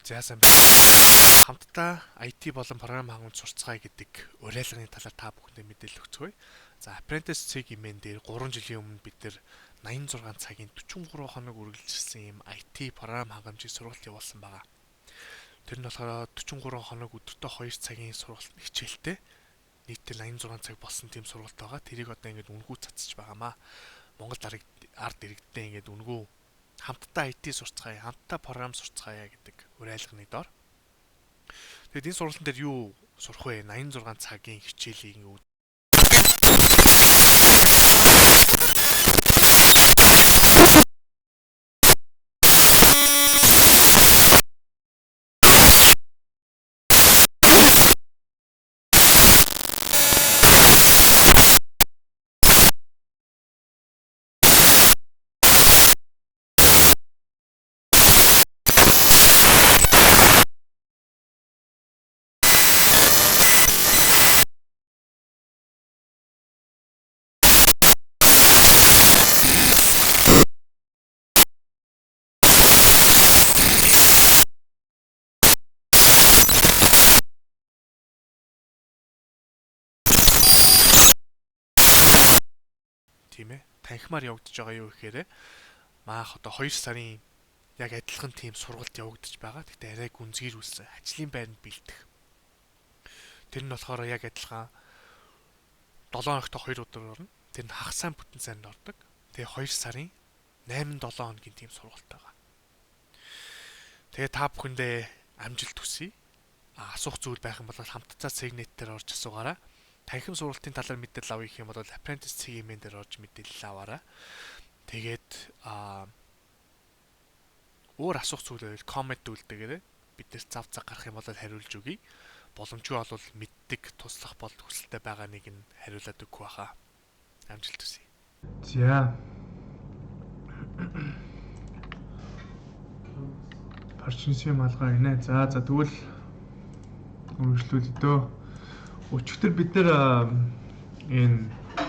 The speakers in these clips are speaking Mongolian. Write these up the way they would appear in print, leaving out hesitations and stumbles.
За сайн байна. Хамтдаа IT болон програм хангамж сурцгаая гэдэг уриалгын талаар та бүхэндээ мэдээлэл өгцгөөе. За Apprentice CG-мен дээр 3 жилийн өмнө бид нэр 86 цагийн 43 хоног үргэлжилсэн юм IT програм хангамжийн сургалт явуулсан байгаа. Тэр нь болохоор 43 хоног өдөртөө 2 цагийн сургалт хичээлтэй. Нийтдээ 86 цаг болсон тийм сургалт байгаа. Тэрийг одоо ингээд үнгүү цацж байгаамаа. Монгол ард иргэдтэй ингээд үнгүү хамтдаа IT сурцгаая, хамтдаа програм сурцгаая гэдэг уриалганы доор. Тэгэд энэ сургалтын дээр юу сурах вэ? 86 цагийн хичээлийн тийм ээ танхимаар явагдаж байгаа юу гэхээр маах одоо 2 сарын яг адилхан тийм сургалт явагдаж байгаа. Гэхдээ арай гүнзгийрүүлсэн ажлын байранд бэлдэх. Тэр нь болохоор яг адилхан 7 хоногт 2 өдөр орно. Тэр нь хагас сайн бүтэн сарнд ордог. Тэгээ 2 сарын 8-7 хоногийн тийм сургалт байгаа. Тэгээ та бүхэндээ амжилт хүсье. Асуух зүйл байх юм бол хамтдаа Segnet дээр орж асуугаарай. Танхим сургалтын талаар мэдээлэл авъя гэх юм бол Apprentice CG-мен дээр орж мэдээлэл аваарай. Тэгээд өөр асуух зүйл байвал коммент үлдээгээрэй. Биднээс зав гарах юм бол хариулж өгье. Боломжгүй бол мэддэг туслах бол хүсэлтэй байгаа нэг нь хариулаад өгөх байхаа. Амжилт хүсье. За. Парчинси малгай гинэ. За тэгвэл үргэлжлүүлээ дөө. Өчигдөр бид нэр энэ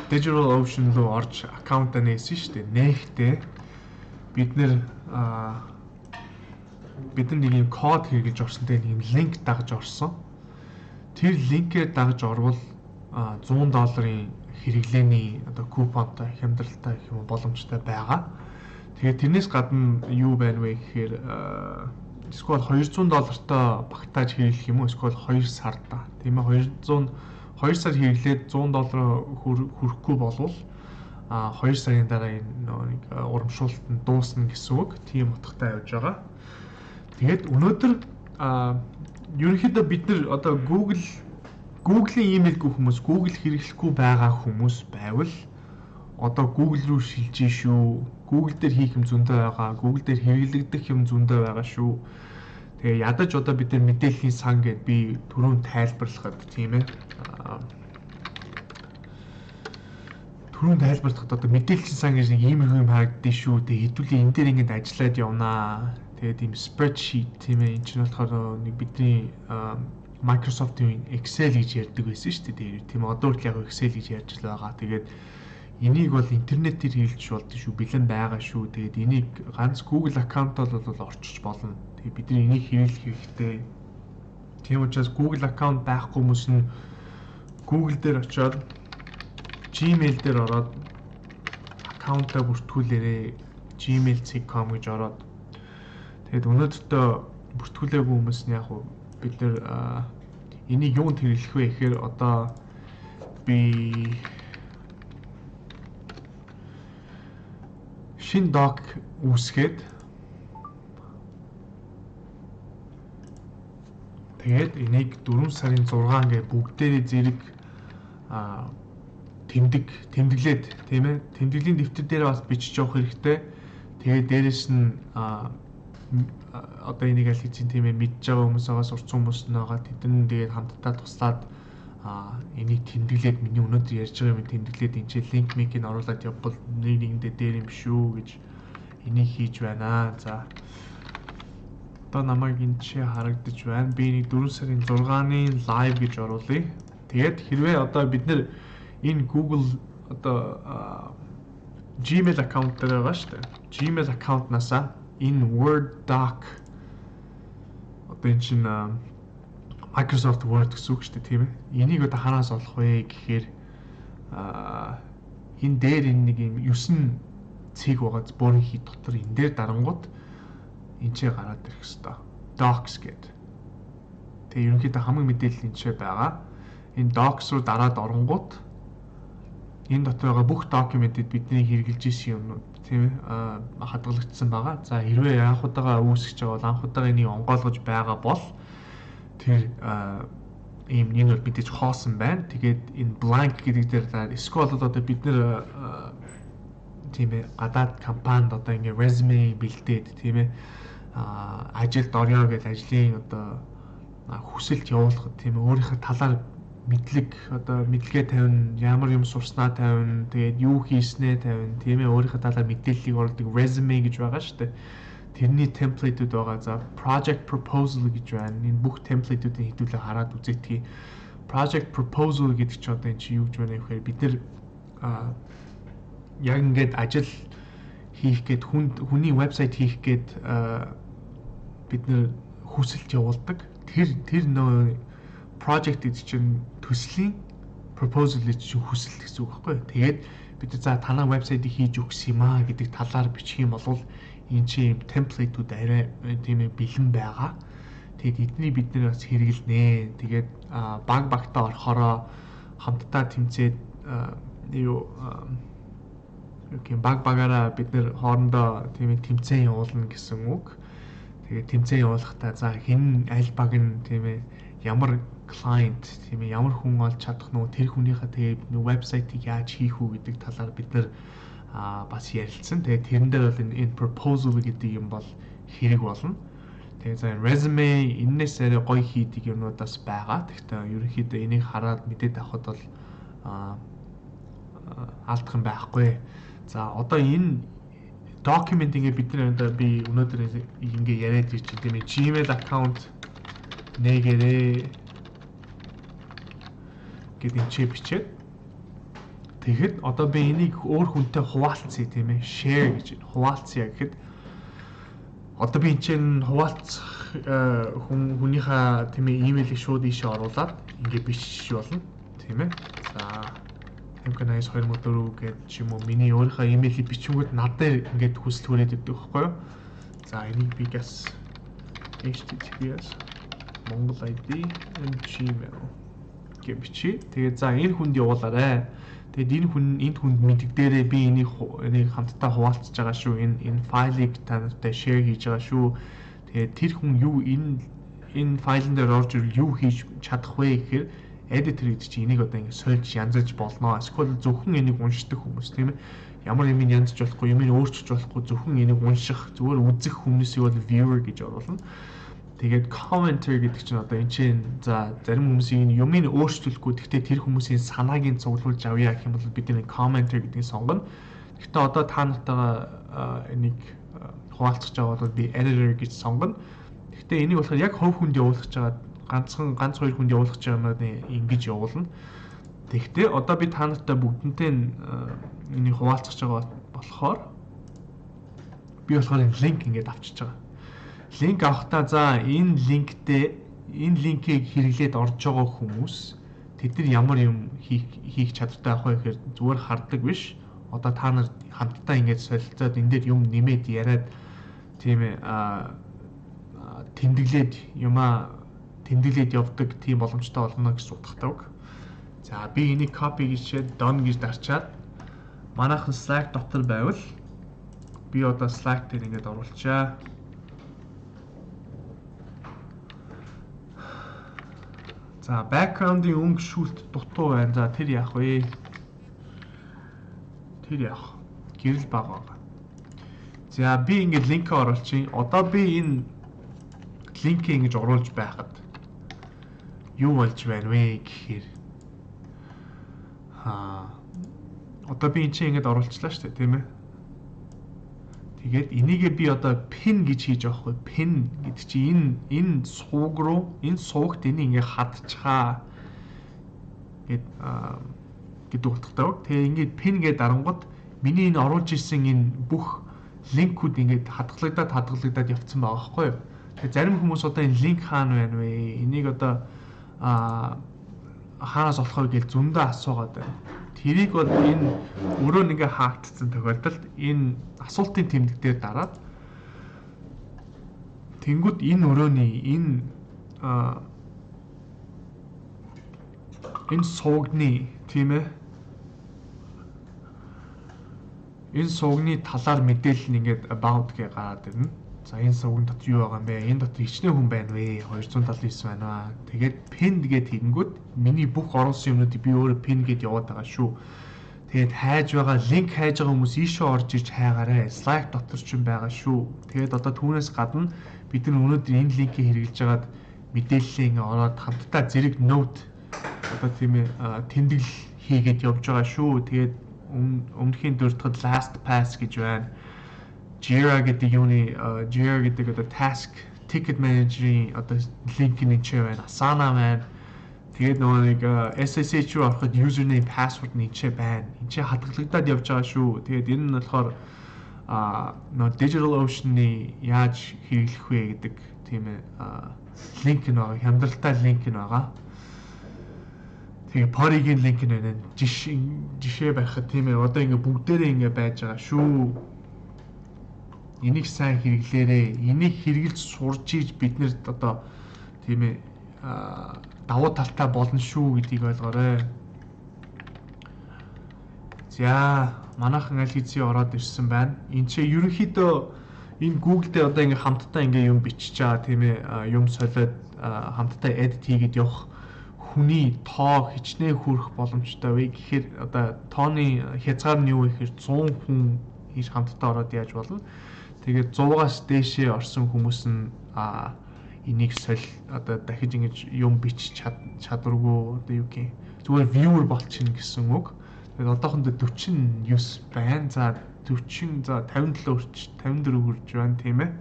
DigitalOcean руу орж аккаунт нээсэн шүү дээ. Нээхдээ бид нэр нэг юм код хэрэглэж орсон. Тэгээ нэг юм линк дагаж орсон. Тэр линкээр дагаж орвол $100 хэрэглээний одоо купонтой хямдралтай гэх юм боломжтой байгаа. Тэгээд тэрнээс гадна юу байна вэ гэхээр эсвэл $200 багтааж хэрэглэх юм уу эсвэл 2 сарда. Тийм ээ 2 сар хэрэглээд $100 хүрэхгүй болвол 2 сарын дараа энэ урамшуулалт нь дуусна гэсэн үг. Тийм утгатай явж байгаа. Тэгээд өнөөдөр ерөнхийдөө бид нар одоо Google-ийн имэйлгүй хүмүүс, Google хэрэглэхгүй байгаа хүмүүс байвал одоо Google руу шилжиж шүү. Google дээр хийх юм зөндөө байгаа. Google дээр хэрэглэгдэх юм зөндөө байгаа шүү. Тэгээ ядаж одоо бид нар мэдээллийн сан гэдээ би түрүүн тайлбарлахад тийм ээ. Түрүүн тайлбарлахад одоо мэдээллийн сан гэж нэг юм харагддээ шүү. Тэгээ хэдүүлээ энэ дээр ингэж ажиллаад явнаа. Тэгээд ийм spreadsheet тийм ээ. Энэ чинь болохоор нэг бидний Microsoft-ийн Excel гэж ярьдаг байсан шүү дээ. Тийм одоо хүртэл яг Excel гэж ярьж л байгаа. Тэгээд энийг бол интернетээр хийлгэж болдог шүү. Бэлэн байгаа шүү. Тэгээд энийг ганц Google аккаунтаар бол орчиж болно. Тэгээд бид энийг хэрэглэх хэрэгтэй. Тийм учраас Google аккаунт байхгүй хүмүүс нь Google дээр очиод Gmail дээр ороод аккаунтаа бүртгүүлээрэй. gmail.com гэж ороод тэгээд өнөөдөртөө бүртгүүлээгүй хүмүүс нь яг бид нэр энийг юунд хэрэглэх вэ гэхээр одоо би шинэ док үүсгээд тэгээд энийг 4 сарын 6 гэ бүгдээрээ зэрэг тэмдэглээд тийм ээ тэмдэглэлийн дэвтэр дээр бас бичиж явах хэрэгтэй. Тэгээд дээрэс нь одоо энийг аль хэзээ тийм ээ мэдж байгаа хүмүүс байгаа сурцсан хүмүүс нэгаа тэдэн тэгээд хамтдаа туслаад энийг тэмдэглээд миний өнөөдөр ярьж байгаа юм тэмдэглээд энэ чинь линк микийг оруулаад явбал нэгэндээ дээр юм шүү гэж энийг хийж байна. За одоо намайг энэ чи харагдаж байна. Би нэг 4 сарын 6-ны лайв гэж оруулъя. Тэгээд хэрвээ одоо бид нэр энэ Google одоо Gmail аккаунт дээр байгаа шүү дээ. Gmail аккаунтнасаа энэ Word doc Одоо энэ чинь Microsoft Word гэсэн үг шүү дээ, тийм ээ. Энийг одоо хаанаас олох вэ гэхээр энэ дээр энэ нэг юм 9 цэг байгаа буурын хий дотор энэ дээр дарангууд энэ ч гараад ирэх хэвээр. Docs гэдэг. Тэгээ ерөнхийдөө хамгийн мэдээлэл энэ ч байгаа. Энэ docs руу дараад оронгууд энэ дотор байгаа бүх докюментэд бидний хэрэгжилж исэн юмнууд тийм хадгалагдсан байгаа. За хэрвээ анх удаага үүсгэж байгаа бол анх удаага энийг онгойлгож байгаа бол тэр ийм нэг бол мэдээж хоосон байна. Тэгээд энэ blank гэдэг дээр эсвэл одоо бид нэр тийм ээ гадаад компанид одоо ингээ resume бэлдээд тийм ээ ажилд орё гэж ажлын одоо хүсэлт явуулахад тийм ээ өөрийнхөө талаар мэдлэг одоо мэдлэгээ тавина, ямар юм сурснаа тавина, тэгээд юу хийснээ тавина, тийм ээ өөрийнхөө талаар мэдээллийг оруулдаг resume гэж байгаа шүү дээ. Тэрний темплейтүүд байгаа. За project proposal гэж байна. Энэ бүх темплейтүүдийг хэдүүлээ хараад үзээдгий. Project proposal гэдэг чинь одоо энэ чи юу гэж байна вэ гэхээр бид нэр яг ингээд ажил хийх гээд хүний вебсайт хийх гээд бид нэр хүсэлт явуулдаг. Тэр нөө project гэдэг чинь төслийн proposal гэж чинь хүсэлт гэсэн үг байхгүй. Тэгээд бид за танай вебсайтыг хийж өгсөн юм аа гэдэг талаар бичих юм бол энэ чинь темплейтүүд арай тийм ээ бэлэн байгаа. Тэгээд эдний бид нэр бас хэрэглэнэ. Тэгээд баг багтаа орохороо хамтдаа тэмцээд юу баг багаараа бид нэр хоорондоо тийм ээ тэмцээн явуулна гэсэн үг. Тэгээд тэмцээн явуулахдаа за хэн аль баг нь тийм ээ ямар client тийм ээ ямар хүн олж чадах нь тэр хүнийхээ тэгээд вебсайтыг яаж хийх үү гэдэг талаар бид нэр бас ярилцсан. Тэгээд тэрэн дээр бол энэ proposal гэдэг юм бол хэрэг болно. Тэгээд за resume энэс арай гоё хийдэг юмнуудаас байгаа. Гэхдээ ерөнхийдөө энийг хараад мэдээд авахд бол алдах юм байхгүй. За одоо энэ document ингээ бид нар би өнөөдөр ингээ яриад ирж байна тийм ээ Gmail account нэгэрээ гэдэг энэ чи бичээд тэгэхэд одоо би энийг өөр хүнтэй хуваалцъя тийм ээ share гэж хуваалцъя гэхэд одоо би энэ чинь хуваалцах хүнийхээ тийм ээ имэйлийг шууд ийшээ оруулаад ингээ бичиж болно тийм ээ за MK8 2004 гэдэг ч юм уу миний өөрийнхөө имэйлийг бичингүүд надад ингээд хүсэл хүрээд өгдөг байхгүй юу за энийг би газ https Монгол ID Gmail гэж бичиж тэгээд за энэ хүнд явуулаарай. Тэгээд энэ хүнд мэддэгдээрээ би энийг хамтдаа хуваалцаж байгаа шүү. Энэ файлыг тантай share хийж байгаа шүү. Тэгээд тэр хүн юу энэ файлн дээр орж ирэл юу хийж чадах вэ гэхээр editor гэдэг чинь энийг одоо ингэ сольж янзалж болно. Эсвэл зөвхөн энийг уншдаг хүмүүс тийм ээ. Ямар юм янзж болохгүй, юм өөрчилж болохгүй зөвхөн энийг унших, зүгээр үзэх хүмүүсийг бол viewer гэж оруулна. Тэгээд commenter гэдэг чинь одоо энэ чинь за зарим хүмүүсийн юмыг өөрчлөлгүй гэхдээ тэр хүмүүсийн санааг нь цуглуулж авъя гэх юм бол бид нэг commenter гэдгийг сонгоно. Гэхдээ одоо та нартайгаа энийг хуваалцах байгаа бол би editor гэж сонгоно. Гэхдээ энийг болохоор яг хувь хүнд явуулах гэж байгаа ганц хоёр хүнд явуулах гэж байгаа юм ингэж явуулна. Тэгэхдээ одоо би та нартай бүгднтэй энийг хуваалцах байгаа болохоор би болохоор энэ линк ингээд авчиж байгаа. Линк авахдаа за энэ линкийг хэрэглээд орж байгаа хүмүүс тэд нар ямар юм хийх чадвартай авах вэ гэхээр зүгээр харддаг биш. Одоо та нар хамтдаа ингэж солилцоод энэ дээр юм нэмээд яриад тийм ээ тэмдэглээд явдаг тийм боломжтой болно гэж утгатай үг. За би энийг copy хийгээд done гэж дарчаад манайхан Slack дотор байвал би одоо Slack дээр ингэж оруулчаа. За background-ийн өнгө шүүлт дутуу байна. За тэр яах вэ? Тэр яах? Гэрэл баг байгаа. За би ингэж линк оруулчих. Одоо би энэ линкийг ингэж оруулж байхад юу болж байна вэ гэхээр одоо би энэ чинь ингэж оруулчлаа шүү дээ, тийм ээ. Тэгээд энийгээ би одоо pin гэж хийж байгаа хгүй. Pin гэдэг чинь энэ сууг руу энэ суугт энийг ингээ хадчихаа гэдэг утгатай үг. Тэгээ ингээд pin гэдэг дарангууд миний энэ оруулж ирсэн энэ бүх линкүүд ингээд хадгалагдаад явцсан байгаа хгүй. Тэгэхээр зарим хүмүүс одоо энэ линк хаана байна вэ? Энийг одоо хаанаас олох вэ гэж зөндөө асуугаад байна. Тэрийг бол энэ өрөө нэгэ хаагдсан тохиолдолд энэ асуултын тэмдэг дээр дараад тэнгууд энэ өрөөний энэ суугны тийм ээ энэ суугны талаар мэдээлэл нэгээд about гэж гараад ирнэ. За энэ суугны дотор юу байгаа юм бэ? Энэ дотор хичнээн хүн байна вэ? 279 байна. Тэгээд pin гээд хийнгүүт миний бүх оруулсан юмнуудыг би өөрөө pin гээд яваад байгаа шүү. Тэгээд хайж байгаа линк хайж байгаа хүмүүс ийшээ орж ирж хайгаарай. Slack дотор ч юм байгаа шүү. Тэгээд одоо түүнээс гадна бид нар өнөөдөр энэ линкийг хэрэглэж хагаад мэдээллээ ингээ ороод хамтдаа зэрэг note одоо тийм ээ тэмдэглэл хийгээд явж байгаа шүү. Тэгээд өмнөхийн дөрөвдөд last pass гэж байна. Jira гэдэг юуны Jira гэдэг одоо task ticket manager-ийн одоо линк нэг ч байна. Asana байна. Тэгээд нөгөө нэг SSH руу ороход username password нэг ч байна. Энд чи хадгалагдаад явж байгаа шүү. Тэгээд энэ нь болохоор нөгөө DigitalOcean-ы яаж хэрэглэх вэ гэдэг тийм ээ линк нь байгаа. Хямдралтай линк нь байгаа. Тэгээ Pori-гийн линк нь байна. Жишээ байхад тийм ээ одоо ингээ бүгдээрээ ингээ байж байгаа шүү. Энийг сайн хэрэглээрэй. Энийг хэрэгжилж сурж ийж бид нэр одоо тийм ээ давуу талтай болно шүү гэдгийг ойлгоорой. За манайхан аль хэзээ ороод ирсэн байна. Энд чи ерөнхийдөө энэ Google дээр одоо ингээ хамтдаа ингээ юм бичиж байгаа тийм ээ юм солиод хамтдаа edit хийгээд явах хүний тоо хичнээн хүрэх боломжтой вэ гэхээр одоо тооны хязгаар нь юу вэ гэхээр 100 хүн хийж хамтдаа ороод яаж болно. Тэгээд 100-аас дээшээ орсон хүмүүс нь энийг одоо дахиж ингэж юм бичиж чадваргүй одоо юу гэх зүгээр viewer болчихно гэсэн үг. Тэгээд одоохондоо 49 байна. За 40 за 57 54 хүрж байна тийм ээ.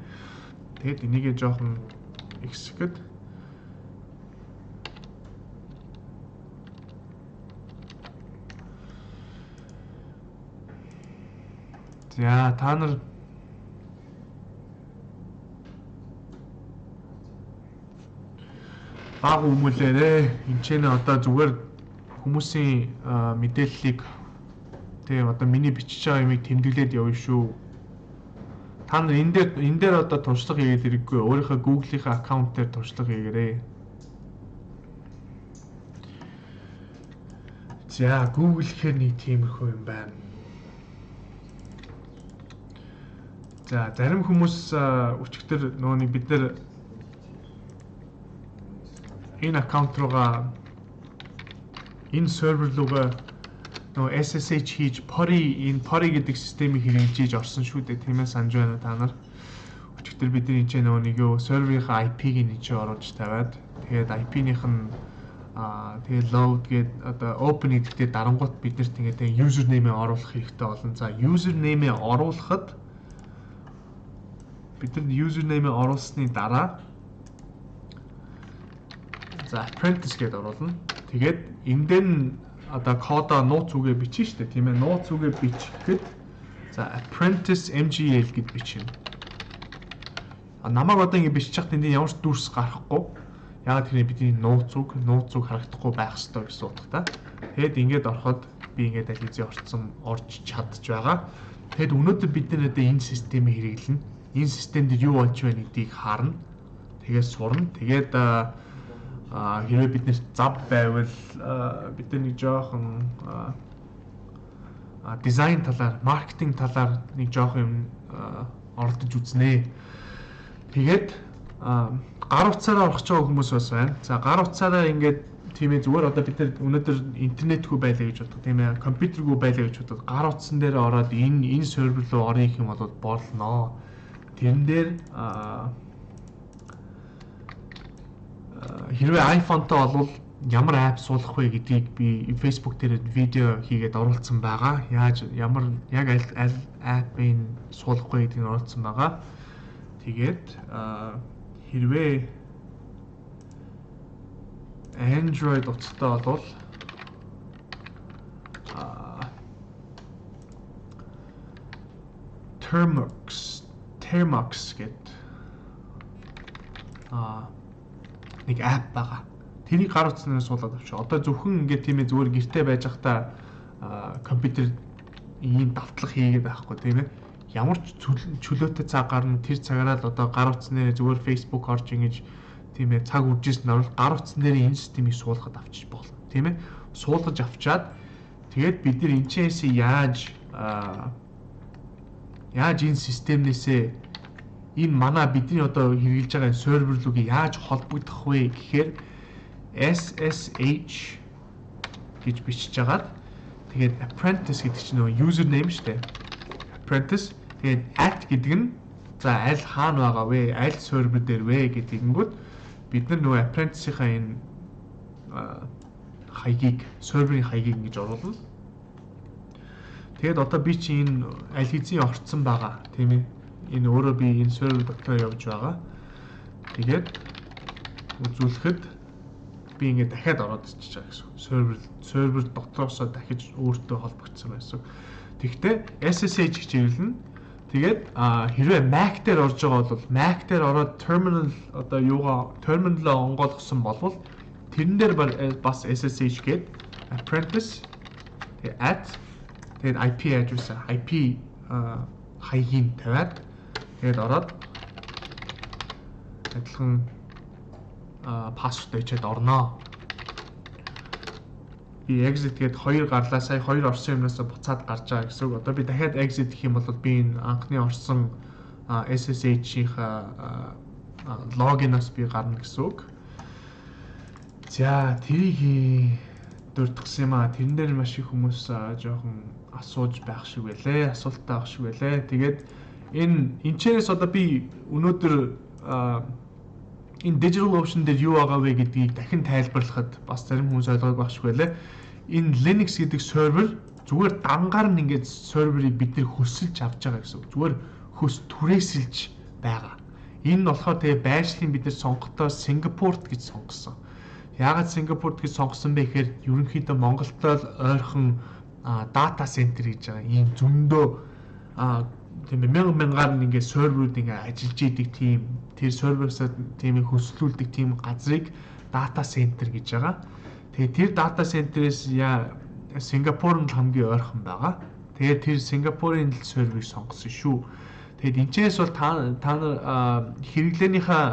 Тэгээд энийгээ жоохон ихсгэд за та нар баг хүмүүлээрээ энэ ч нэ одоо зүгээр хүмүүсийн мэдээллийг тийм одоо миний бичиж байгаа юмыг тэмдэглээд явна шүү. Та нар энэ дээр одоо туршлага хийгээд хэрэггүй. Өөрийнхөө Google-ийнхаа аккаунт дээр туршлага хийгээрэй. За Google гэхээр нэг тиймэрхүү юм байна. За зарим хүмүүс өчигдөр нөгөө бид нар энэ аккаунт руугаа энэ сервер руугаа нөгөө SSH хийж Pori гэдэг системийг хэрэглэж ийж орсон шүү дээ. Тийм ээ санаж байна та нар. Өчигдөр бидний энэ нөгөө нэг юу серверийнхаа IP-г нь чи оруулж тавиад тэгээд IP-ийнх нь тэгээд load гээд одоо open гэдэгтээ дарангуут бид нарт тэгээд username-ийг оруулах хэрэгтэй болно. За username-ийг оруулахад бид нар username-ийг оруулсны дараа за apprentice гэдээ оруулна. Тэгээд энэ дээр одоо кодоо нууц үгээ бичнэ шүү дээ, тийм ээ. Нууц үгээ бичиххэд за apprentice MGL гэд бичнэ. Намайг одоо ингэ бичиж хахад энд ямар ч дүрс гарахгүй. Яагаад гэвэл бидний нууц үг харагдахгүй байх ёстой гэсэн утгатай. Тэгэд ингээд ороход би ингээд аль хэзээ орж чадж байгаа. Тэгэд өнөөдөр бид нар энэ системийг хэрэглэнэ. Энэ систем дээр юу болж байна гэдгийг харна. Тэгээд сурна. Тэгээд хэрвээ биднээс зав байвал бид нэг жоохон дизайн талаар, маркетинг талаар нэг жоохон юм оролдож үзнэ. Тэгээд гар утсаараа орох гэж байгаа хүмүүс бас байна. За гар утсаараа ингээд тийм ээ зүгээр одоо бид нар өнөөдөр интернетгүй байлаа гэж боддог тийм ээ, компьютергүй байлаа гэж боддог. Гар утсан дээр ороод энэ сервер руу орох юм бол болно. Тэрэн дээр хэрвээ iPhone-той болвол ямар апп суулгах вэ гэдгийг би Facebook дээр видео хийгээд оруулсан байгаа. Яг аль аппыг суулгах вэ гэдгийг оруулсан байгаа. Тэгээд хэрвээ Android утастай болвол Termux гэдэг нэг app байгаа. Тэрийг гар утснаар суулгаад авчих. Одоо зөвхөн ингээд тийм ээ зүгээр гэртээ байж захта компьютер ийм давтлах хийгээд байхгүй тийм ээ. Ямар ч чөлөөтэй цаг гарна тэр цагаараа л одоо гар утснаар зүгээр Facebook орж ингэж тийм ээ цаг үржижсэн орол гар утсан дээр энэ системийг суулгаад авчиж болно. Тийм ээ. Суулгаж авчаад тэгээд бид нар энэчээс яаж энэ системнээсээ энэ манай бидний одоо хэрэгжилж байгаа сервер рүүгээ яаж холбогдох вэ гэхээр SSH гэж бичиж агаад тэгээд apprentice гэдэг чинь нөгөө username шүү дээ. Apprentice тэгээд @ гэдэг нь за аль хаана байгаа вэ? Аль сервер дээр вэ гэдгийгүүд бид нар нөгөө apprentice-ийнхаа энэ хаягийг серверийн хаягийг ингэж оруулна. Тэгээд одоо би чи энэ аль хэзээ орцсон байгаа тийм ээ. Энэ өөрөө би энэ сервер дотор явж байгаа. Тэгээд үзүүлэхэд би ингээд дахиад ороод ичиж байгаа гэсэн. Сервер дотроосоо дахиж өөртөө холбогдсон байсан. Тэгэхдээ SSH гэж хэвлэнэ. Тэгээд хэрвээ Mac дээр орж байгаа бол Mac дээр ороод terminal одоо юугаа terminal-аа онгойлгосон болвол тэрэн дээр бас SSH гээд apprentice тэгээд тэгээд IP address IP хаягийг тавиад тэгээд ороод адилхан пассворд ичээд орноо. Би exit гээд 2 гарлаа. Сая 2 орсон юмнаас буцаад гарч байгаа гэсэн үг. Одоо би дахиад exit гэх юм бол би энэ анхны орсон SSH-ийнхаа логинаас би гарна гэсэн үг. За тэрийг дурдсан юм аа. Тэрэн дээр маш их хүмүүс жоохон асууж байх шиг байлээ. Асуулттай байх шиг байлээ. Тэгээд энэчээс одоо би өнөөдөр энэ digital ocean дээр юу байгаа вэ гэдгийг дахин тайлбарлахад бас зарим хүмүүс ойлгоогүй байх шиг байлаа. Энэ Linux гэдэг сервер зүгээр дангаар нь ингээд серверийг бид нэр хөсөлж авч байгаа гэсэн үг. Зүгээр хөс түрээсэлж байгаа. Энэ нь болохоор тэгээ байршлын бид нар сонгохдоо Сингапурт гэж сонгосон. Яагаад Сингапурт гэж сонгосон бэ гэхээр ерөнхийдөө Монголтой л ойрхон дата центр гэж байгаа. Ийм зөндөө тийм мянгаар ингээд серверүүд ингээд ажиллаж идэг тийм тэр серверсаа тийм хөслүүлдэг тийм газрыг дата центр гэж байгаа. Тэгээ тэр дата центрээс Сингапур нь хамгийн ойрхон байгаа. Тэгээ тэр Сингапурын серверийг сонгосон шүү. Тэгээд энэчээс бол та нар хэрэглээнийхээ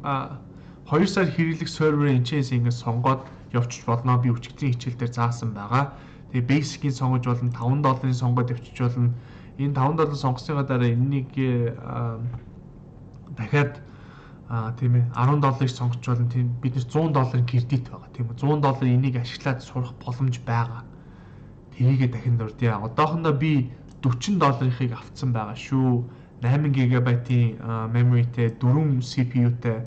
2 сар хэрэглэх серверийн энэчээс ингээд сонгоод явчих болно. Би өчигдрийн хичээл дээр заасан байгаа. Тэгээ basic-ийг сонгож болно, $5 сонгоод явчих болно. Энэ $5 сонгосныхаа дараа энэнийг дахиад тийм ээ $10 сонгож болно. Тийм бид нар $100 кредит байгаа. Тийм үү. $100 энийг ашиглаад сурах боломж байгаа. Тэрийгээ дахин дурдъя. Одоохондоо би $40-ыг авцсан байгаа шүү. 8 GB-ийн memoryтэй, 4 CPU-тэй,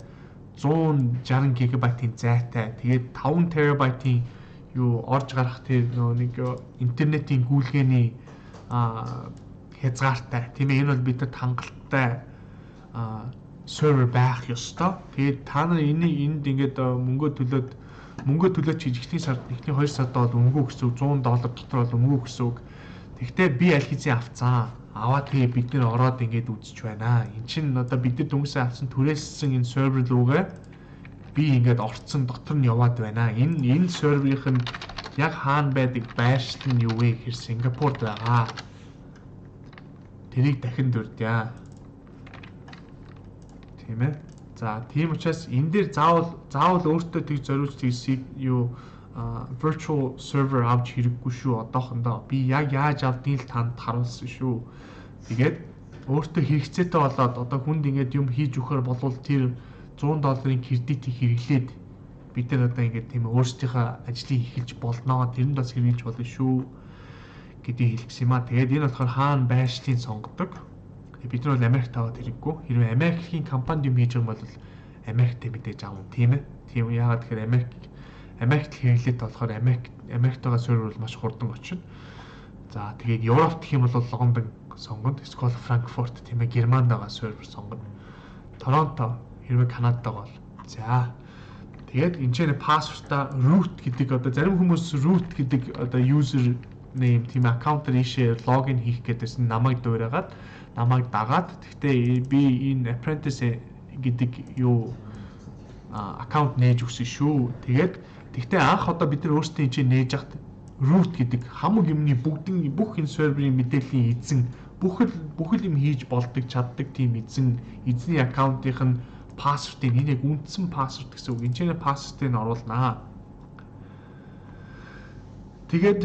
160 GB-ийн зайтай. Тэгээд 5 TB-ийн юу орж гарах тэр нэг интернетийн гүйлгээний хязгаартай. Тийм ээ энэ бол бидэд хангалттай сервер байх ёстой. Тэгээд та нар энд ингээд мөнгө төлөөд хийж эхний сард эхний 2 сард бол өнгөө гэсэн үг $100 дотор бол өнгөө гэсэн үг. Тэгвэл би аль хэзээ авцсан. Аваад тэгээ бид нэр ороод ингээд үзэж байна. Энд чинь одоо бид нар дүнсээ авсан түрээссэн энэ сервер рүүгээ би ингээд орцсон дотор нь яваад байна. Энэ серверийнх нь яг хаана байдаг байршил нь юу вэ гэхээр Сингапурт байгаа. Тэрийг дахин дурдъя. Тийм ээ. За тийм учраас энэ дээр заавал өөртөө тийг зориулж тийсийг юу virtual server авч хэрэггүй шүү. Одоохондоо би яг яаж авдгийг л танд харуулсан шүү. Тэгээд өөртөө хэрэгцээтэй болоод одоо хүнд ингээд юм хийж өгөхөр болвол тэр $100 кредитийг хэрэглээд бид нар одоо ингээд тийм өөрсдийнхөө ажлыг эхэлж болноо. Тэрэнд бас хэрэглэж болно шүү гэдгийг хэлсэн юм аа. Тэгээд энэ болохоор хаана байршлыг сонгодог. Бид нар бол Америкт таваад хэрэггүй. Хэрвээ Америкийн компанид юм хийж байгаа бол Америктэй мэдээж аавна тийм ээ. Тийм яагаад тэгэхээр Америкт хэрэглээд болохоор Америктайгаа сервер бол маш хурдан очино. За тэгээд Европт гэх юм бол Лондон сонгоно. Эсвэл Франкфурт тийм ээ Германд байгаа сервер сонгоно. Торонто хэрвээ Канадад бол. За тэгээд энэ ч пассвортаа root гэдэг одоо зарим хүмүүс root гэдэг одоо user name тийм аккаунтаар ийшээ логин хийх гэдээс намайг дуурайгаад намайг дагаад гэхдээ би энэ apprentice гэдэг юу аккаунт нээж өгсөн шүү. Тэгээд тэгтээ анх одоо бид нар өөрсдөө энэ нээж хахад root гэдэг хамаг юмны бүх энэ серверийн мэдээллийн эзэн бүх л юм хийж болдог чаддаг тийм эзний аккаунтынх нь пассвортыг энэ яг үндсэн пассворт гэсэн үг. Энд пассвортыг нь оруулнаа. Тэгээд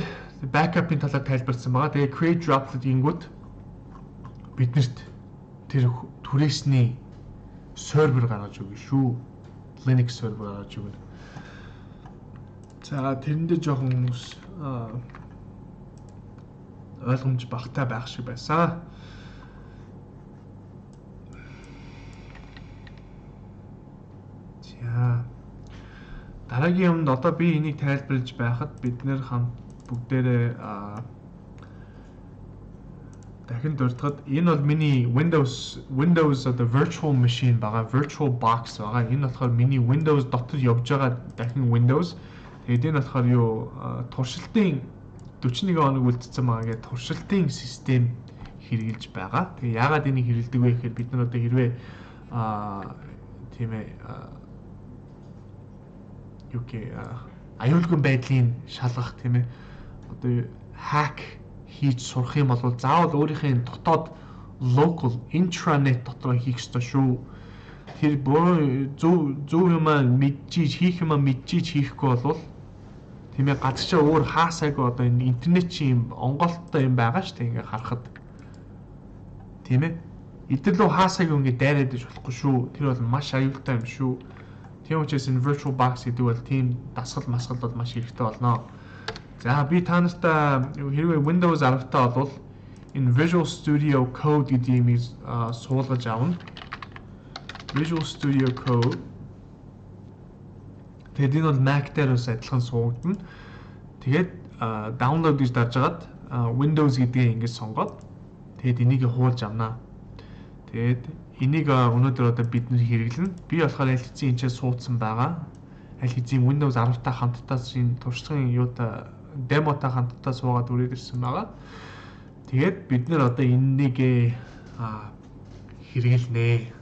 backup-ын талаар тайлбарласан байгаа. Тэгээд create droplet гингүүд биднэрт тэр түрээсний сервер гаргаж өгнө шүү. Linux сервер гаргаж өгнө. За тэрэндээ жоохон хүмүүс ойлгомж багтай байх шиг байсан. За дараагийн юмд одоо би энийг тайлбарлаж байхад бид нэр хамт бүгдээрээ дахин дурдахад энэ бол миний Windows одоо virtual machine байгаа, virtual box байгаа. Энэ болохоор миний Windows дотор явж байгаа дахин Windows. Тэгээд энэ болохоор юу туршилтын 41 хоног үлдсэн байгаа гэдэг туршилтын систем хэрэгжилж байгаа. Тэгээ яагаад энийг хэрэгэлдэг вэ гэхээр бид нар одоо хэрвээ тийм ээ аюулгүй байдлын шалгах тийм ээ одоо hack хийж сурах юм бол заавал өөрийнхөө дотоод local intranet дотор хийх ёстой шүү. Тэр зөв юм хийх юм хийхгүй бол тийм ээ газарчаа өөр хаасаагүй одоо энэ интернет чи юм онголттой юм байгаа шүү дээ ингээ харахад. Тийм ээ. Эдгээр лөө хаасаагүй ингээ дайраад иж болохгүй шүү. Тэр бол маш аюултай юм шүү. Тийм учраас энэ virtual box гэдэг бол тийм дасгал масгал бол маш хэрэгтэй болно. За би та нартай хэрвээ Windows 10 таа бол энэ Visual Studio Code гэдэг юмыг суулгаж авна. Visual Studio Code. Тэгээд энэ бол Mac дээр бас адилхан суугдана. Тэгээд download гэж дарж агаад Windows гэдгээ ингэж сонгоод тэгээд энийг хуулж авнаа. Тэгээд энийг өнөөдөр одоо бид нэр хэрэглэнэ. Би болохоор аль хэзээ энэ суудсан байгаа. Аль хэзээ Windows 10 та хамтдаа энэ туршлагын юутай демота хамтдаа суугаад үрээд ирсэн байгаа. Тэгээд бид нэр одоо энийг хэрэглэнэ.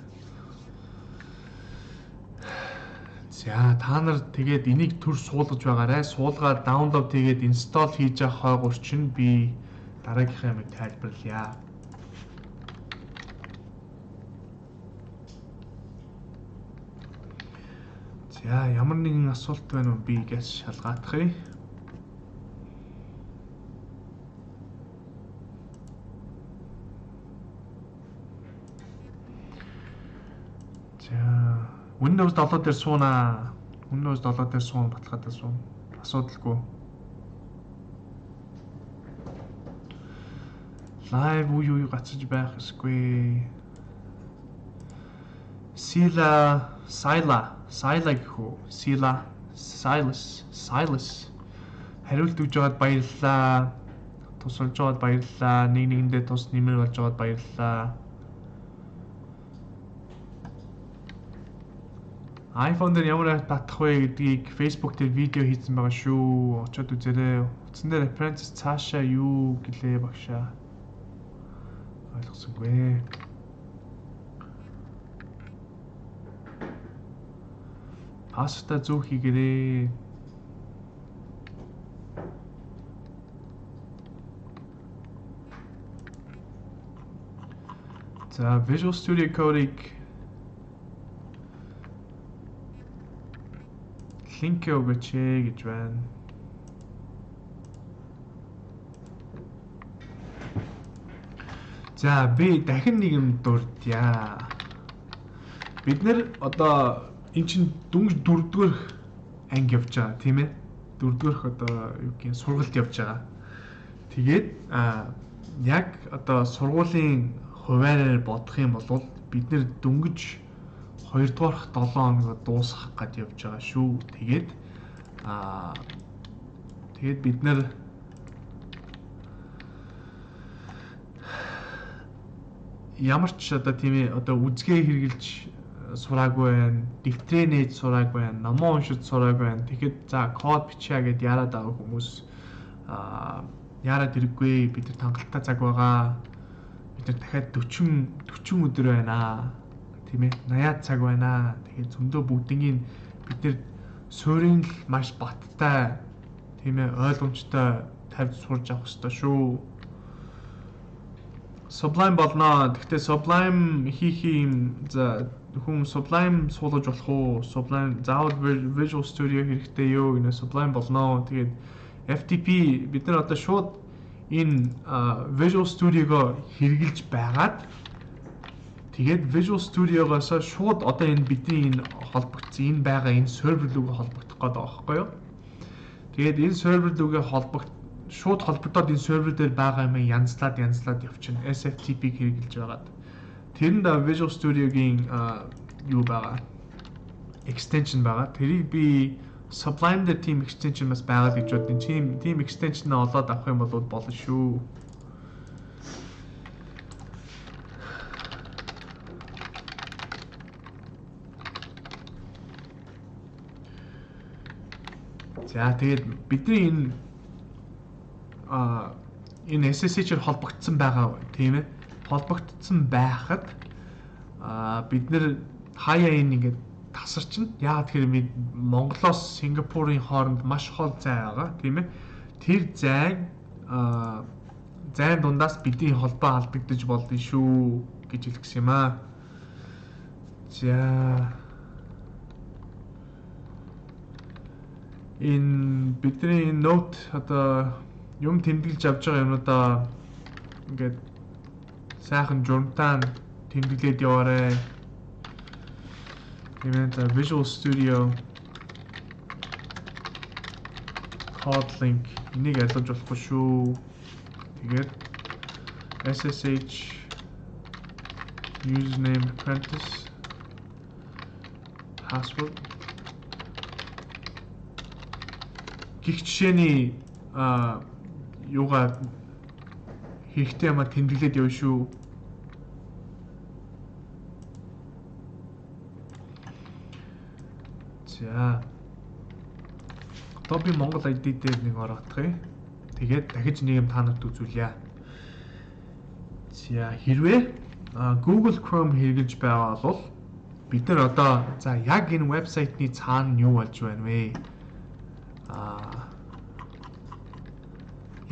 За та нар тэгээд энийг төр суулгаж байгаарай. Суулгаад download тэгээд install хийж авах хойгуур чинь би дараагийнхаа юмыг тайлбарлая. За ямар нэгэн асуулт байна уу би гээс шалгаадахыг. За Windows 7 дээр суунаа. Windows 7 дээр суун баталгаатай суун. Асуудалгүй. Live уу гацж байх эсгүй. Sila гэхүү. Silas. Хариулт өгж байгаад баярлалаа. Тусалж байгаад баярлалаа. Нэгэндээ тус нэмэр болж байгаад баярлалаа. iPhone дээр ямар апп татах вэ гэдгийг Facebook дээр видео хийсэн байгаа шүү. Очоод үзээрэй. Утсан дээр references цаашаа юу гэлээ багшаа. Ойлгосонгүй. Паста зөв хийгээрэй. За Visual Studio Code-ийг линк өгөөч гэж байна. За би дахин нэг юм дурдъя. Бид нэр одоо эн чин дөнгөж 4-р анги явж байгаа тийм ээ. 4-р одоо юу гэх юм сургалт явж байгаа. Тэгээд яг одоо сургуулийн хуваараар бодох юм бол бид нэр дөнгөж 2-р 7 хоног дуусгах гээд явж байгаа шүү. Тэгээд бид нэр ямар ч одоо тийм ээ одоо үзгээ хэрэгжилж сураагүй байна, дэвтрээ нээж сураагүй байна, номоо уншиж сураагүй байна. Тэгэхэд за код бичээ гэд яарад байгаа хүмүүс яарад хэрэггүй бид нар тангалттай цаг байгаа. Бид нар дахиад 40 өдөр байна. Тийм ээ. 80 цаг байна. Тэгээд зөндөө бүгднийг бид нэр суурийн л маш баттай тийм ээ ойлгомжтой тавьж сурж авах хэрэгтэй шүү. Sublime болно. Гэхдээ Sublime хийх юм за хүн Sublime суулгаж болох уу? Sublime заавал Visual Studio хэрэгтэй юу? Энэ Sublime болно. Тэгээд FTP бид нар одоо шууд энэ Visual Studio-го хэрэгжилж байгаад тэгээд Visual Studio-гоос шууд одоо энэ бидний энэ холбогдсон энэ байгаа энэ сервер рүүгээ холбогдох гэдэг байгаа байхгүй юу? Тэгээд энэ сервер рүүгээ шууд холбогдоод энэ сервер дээр байгаа юм янзлаад явчихна. SFTP хэрэгжилж байгаад. Тэрэнд Visual Studio-гийн юу байгаа? Extension байгаа. Тэрийг би Sublime дээр team extension бас байгаа гэж бодсон. Team extension-аа олоод авах юм бол болно шүү. За тэгээд бидний энэ SSH-ээр холбогдсон байгаа тийм ээ. Холбогдсон байхад бид нэр хаяа энэ ингээд тасарчин. Яагаад тэгэхээр Монголоос Сингапурын хооронд маш хол зай байгаа тийм ээ. Тэр зайн дундаас бидний холбоо алдагдаж болдсон шүү гэж хэлсэн юм аа. За энэ бидний note одоо юм тэмдэглэж авч байгаа юмудаа ингээд сайхан журмтаа тэмдэглээд яваарэ. Тэгээд Visual Studio code link энийг ялгаж болохгүй шүү. Тэгээд SSH username apprentice password гих жишээний юугаа хэрэгтэй юм тэмдэглээд явна шүү. За. Одоо би Монгол ID дээр нэг ороодох юм. Тэгээд дахиж нэг юм та нарт үзүүлье. За хэрвээ Google Chrome хэрэгжилж байгаа бол бид нар одоо за яг энэ вебсайтны цаана юу болж байна вэ?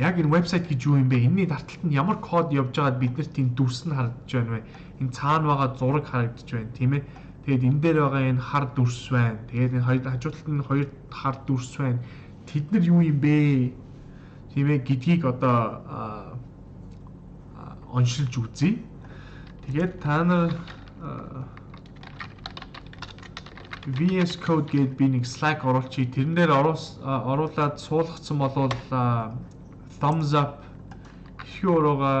Яг энэ вебсайт гэж юу юм бэ? Энэний дарталт нь ямар код явж байгаад биднэрт энэ дүрс нь харагдаж байна вэ? Энэ цаана байгаа зураг харагдаж байна, тийм ээ. Тэгээд энэ дээр байгаа энэ хар дүрс байна. Тэгээд энэ хажуудалд нь хоёр хар дүрс байна. Тэд нар юу юм бэ? Тийм ээ гэдгийг одоо оншилж үзье. Тэгээд та нар VS Code гээд би нэг Slack оруулчих. Тэрэн дээр оруулаад суулгацсан болвол thumbs up хөрөөгөө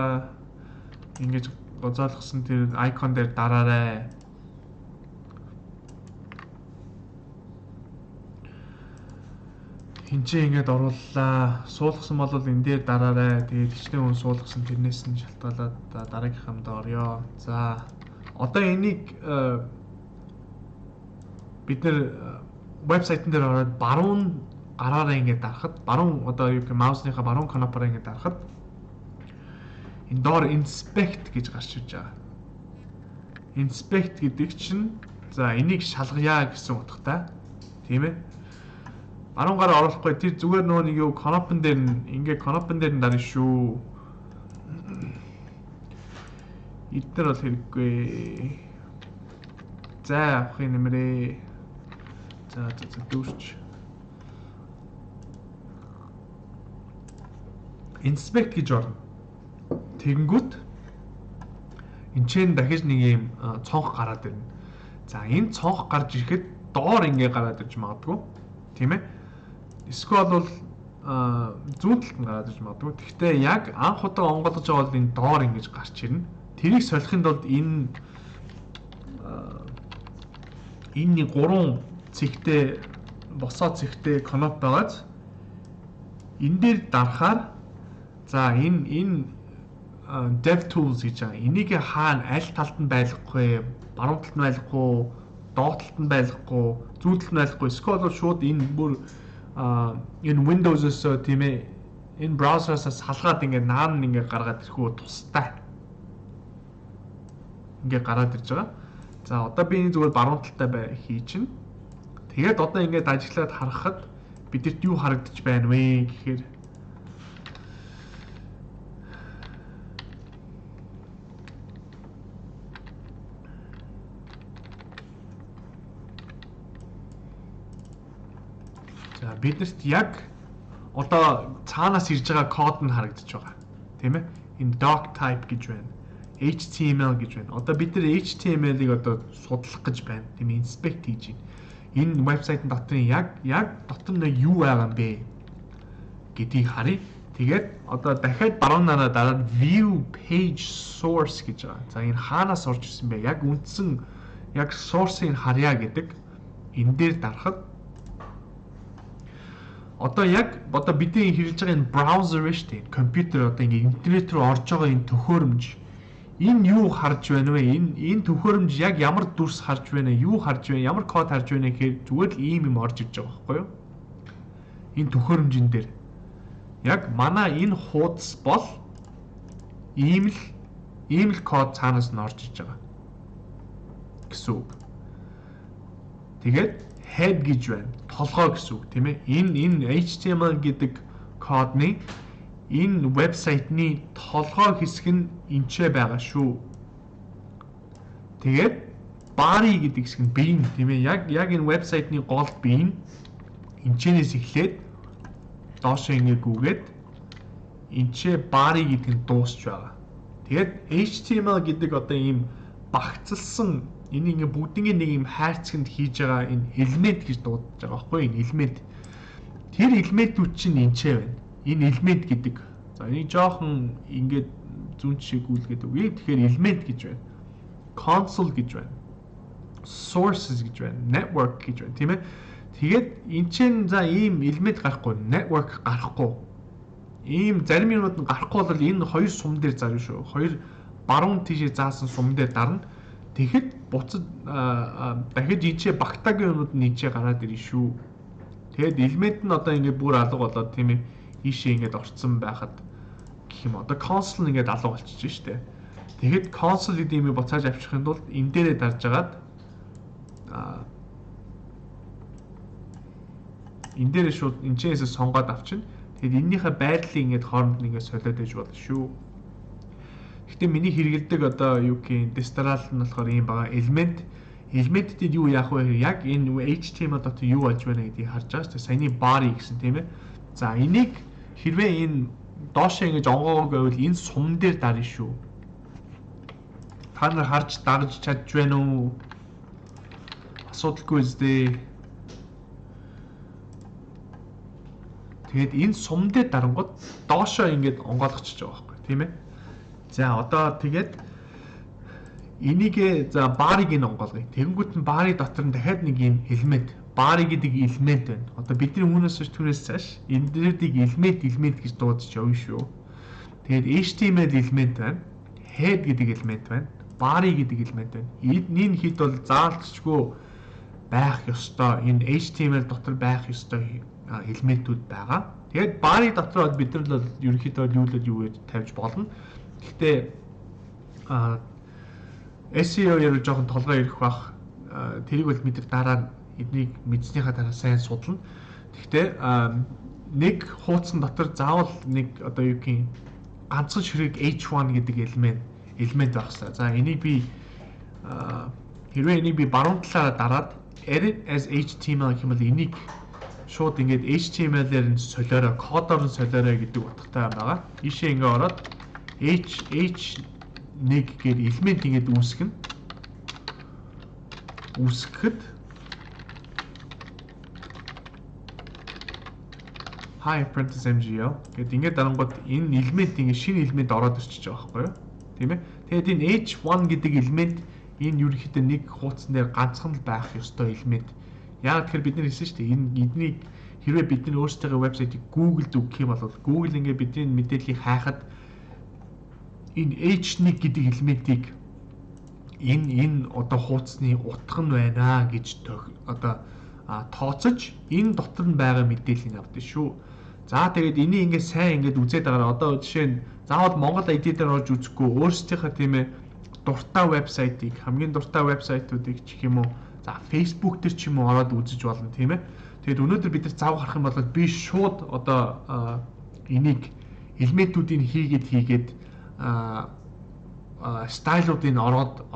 ингэж гозоолгосон тэр icon дээр дараарай. Хинчээ ингэж орууллаа. Суулгасан бол энэ дээр дараарай. Тэгээд хичнээн хүн суулгасан тэрнээс нь шалтгаалаад дараагийнхаа хамд орё. За одоо энийг бид нэр вебсайтн дээр ороод баруун гараараа ингэж дарахад баруун одоо юу гэх маусныхаа баруун кнопороо ингэж дарахад энэ доор inspect гэж гарч ирж байгаа. Inspect гэдэг чинь за энийг шалгая гэсэн утгатай. Тийм ээ. Баруун гараа оруулахгүй тэр зүгээр нөгөө нэг юу кнопон дээр ингээ кнопон дээр нь дарна шүү. Эдгээр бол хэрэггүй. За авахын нэмрээ. За дүүрч. Inspect гэж орно. Тэгэнгүүт энэ ч дахиж нэг юм цонх гараад ирнэ. За энэ цонх гарч ирэхэд доор ингээ гараад ирж магадгүй. Тийм ээ. Эсвэл бол зүүн талд нь гараад ирж магадгүй. Гэхдээ яг анх удаа онгойлгож байгаа бол энэ доор ингэж гарч ирнэ. Тэрийг солихын тулд энэ нэг 3 цэгтэй босоо цэгтэй кноп байгааз энэ дээр дарахаар за энэ DevTools гэж байгаа. Энийг хаана аль талд нь байлгахгүй, баруун талд нь байлгахгүй, доод талд нь байлгахгүй, зүүн талд нь байлгахгүй. Эсвэл бол шууд энэ бүр энэ Windows-оос тийм ээ энэ браузероос салгаад ингээд наан ингээд гаргаад ирэхүү тустай. Ингээд гараад ирж байгаа. За одоо би энэ зүгээр баруун талтай хий чинь. Тэгээд одоо ингээд ажиглаад харахад бидэрт юу харагдаж байна вэ гэхээр за бидэрт яг одоо цаанаас ирж байгаа код нь харагдаж байгаа. Тийм ээ? Энэ doc type гэж байна. HTML гэж байна. Одоо бид нар HTML-ыг одоо судлах гэж байна. Тийм ээ, inspect хийж байна. Энэ вебсайтын дотрын яг дотор нь юу байгаа юм бэ гэдгийг харъя. Тэгээд одоо дахиад баруун нараа дараа view page source гэж байгаа. За энэ хаанаас орж ирсэн бэ? Яг үндсэн яг source-ыг харъя гэдэг. Энэ дээр дарахад одоо бидний хэрэглэж байгаа энэ браузер шүү дээ. Компьютер одоо ингэ интернет рүү орж байгаа энэ төхөөрөмж. Энэ юу харж байна вэ? Энэ төхөөрөмж яг ямар дүрс харж байна? Юу харж байна? Ямар код харж байна гэхээр зүгээр л ийм юм орж иж байгаа байхгүй юу? Энэ төхөөрөмжн дээр яг манай энэ хуудас бол ийм л код цаанаас нь орж иж байгаа гэсэн үг. Тэгээд head гэж байна. Толгой гэсэн үг тийм ээ. Энэ HTML гэдэг кодны энэ вебсайтны толгой хэсэг нь энчээ байгаа шүү. Тэгээд body гэдэг хэсэг нь бие нь тийм ээ. Яг энэ вебсайтны гол бие нь энчээс эхлээд доошоо ингэ гүгээд энчээ body гэдэг нь дуусч байгаа. Тэгээд HTML гэдэг одоо ийм багцлсан энэ ингээ бүгднийг нэг юм хайрцагт хийж байгаа энэ элемент гэж дуудаж байгаа байхгүй энэ элемент. Тэр элементүүд чинь энчээ байна. Энэ элемент гэдэг. За энийг жоохон ингээд зүүн шиг гүйлгээд үгүй. Тэгэхээр элемент гэж байна. Console гэж байна. Sources гэж байна. Network гэж байна, тийм ээ. Тэгээд энэ чинь за ийм элемент гарахгүй, network гарахгүй. Ийм зарим юмуд нь гарахгүй бол энэ хоёр сум дээр зарна шүү. Хоёр баруун тийшээ заасан сум дээр дарна. Тэгэхэд буцад дахиж энчээ багтаагийн юмуд нь энчээ гараад ирнэ шүү. Тэгээд элемент нь одоо ингээд бүр алга болоод тийм ээ ийшээ ингээд орцсон байхад гэх юм одоо console ингээд алга болчихж штэ. Тэгэхэд console гэдэг юм буцааж авчихын тулд энэ дээрээ дарж агаад энэ дээрээ шууд энчээс сонгоод авчна. Тэгэхэд энэнийхээ байдлыг ингээд хооронд нь ингээд солиод ээж болно шүү. Гэхдээ миний хэрэгэлдэг одоо юу гэх юм дестрал нь болохоор юм байгаа элементүүд юу яах вэ? Яг энэ HTML дотор юу болж байна гэдгийг харж байгаа шүү дээ. Саяны body гэсэн тийм ээ. За энийг хэрвээ энэ доошоо ингэж онгоогоо байвал энэ сум дээр дарна шүү. Та нар харж дагж чадж байна уу? Асуудалгүй үстэй. Тэгээд энэ сум дээр дарангууд доошоо ингэж онгойлгочихж байгаа байхгүй тийм ээ. За одоо тэгээд энийгээ за body-г нь онгойлгоё. Тэгэнгүүт нь body дотор нь дахиад нэг юм элемент body гэдэг элемент байна. Одоо бидний түүнээс цааш энэ дээрдийг элемент гэж дуудаж явна шүү. Тэгээд HTML элемент байна. Head гэдэг элемент байна. Body гэдэг элемент байна. Энэ хэд бол заалтчгүй байх ёстой. Энэ HTML дотор байх ёстой элементүүд байгаа. Тэгээд body дотор бид нар л ерөнхийдөө юу гэж тавьж болно. Гэхдээ SEO яруу жоохон толгой ирэх бах. Тэрийг бол бид дараа эднийг мэдснийхаа дараа сайн судална. Гэхдээ нэг хуудсан дотор заавал нэг одоо юу гэх юм ганцхан ширхэг H1 гэдэг элемент байх хэрэгтэй. За энийг би хэрвээ энийг би баруун талаараа дараад edit as HTML гэх юм бол энийг шууд ингээд HTML-ээр нь солиороо, кодоор нь солиороо гэдэг утгатай байгаа. Ийшээ ингээ ороод H1 гээд элемент ингээд үүсгэхэд hi apprentice MGL гэдэг ингээд дарангууд энэ элемент ингээд шинэ элемент ороод ирчихэж байгаа байхгүй юу? Тийм ээ. Тэгээд энэ H1 гэдэг элемент энэ ерөнхийдөө нэг хуудсан дээр ганцхан л байх ёстой элемент. Яг тэгэхээр бид нар хэлсэн шүү дээ. Эднийг хэрвээ бид нар өөрсдөө вебсайтыг Google-д өгөх юм бол Google ингээд бидний мэдээллийг хайхад энэ H1 гэдэг элементийг энэ одоо хуудасны утга нь байна гэж одоо тооцож энэ дотор нь байгаа мэдээллийг авдаг шүү. За тэгээд энийг ингээд сайн ингээд үзээд байгаа. Одоо жишээ нь заавал Монгол ID дээр орж үзэхгүй өөрсдийнхөө тийм ээ дуртай вебсайтыг хамгийн дуртай вебсайтуудыг ч гэх юм уу за Facebook дээр ч юм уу ороод үзэж болно тийм ээ. Тэгээд өнөөдөр бид нар зав гарах юм бол би шууд одоо энийг элементүүдийг хийгээд стайлуудыг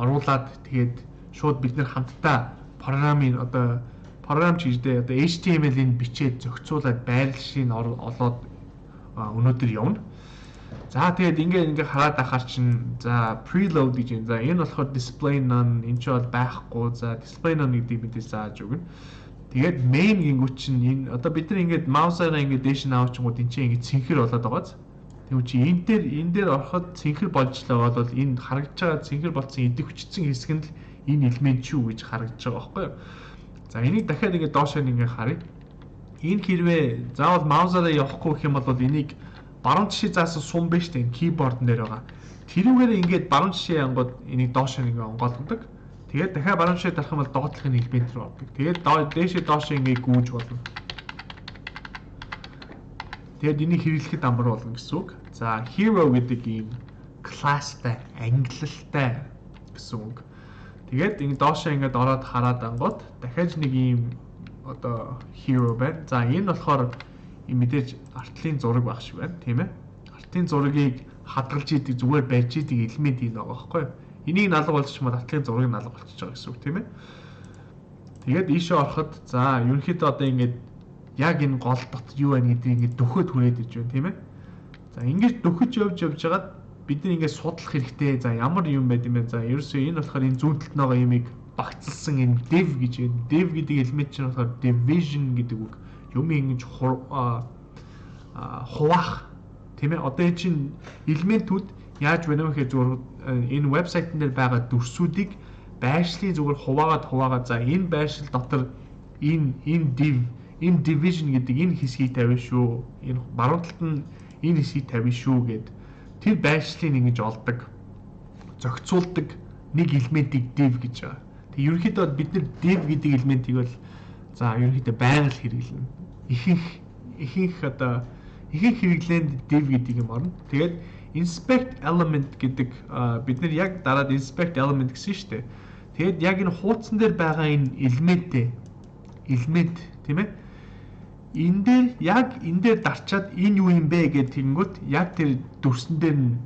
оруулаад тэгээд шууд бид нар хамтдаа програм ч гэждээ одоо HTML-ийг бичээд зохицуулаад байрлалшийг олоод өнөөдөр явна. За тэгээд ингээ хараад ахаар чинь за preload гэж юм. За энэ болохоор display none энэ ч бол байхгүй. За display none гэдгийг бид зааж өгнө. Тэгээд main гингүүт чинь энэ одоо бид нар ингээд маусаараа ингээд дээш нь авчихгууд энэ чинь ингээд цэнхэр болоод байгааз. Тэгвэл чи энэ дээр ороход цэнхэр болжлоо бол энэ харагдж байгаа цэнхэр болсон эдэг хүчсэн хэсэг нь л энэ элемент шүү гэж харагдж байгаа байхгүй юу? За энийг дахиад ингээд доошоо ингээд харъя. Энэ хэрвээ заавал маусаараа явахгүй гэх юм бол энийг баруун тишээ заасан сум биш үү keyboard дээр байгаа. Тэрүүгээр ингээд баруун тишээ ангууд энийг доошоо ингээд онгойлгодог. Тэгээд дахиад баруун тишээ дарах юм бол доотлохын элемент рүү ордог. Тэгээд дээшээ доошоо ингээд гүйж болно. Тэгээд энийг хэрэглэхэд амар болно гэсэн үг. За hero гэдэг ийм класстай, ангиллалтай гэсэн үг. Тэгээд ингэ доошоо ингээд ороод хараад ангууд дахиад нэг ийм одоо hero байна. За энэ болохоор мэдээж артлын зураг баг шиг байна, тийм ээ. Артлын зургийг хадгалж идэг зүгээр барьж идэг элемент энэ байгаа байхгүй юу? Энийг налга болчихмод артлын зургийг налга болчихж байгаа гэсэн үг, тийм ээ. Тэгээд ийшээ ороход за ерөнхийдөө одоо ингээд яг энэ гол дот юу байна гэдгийг ингээд дөхөд хүрээд иж байна, тийм ээ. За ингэж дөхөж явж хагаад бид нэг ингээд судлах хэрэгтэй. За ямар юм байд юм бэ? За ерөөсөө энэ болохоор энэ зүүн талд байгаа юмыг багцлсан энэ div гэж байна. Div гэдэг элемент чинь болохоор division гэдэг үг. Юмыг ингэж хуваах тийм ээ. Одоо энэ чинь элементүүд яаж байна вэ гэхээр зүгээр энэ вебсайтн дээр байгаа дүрсүүдийг байршлыг зүгээр хуваагаад за энэ байршил дотор энэ div энэ division гэдэг энэ хэсгийг тавина шүү. Энэ баруун талд нь энэ хэсгийг тавина шүү гэд тэр байршлыг ингэж олдог. Зохицуулдаг нэг элементийг div гэж байгаа. Тэг ерөнхийдөө бид нар div гэдэг элементийг бол за ерөнхийдөө байнга л хэрэглэнэ. Ихэнх хэрэглээнд div гэдэг юм орно. Тэгээд inspect element гэдэг бид нар яг дараад inspect element гэсэн шүү дээ. Тэгээд яг энэ хуудсан дээр байгаа энэ элемент тийм ээ. Энэ дээр дарчаад энэ юу юм бэ гэдэг тэгэнгүүт яг тэр дүрсэн дээр нь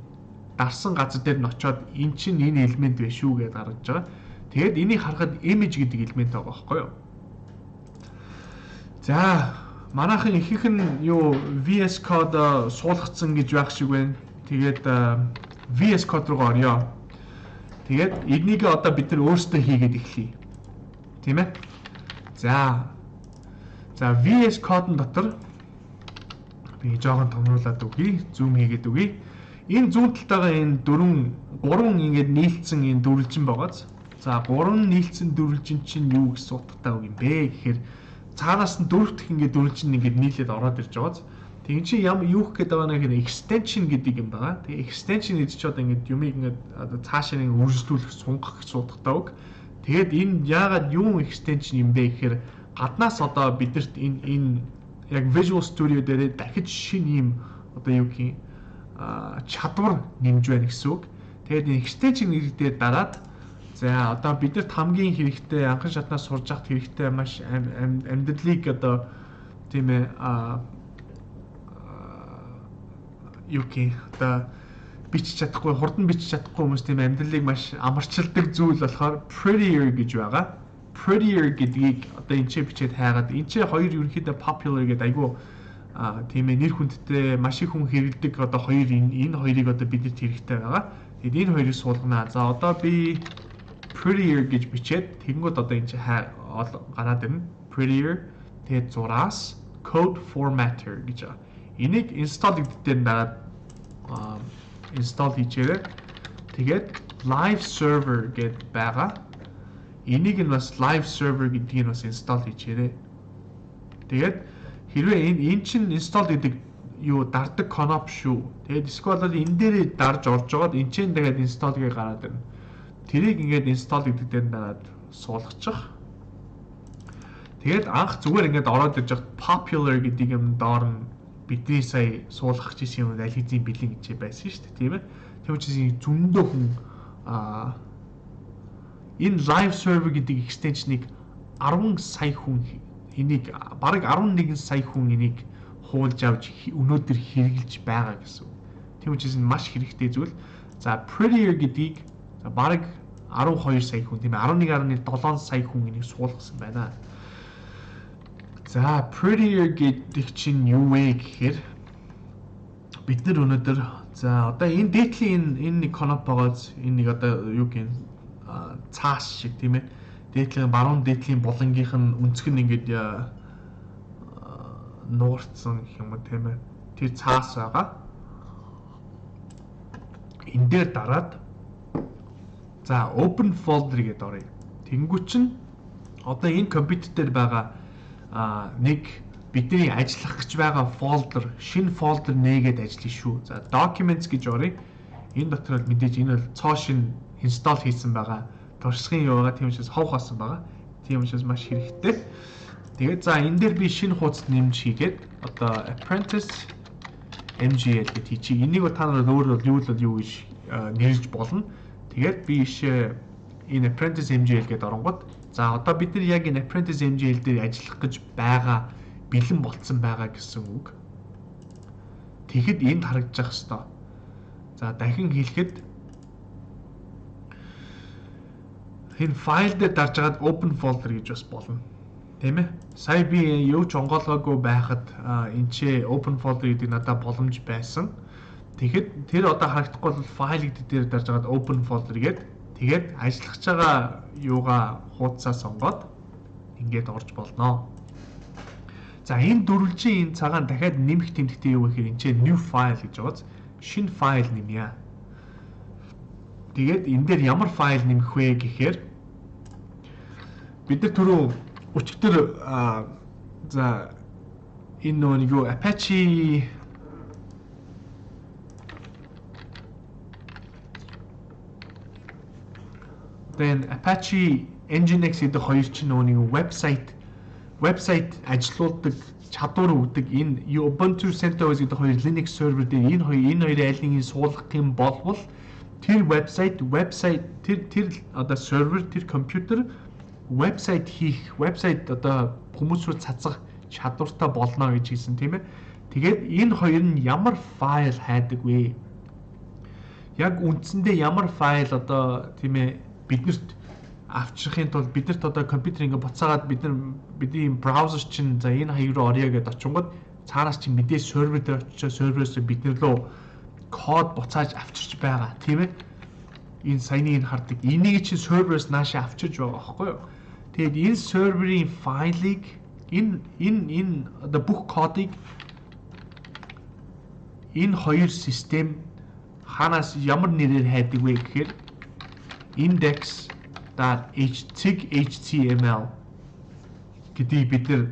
дарсан газар дээр нь очиод эн чинь энэ элемент байх шүү гэж гаргаж байгаа. Тэгээд энийг харахад image гэдэг элемент байгаа байхгүй юу? За манайхан ихэнх нь юу VS Code суулгацсан гэж байх шиг байна. Тэгээд VS Code руу орё. Тэгээд энийг одоо бид нар өөрсдөө хийгээд эхлэе. Тийм ээ? За VS Code дотор би жоохон томруулаад өгье. Зум хийгээд өгье. Энэ зүүн талд байгаа энэ гурван ингэж нийлцсэн энэ дүрлжин байгааз. За гурван нийлцсэн дүрлжин чинь юу гэсэн утгатай үг юм бэ гэхээр цаанаас нь дөрөв дэх ингэ дүрлжин ингэж нийлээд ороод ирж байгааз. Тэгин чи юу гэх гээд байгаа нэг extension гэдэг юм байгаа. Тэгээ extension гэж ч одоо ингэ юмыг ингэ цаашаа ингэ үргэлжлүүлэх сунгах гэсэн утгатай үг. Тэгээд энэ яагаад юу extension юм бэ гэхээр гаднаас одоо бидэрт энэ яг Visual Studio дээр дахиж шинэ юм одоо юу гэх юм чадвар нэмж байна гэсэн үг. Тэгээд энэ extension гэдэг дараад за одоо бидэрт хамгийн хэрэгтэй анхан шатнаас сурж ахт хэрэгтэй маш амьдралыг одоо тийм ээ юу гэх одоо бичиж чадахгүй хурдан бичиж чадахгүй хүмүүс тийм амьдралыг маш амарчилдаг зүйл болохоор prettier гэж байгаа. Prettier гэдгийг одоо энэ ч бичээд хайгаад энэ ч хоёр ерөнхийдөө popular гэдэг айгүй тийм ээ нэр хүндтэй маш их хүн хэрэглэдэг одоо хоёр энэ хоёрыг одоо бидэд хэрэгтэй байгаа. Тэгэд энэ хоёрыг суулгана. За одоо би prettier гэж бичээд тэгэнгүүт одоо энэ ч гараад ирнэ. Prettier тэгээд зураас code formatter гэж байгаа. Энийг install гэдэгтээ дараад install хийчихээрэй. Тэгээд live server гэд байгаа. Энийг нь бас live server гэдгийг нь бас install хийчихээрэй. Тэгээд хэрвээ энэ чинь install гэдэг юу дардаг conop шүү. Тэгээд эсвэл бол энэ дээрээ дарж орж байгаад энэ чинь дахиад install гээ гараад ирнэ. Тэрийг ингээд install гэдэг дээр дараад суулгачих. Тэгээд анх зүгээр ингээд ороод ирж байгаад popular гэдэг юм доор нь бидний сая суулгах гэсэн юм аль хэзээ бэлэн гэж байсан шүү дээ, тийм ээ. Тийм учраас зөндөө хүн энэ live server гэдэг extension-ыг 10 сая хүн энийг бараг 11 сая хүн энийг хуулж авч өнөөдөр хэрэгжилж байгаа гэсэн. Тийм учраас энэ маш хэрэгтэй зүйл. За Prettier гэдгийг бараг 12 сая хүн тийм ээ 11.7 сая хүн энийг суулгасан байна. За Prettier гэдэг чинь юу вэ гэхээр бид нар өнөөдөр за одоо энэ дээдлийн энэ нэг коноп байгааз энэ нэг одоо юу гин цаас шиг тийм ээ дээдлийн баруун дээдлийн булангийнх нь өнцг нь ингээд нуурцсан гэх юм уу тийм ээ тэр цаас байгаа. Энэ дээр дараад за open folder гэдээ оръё. Тэнгүү чинь одоо энэ компьютер дээр байгаа нэг бидний ажиллах гэж байгаа folder, шинэ folder нээгээд ажиллая шүү. За documents гэж оръё. Энэ дотор бол мэдээж энэ бол цоо шин install хийсэн байгаа. Туршлагын юу байгаа тийм учраас хов хоосон байгаа. Тийм учраас маш хэрэгтэй. Тэгээд за энэ дээр би шинэ хуудас нэмж хийгээд одоо apprentice MGL гэж хийчих. Энийг та нар өөр юу л юу гэж нэрлэж болно. Тэгээд би ишээ энэ apprentice MGL гэдээ оронгод за одоо бид нар яг энэ apprentice MGL дээр ажиллах гэж байгаа бэлэн болцсон байгаа гэсэн үг. Тэгэхэд энд харагдаж байгаа хэвээр. За дахин хэлэхэд энэ файл дээр дарж агаад open folder гэж бас болно. Тийм ээ. Сая би юу ч онгоолгоогүй байхад энэ ч open folder гэдэг надад боломж байсан. Тэгэхэд тэр одоо харагдахгүй бол файл гэдэг дээр дарж агаад open folder гээд тэгээд ажиллах байгаа юугаа хуудасаа сонгоод ингээд орж болно. За энэ дөрвөлжийн энэ цагаан дахиад нэмэх тэмдэгтэй юу гэхээр энэ чинь new file гэж байгааз шинэ файл нэмье. Тэгээд энэ дээр ямар файл нэмэх вэ гэхээр бид нар түрүү өчигдөр за энэ нэг юу Apache then Apache Nginx гэдэг хоёр чинь нэг вебсайт ажилуулдаг чадвар өгдөг энэ Ubuntu CentOS гэдэг хоёр Linux server дээр энэ хоёрын аль нэгийг суулгах юм болвол тэр вебсайт тэр одоо сервер тэр компьютер вебсайт хийх вебсайт одоо хүмүүс рүү цацах чадвартай болно гэж хэлсэн тийм ээ. Тэгээд энэ хоёр нь ямар файл хайдаг вэ? Яг үндсэндээ ямар файл одоо тийм ээ биднэрт авчрахын тулд биднэрт одоо компьютер ингээ буцаагаад бидний браузер чинь за энэ хоёр руу орё гэдээ очингод цаараас чинь мэдээ сервер дээр очиж серверээс биднэр лөө код буцааж авчирч байгаа тийм ээ. Энэ саяны энэ хардаг энийг чинь серверээс наашаа авчирж байгаа байхгүй юу? Тэгээд энэ серверийн файлыг энэ одоо бүх кодыг энэ хоёр систем ханаас ямар нэрээр хайдаг вэ гэхээр index.html гэдгийг бид нэр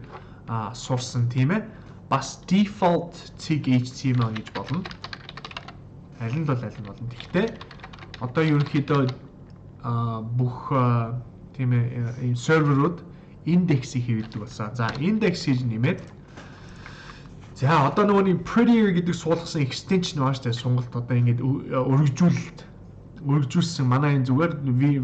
сурсан тийм ээ. Бас default .html гэж болно. Аль нь бол болно. Гэхдээ одоо ерөнхийдөө бүх тийм ээ энэ серверүүд индексийг хэрэглэдэг болсон. За индекс хийж нэмээд за одоо нөгөө нэг Prettier гэдэг суулгасан extension байна шүү дээ. Сонголт одоо ингэж өргөжүүлсэн манай энэ зүгээр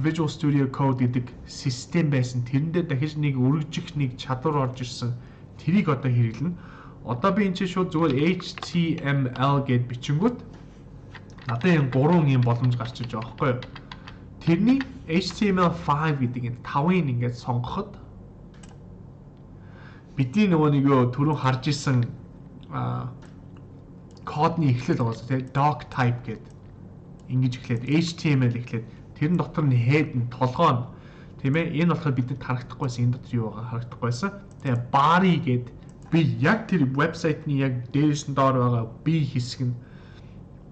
Visual Studio Code гэдэг систем байсан. Тэрэндээ дахиж нэг өргөжих нэг чадвар орж ирсэн. Тэрийг одоо хэрэглэнэ. Одоо би энэ чинь шууд зүгээр HTML гэд бичингүүт надад энэ 3 юм боломж гарч иж байгаа байхгүй юу? Тэрний HTML5 гэдэг энэ 5-ыг ингээд сонгоход бидний нөгөө нэг түрүү харж исэн кодны эхлэл байгаа тийм doc type гэдэг ингэж эхлээд HTML эхлээд тэрэн дотор нь head нь толгой нь тийм ээ энэ болохоор бидэд харагдахгүйсэн энэ дотор юу байгаа харагдахгүйсэн. Тэгээ body гэд би яг тэр вебсайтны яг дээрээс нь доор байгаа би хэсэг нь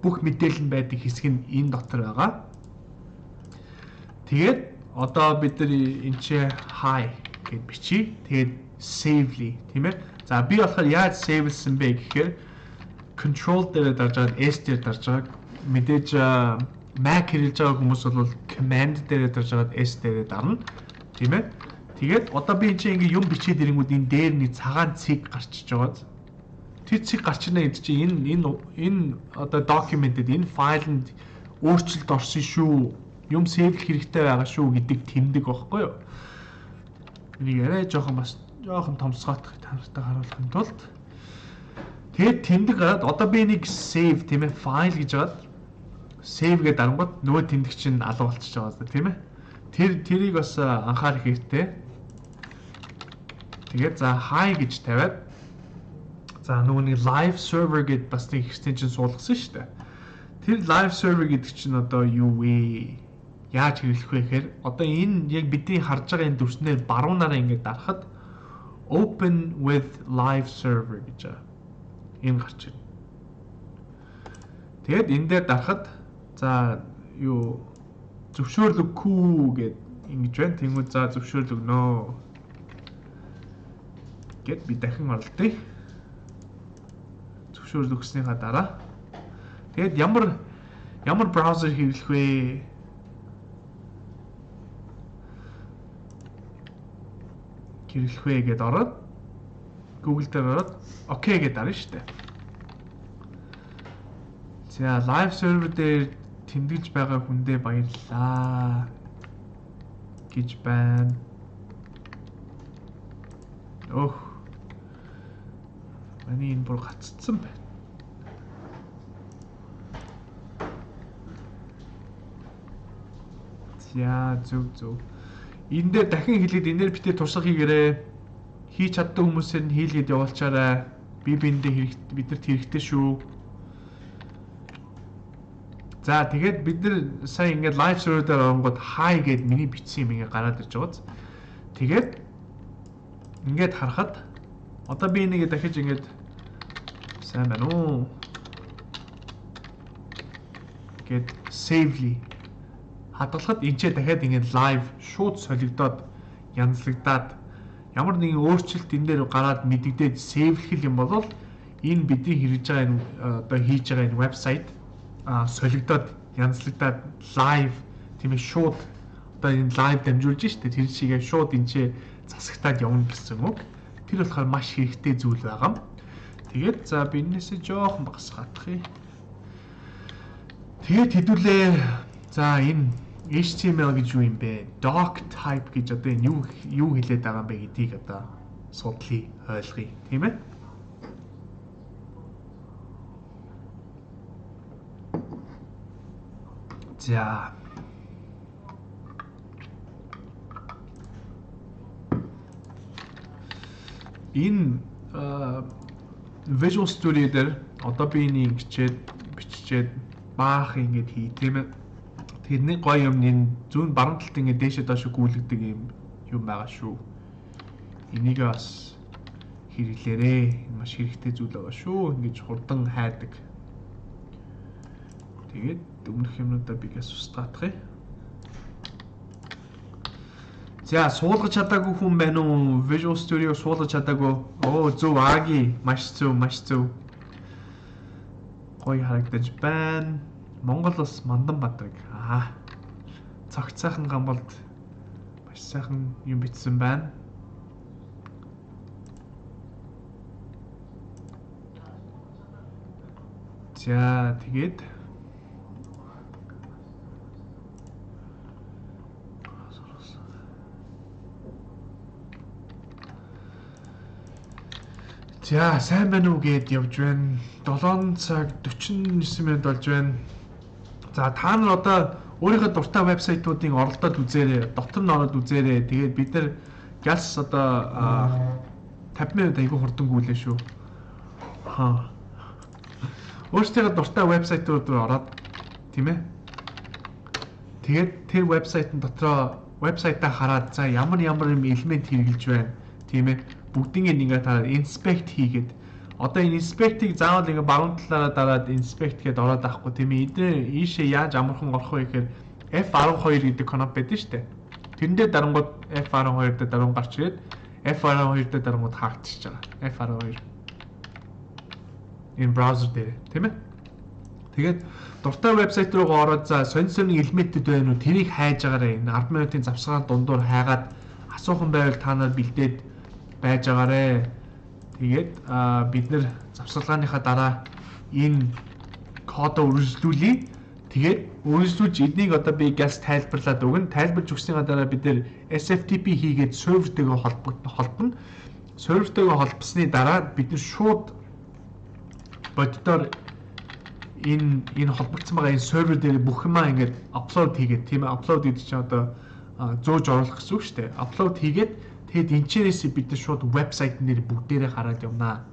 бүх мэдээлэл нь байдаг хэсэг нь энэ дотор байгаа. Тэгээд одоо бид нар энэ чи hi гэд бичиж тэгээд savely тийм ээ. За би болохоор яаж saveлсэн бэ гэхээр control дээр даржгаад s дээр даржгаад мэдээж Mac хэрэглэж байгаа хүмүүс бол command дээр даржгаад s дээр дарна тийм ээ. Тэгээд одоо би энэ ингээ юм бичээд ирэнгүүт энэ дээр нэг цагаан цэг гарчиж байгаа. Тэр цэг гарчна гэдэг чинь энэ одоо докюментэд энэ файлд өөрчлөлт орсон шүү юм сейвлэх хэрэгтэй байгаа шүү гэдэг тэмдэг багхгүй юу? Энийг арай жоохон томсгоох танартай харуулахын тулд тэгээд тэмдэг гараад одоо би нэг save тийм ээ файл гэж аваад save гэдэг дарангууд нөгөө тэмдэг чинь алга болчихж байгаа тийм ээ. Тэрийг бас анхаарах хэрэгтэй. Тэгээд за hi гэж тавиад за нөгөө нэг live server гэд бас нэг extension суулгасан шүү дээ. Тэр live server гэдэг чинь одоо юу вэ? Яаж хэрэглэх вэ гэхээр одоо энэ яг бидний харж байгаа энэ дүрснээр баруунаараа ингээд дарахад open with live server гэж энэ гарч ирнэ. Тэгээд энэ дээр дарахад за юу зөвшөөрлөггүй гэд ингэж байна. Тэнгүүд за зөвшөөрлөгнөө гэд би дахин орлоо. Зөвшөөрөл өгснийхаа дараа тэгээд ямар браузер хэрэглэх вэ? Хэрэглэх вэ гэдээ ороод Google дээр ороод окей гэдээ дарна шүү дээ. За live server дээр тэмдэглэж байгаа хүндээ баярлалаа гэж байна. Миний энэ бүр гаццсан байна. За зөв. Энэ дээр дахин хэлээд энэ дээр битээ туршлага хийгээрэй. Хийж чаддаг хүмүүсээр нь хийлгээд явуулчаарай. Бидэндээ бидэрт хэрэгтэй шүү. За тэгээд бид нар сая ингээд live server дээр оронгод hi гэд миний бичсэн юм ингээд гараад ирж байгааз. Тэгээд ингээд харахад одоо би энийг дахиж ингээд сайн байна уу гэд savely хадгалахад энэчээ дахиад ингээд live шууд солигдоод янзлагдаад ямар нэгэн өөрчлөлт энэ дээр гараад мэдэгдээд сейвлэх юм бол энэ бидний хийж байгаа энэ одоо хийж байгаа энэ вебсайт солигдоод янзлагдаад live тийм ээ шууд одоо энэ live дамжуулж штэ тэр чигээ шууд энэчээ засагтаад явна гэсэн үг. Тэр болохоор маш хэрэгтэй зүйл байгаа юм. Тэгээд за би энэсээ жоохон багасгаах юм. Тэгээд хэдүүлээ за энэ HTML гэж юу юм бэ? Doc type гэж одоо энэ юу хэлээд байгаа юм бэ гэдгийг одоо судлаа, ойлгоё, тийм ээ? За. Энэ Visual Studio дээр одоо би энийг биччихээд баах ингэж хий, тийм ээ? Тэгэхээр нэг гоё юм энэ зүүн баруун талд ингэ дээшээ доош гүйлгдэг юм байгаа шүү. Энийг бас хэрэглээрээ. Энэ маш хэрэгтэй зүйл байгаа шүү. Ингэж хурдан хайдаг. Тэгээд өмнөх юмнуудаа бигээс устгаах юм. За суулгаж чадаагүй хүн байна уу? Visual Studio суулгаж чадаагүй. Зөв Аги, маш зөв. Гоё харагдаж байна. Монгол бас Мандан Бадраг. Цагт сайхан гамболд маш сайхан юм бичсэн байна. За тэгээд за сайн байна уу гэд явж байна. 7 цаг 49 минут болж байна. За та нар одоо өөрийнхөө дуртай вебсайтуудыг оролдоод үзээрэй. Дотор нь ороод үзээрэй. Тэгээд бид нар галс одоо 50 минут айгүй хурдан гүйлээ шүү. Өөрсдийнхөө дуртай вебсайтууд руу ороод тийм ээ. Тэгээд тэр вебсайтын дотроо вебсайтаа хараад за ямар юм элемент хэрэгжилж байна. Тийм ээ. Бүгднийг ингээд хараад inspect хийгээд одоо энэ inspect-ийг заавал ингээ баруун талаараа дараад inspect гэдээ ороод авахгүй тийм ээ. Эдгээр ийшээ яаж амархан орох вэ гэхээр F12 гэдэг команд байдаг шүү дээ. Тэрэндээ дарангууд F12 дээр даруун гарч ирээд F12 дээр дарангууд хаагдчихж байгаа. F12 энэ браузер дээр тийм ээ. Тэгээд дуртай вебсайт руугаа ороод за сонь элементүүд байна уу тэрийг хайж агаарай. Энэ 10 минутын завсгаан дундуур хайгаад асуухан байвал та нар бэлдээд байж агаарэ. Тэгээд бид нэр завсгалгааныхаа дараа энэ кодоо үргэлжлүүлье. Тэгээд үргэлжлүүлж эднийг одоо би газ тайлбарлаад өгнө. Тайлбарж өгснийхаа дараа бид нэр SFTP хийгээд сервертэйгээ холбоно. Сервертэйгээ холбосны дараа бид нар шууд боддоор энэ холбогдсон байгаа энэ сервер дээр бүх юмаа ингээд аплод хийгээд тийм ээ. Аплод гэдэг чинь одоо зөөж оруулах гэсэн үг шүү дээ. Аплод хийгээд тэгэд энэчнээс бид нар шууд вебсайт нэр бүгдээрээ хараад явнаа.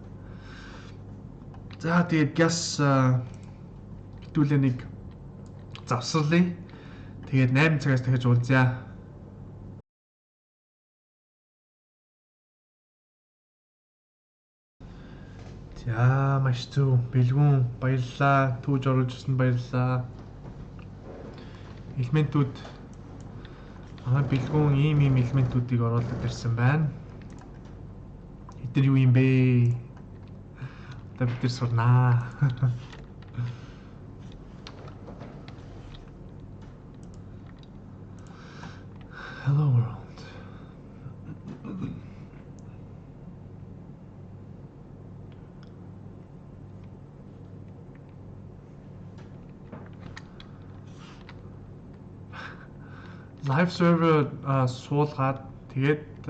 За тэгээд газ хэдүүлээ нэг завсарлаа. Тэгээд 8 цагаас дахиж уулзъя. За маш зөв. Бэлгүүн баярлалаа. Түүж оруулж ирсэнд баярлалаа. Элементүүд бэлгүүн ийм элементүүдийг оруулаад ирсэн байна. Эдгээр юу юм бэ? Одоо бид нар сурнаа. Hello world. Live server суулгаад тэгээд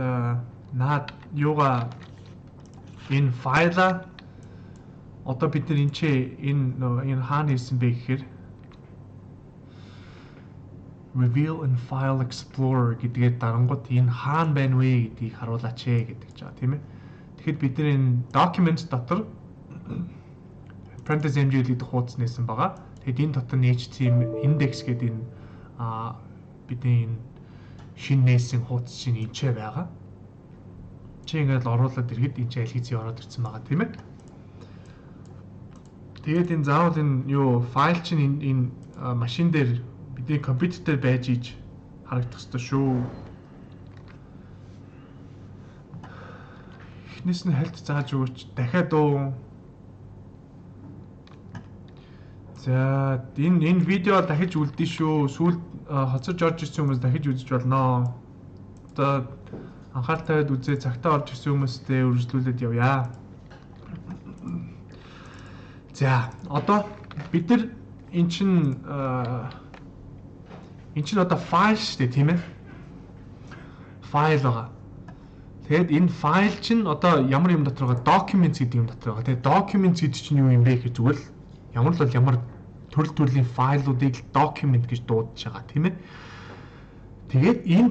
наад юугаа энэ файла одоо бид нар энэ хаана хийсэн бэ гэхээр Reveal in File Explorer гэдгээр дарангууд энэ хаана байна вэ гэдгийг харуулаач гэдэг ч байгаа тийм ээ. Тэгэхэд бид нар энэ document дотор parentheses MGL гэдэг хуудас нээсэн байгаа. Тэгэхэд энэ дотор нь HTML index гэдэг энэ бидний энэ шинэ нээсэн хуудас чинь энэчээ байгаа. Чи ингээд оруулаад ирэхэд энэ аль хэзээ ороод ирсэн байгаа тийм ээ. Тэгээд энэ заавал энэ файл чинь энэ машин дээр бидний компьютер дээр байж иж харагдах ёстой шүү. Эхнээс нь хальт зааж өгөөч. Дахиад уу. За энэ видео дахиж үлдэн шүү. Сүүлд хоцорж орж ирсэн хүмүүс дахиж үзэж болно. Одоо анхаарал тавиад үзээ цагтаа орж ирсэн хүмүүстэй үргэлжлүүлээд явъя. За одоо бид нар эн чинь одоо файл шүү дээ тийм ээ. Файл байгаа. Тэгэд энэ файл чинь одоо ямар юм дотор байгаа documents гэдэг юм дотор байгаа. Тэгээд documents гэдэг чинь юу юм бэ гэж зүгээр л ямар л бол ямар төрлийн файлуудыг document гэж дуудаж байгаа тийм ээ. Тэгээд энэ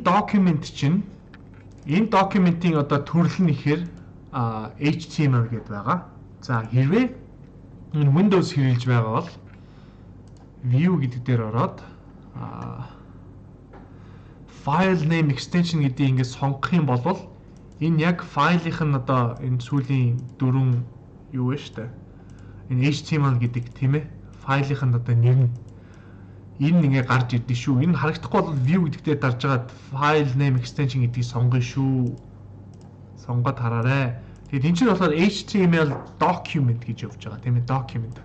документийн одоо төрөл нь ихээр HTML гэдэг байгаа. За хэрвээ энэ Windows хэрэглэж байгаа бол view гэдэг дээр ороод file name extension гэдгийг ингээд сонгох юм бол энэ яг файлынх нь одоо энэ сүүлийн дөрвөн юу вэ штэ. Энэ HTML гэдэг тийм ээ. Файлынх нь одоо нэр нь энэ ингээ гарч ирдэ шүү. Энэ харагдахгүй бол view гэдэгтээ дарж агаад file name extension гэдгийг сонгоно шүү. Сонгоод хараарай. Тэгээд энэ чинь болохоор HTML document гэж явж байгаа тийм ээ. Document.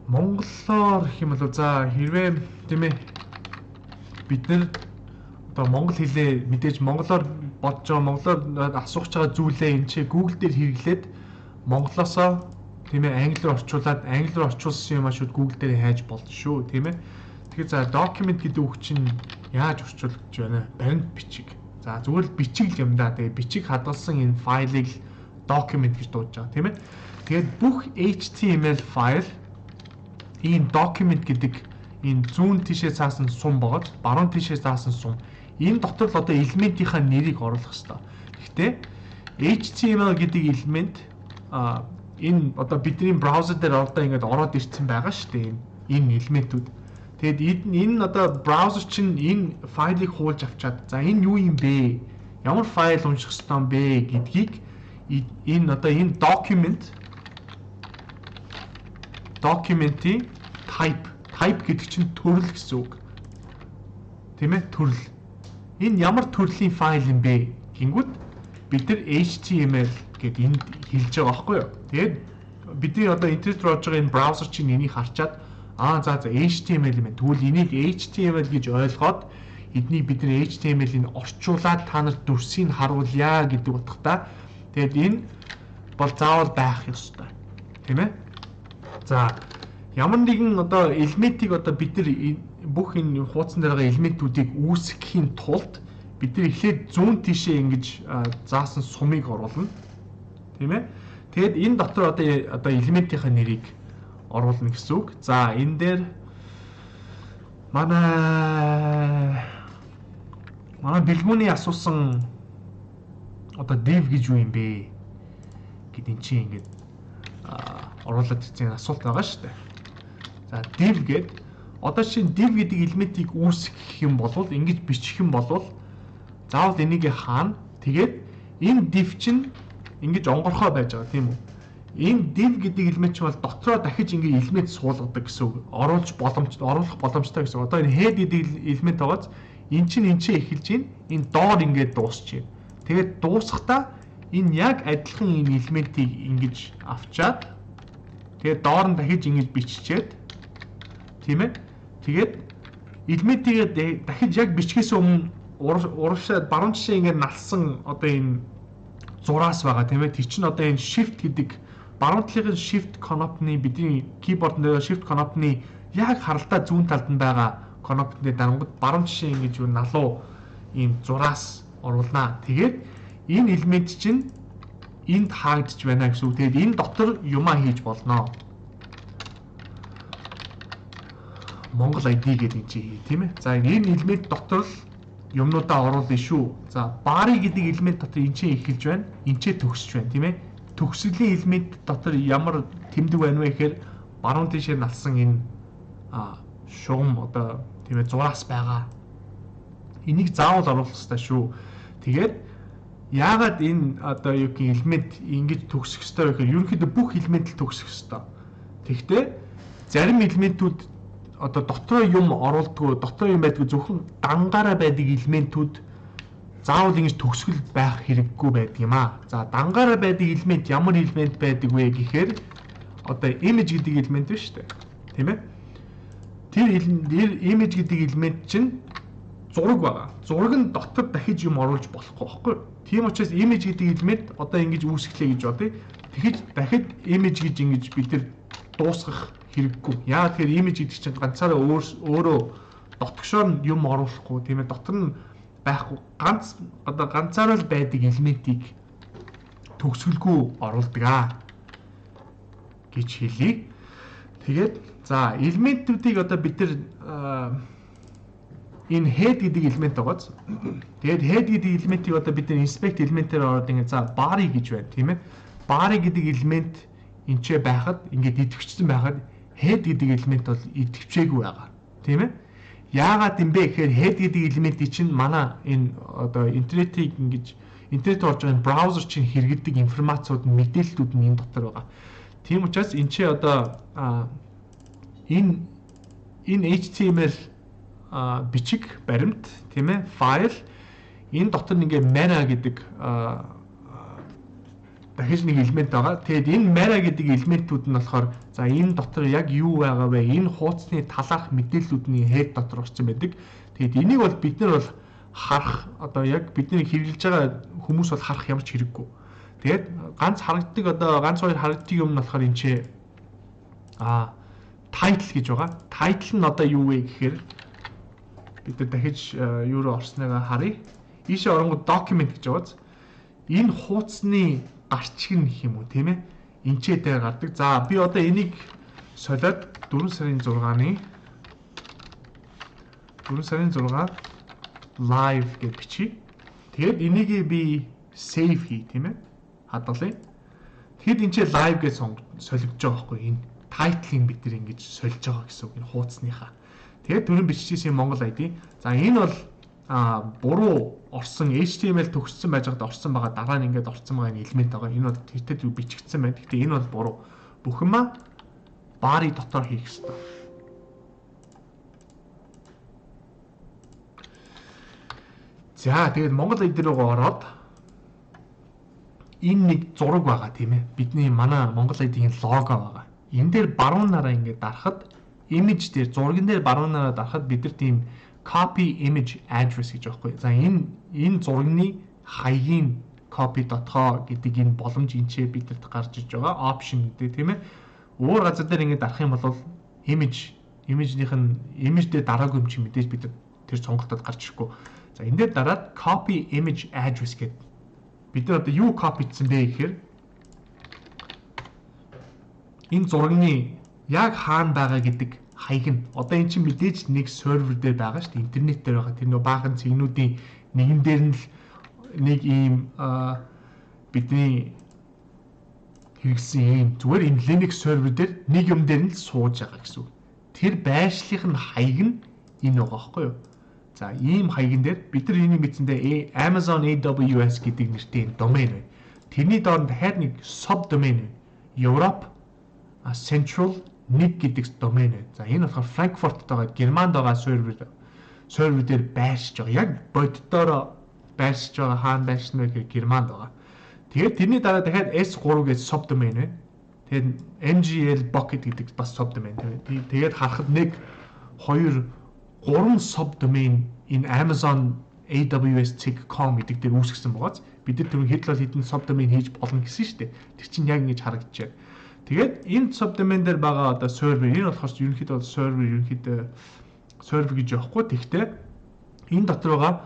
Монголоор гэх юм бол за хэрвээ тийм ээ бид нар одоо монгол хэлээ мэдээж монголоор бодож байгаа монголоор асууж байгаа зүйлээ энэ чи Google дээр хэрэглээд монголоосоо тийм ээ англи руу орчуулад англи руу орчуулсан юм ашууд Google дээр хайж болно шүү тийм ээ. Тэгэхээр за document гэдэг үг чинь яаж орчуулж байна? Баримт бичиг. За зүгээр л бичиг юм да. Тэгээ бичиг хадгалсан энэ файлыг document гэж дуудаж байгаа тийм ээ. Тэгээд бүх HTML файл энэ document гэдэг энэ зүүн тишээ цаасан сум богод баруун тишээ цаасан сум энэ дотор л одоо элементийнхаа нэрийг оруулах хэрэгтэй. Гэхдээ HTML гэдэг элемент энэ одоо бидний браузер дээр одоо ингээд ороод ирсэн байгаа шүү дээ энэ элементүүд. Тэгэд энэ одоо браузер чинь энэ файлыг хуулж авчаад за энэ юу юм бэ? Ямар файл унших ёстой юм бэ гэдгийг энэ одоо энэ документийн type гэдэг чинь төрөл гэсэн үг. Тийм ээ төрөл. Энэ ямар төрлийн файл юм бэ? Гингүүд бид нар HTML гэд энд хэлж байгаа байхгүй юу? Тэгээд бидний одоо интернет руу орж байгаа энэ браузер чинь энийг харчаад за HTML юм байна. Тэгвэл энийг HTML гэж ойлгоод эднийг бид нар HTML-ийг орчуулад та нарт дүрсийг харуулъя гэдэг утгатай. Тэгээд энэ бол заавал байх ёстой. Тийм ээ? За ямар нэгэн одоо элементийг одоо бид нар бүх энэ хуудсан дээр байгаа элементүүдийг үүсгэхийн тулд бид нар эхлээд зүүн тишээ ингэж заасан сумыг оруулна. Тийм ээ. Тэгэд энэ дотор одоо элементийнхаа нэрийг оруулна гэсэн үг. За энэ дээр манай бэлгүүний асуусан одоо div гэж юу юм бэ гэдэг чинь ингээд оруулаад ирсэн асуулт байгаа шүү дээ. За div гэдэг одоо чинь div гэдэг элементийг үүсгэх юм бол ингэж бичих юм бол заавал энийг хаана тэгээд энэ div чинь ингэж онгорхоо байж байгаа тийм үү? Энэ div гэдэг элемент чинь бол дотроо дахиж ингэ элемент суулгадаг гэсэн үг. Оруулах боломжтой гэсэн. Одоо энэ head гэдэг элемент байгааз эн чинь эхэлж байна. Энэ доор ингэ дуусч байна. Тэгээд дуусахдаа энэ яг адилхан энэ элементийг ингэж авчаад тэгээд доор нь дахиж ингэж биччихээд тийм ээ. Тэгээд элементийг дахиж яг бичгээс өмнө урагшаад баруун жишээ ингэ налсан одоо энэ зураас байгаа тийм ээ. Тэр чинь одоо энэ shift гэдэг баруун талын shift кнопны бидний keyboard дээр shift кнопны яг харалтаа зүүн талд нь байгаа кнопны дарангууд баруун жишээ ингэж юу налуу ийм зураас оруулнаа. Тэгээд энэ элемент чинь энд хаагдж байна гэсэн үг. Тэгээд энэ дотор юмаа хийж болно. Монгол ID гэдэг юм чи тийм ээ. За энэ элемент дотор л юмнуудаа оруулна шүү. За body гэдэг элемент дотор энэ чинь эхэлж байна. Энд ч төгсөж байна тийм ээ. Төгсгөлийн элемент дотор ямар тэмдэг байна вэ гэхээр баруун тишээ налсан энэ шугам одоо тийм ээ зураас байгаа. Энийг заавал оруулах хэрэгтэй шүү. Тэгээд яагаад энэ одоо юу гэх элемент ингэж төгсөх ёстой вэ гэхээр ерөнхийдөө бүх элемент л төгсөх ёстой. Тэгэхдээ зарим элементүүд одоо дотроо юм оруулдгүй, дотроо юм байдгүй зөвхөн дангаараа байдаг элементүүд заавал ингэж төгсгөл байх хэрэггүй байдаг юм аа. За дангаараа байдаг элемент ямар элемент байдаг вэ гэхээр одоо image гэдэг элемент байна шүү дээ. Тийм ээ. Тэр image гэдэг элемент чинь зураг байгаа. Зураг нь дотор дахиж юм оруулж болохгүй байхгүй. Тийм учраас image гэдэг элемент одоо ингэж үүсгэлээ гэж бодъё. Тэгэхэд дахид image гэж ингэж бид нар дуусгах хэрэггүй. Яагаад тэгэхээр image гэдэг чинь ганцаараа өөрөө дотгошоор юм оруулахгүй тийм ээ. Дотор нь байхгүй ганцаараа л байдаг элементийг төгсгөлгүй оруулдаг гэж хэлье. Тэгээд за элементүүдийг одоо бид нар энэ head гэдэг элемент байгааз. Тэгээд head гэдэг элементийг одоо бид нар inspect элементээр ороод ингэ за body гэж байна тийм ээ. Body гэдэг элемент энчээ байхад ингээд идэвхжсэн байхад head гэдэг элемент бол идэвхжээгүй байгаа. Тийм ээ. Яагаад юм бэ гэхээр head гэдэг элементийн чинь манай энэ одоо интернетийг ингэж интернет орж байгаа браузер чинь хэрэглэдэг информацууд нь мэдээллүүд нь энэ дотор байгаа. Тийм учраас энэ чи одоо энэ HTML бичиг баримт тийм ээ файл энэ дотор нэг mara гэдэг дахиж нэг элемент байгаа. Тэгээд энэ mara гэдэг элементүүд нь болохоор за энэ дотор яг юу байгаа вэ? Энэ хуудасны талаарх мэдээллүүдний head дотор орсон байдаг. Тэгээд энийг бол бид нар бол харах одоо яг бидний хэрэглэж байгаа хүмүүс бол харах ямар ч хэрэггүй. Тэгээд ганц харагддаг одоо ганц хоёр харагддаг юм нь болохоор энэ чи title гэж байгаа. Title нь одоо юу вэ гэхээр бид нар дахиж юу руу орсноо харъя. Ийшээ оронгод document гэж байгааз. Энэ хуудасны гарчиг нь гэх юм уу тийм ээ. Энчээ дээр гардаг. За би одоо энийг солиод 4 сарын 6-ны 4 сарын 6 live гэж бичиж. Тэгээд энийг би save хий тийм ээ. Хадгалъя. Тэгэхэд энчээ live гэж солигдож байгаа байхгүй энэ title-ыг бид нар ингэж сольж байгаа гэсэн үг энэ хуудасныхаа. Тэгээд түрүүн биччихсэн Монгол ID. За энэ бол буруу орсон HTML төгссөн байж байгаад орсон байгаа дараа нь ингээд орсон байгаа энэ элемент байгаа. Энэ бол тэртээ бичигдсэн байна. Гэхдээ энэ бол буруу. Бүх юма body дотор хийх хэрэгтэй. За тэгээд Монгол ID руугаа ороод энэ нэг зураг байгаа тийм ээ. Бидний манай Монгол ID-ийн лого байгаа. Энэ дээр баруун нараа ингээд дарахад image дээр зурган дээр баруун нараа дарахад бид нар тийм copy image address гэж байхгүй. За энэ зургийн хаягийн copy.co гэдэг энэ боломж энчээ бидэд гарч иж байгаа option гэдэг тийм ээ. Өөр газар дээр ингэ дарах юм бол image дээр дараагүй юм чи мэдээж бид тэр сонголтод гарч ирэхгүй. За энэ дээр дараад copy image address гэдэг. Бид нар одоо юу copyцсан бэ гэхээр энэ зургийн яг хаана байгаа гэдэг хаяг нь. Одоо эн чинь мэдээж нэг сервер дээр байгаа шүү дээ. Интернет дээр байгаа. Тэр нөө баахан цэгнүүдийн нэгэн дээр нь л нэг ийм бидний хэрэгсэн ийм зүгээр энэ Linux сервер дээр нэг юм дээр нь л сууж байгаа гэсэн үг. Тэр байршлих нь хаяг нь энэ байгаа байхгүй юу? За ийм хаягн дээр бид нар энийг мэдсэндээ Amazon AWS гэдэг нэртэй домен байна. Тэрний доор дахиад нэг subdomain байна. Europe Central нэг гэдэг домен байна. За энэ болохоор Frankfurt байгаа Германд байгаа сервер дээр байршиж байгаа. Яг боддоор байршиж байгаа хаана байршина вэ гэхээр Германд байгаа. Тэгээд тэрний дараа дахиад S3 гэж subdomain байна. Тэгээд MGL bucket гэдэг бас subdomain байна. Тэгээд харахад 1 2 3 subdomain энэ Amazon AWS.com гэдэг дээр үүсгэсэн байгааз бид нар түрүү хэд л хэдэн subdomain хийж болно гэсэн шүү дээ. Тэр чинь яг ингэж харагдчихэ. Тэгээд энэ subdomain дээр байгаа одоо server энэ болохоор ерөнхийдөө server гэж явахгүй. Тэгтээ энэ дотор байгаа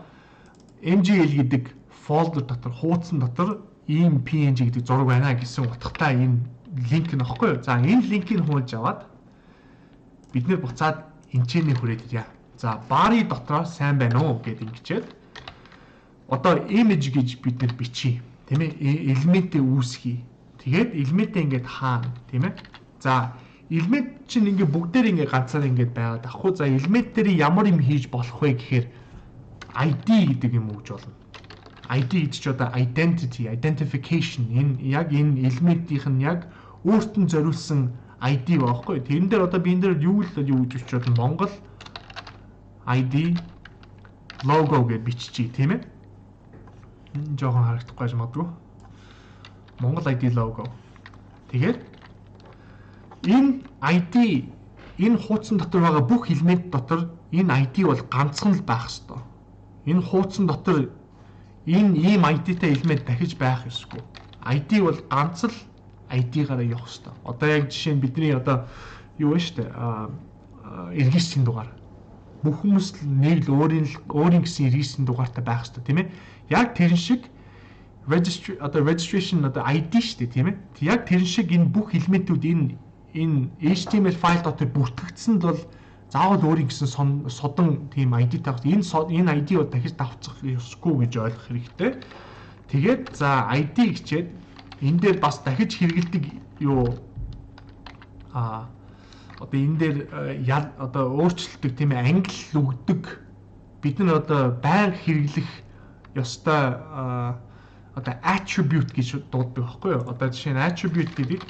MGL гэдэг folder дотор хуудсан дотор ийм PNG гэдэг зураг байна гэсэн утгатай энэ линк нь аахгүй юу? За энэ линкийг хуулж аваад бид нэр буцаад энэчний хүрээд ирье. За body дотроо сайн байна уу гэд ингэчээд одоо image гэж бид нэр бичиж тийм ээ элементээ үүсгий. Тэгээд элементээ ингээд хаана тийм ээ. За элемент чинь ингээд бүгдээр ингээд ганцаар ингээд байгаад ахгүй. За элемент дээр ямар юм хийж болох вэ гэхээр ID гэдэг юм өгж болно. ID гэж чи одоо identification энэ яг энэ элементийнх нь яг өөрт нь зориулсан ID байхгүй. Тэрэн дээр одоо би энэ дээр юу гэж бичиж болно? Монгол ID logo гэж биччихье тийм ээ. Энэ жоохон харагдахгүй байж магадгүй. Монгол ID logo. Тэгээд энэ ID энэ хуудсан дотор байгаа бүх элемент дотор энэ ID бол ганцхан л байх ёстой. Энэ хуудсан дотор энэ ийм ID-тай элемент дахиж байх ёсгүй. ID бол ганц л ID-гаараа явах ёстой. Одоо яг жишээ нь бидний одоо юу вэ штэ иргэншлийн дугаар. Бүх хүмүүс л нэг л өөрийн гэсэн иргэншлийн дугаартай байх ёстой тийм ээ. Яг тэрэн шиг registration ID штэ тийм ээ. Яг тэрэн шиг энэ бүх элементүүд энэ HTML файл дотор бүртгэгдсэнд бол заавал өөрийн гэсэн содон тийм ID тавьж энэ ID-г дахиж давцах ёсгүй гэж ойлгох хэрэгтэй. Тэгээд за ID гэчээд энэ дээр бас дахиж хэрэгэлдэг юу одоо энэ дээр одоо өөрчлөлтөг тийм ээ англи өгдөг бид нар одоо байнга хэрэглэх ёстой одоо attribute гэж дууддаг байхгүй юу? Одоо жишээ нь attribute гэдэг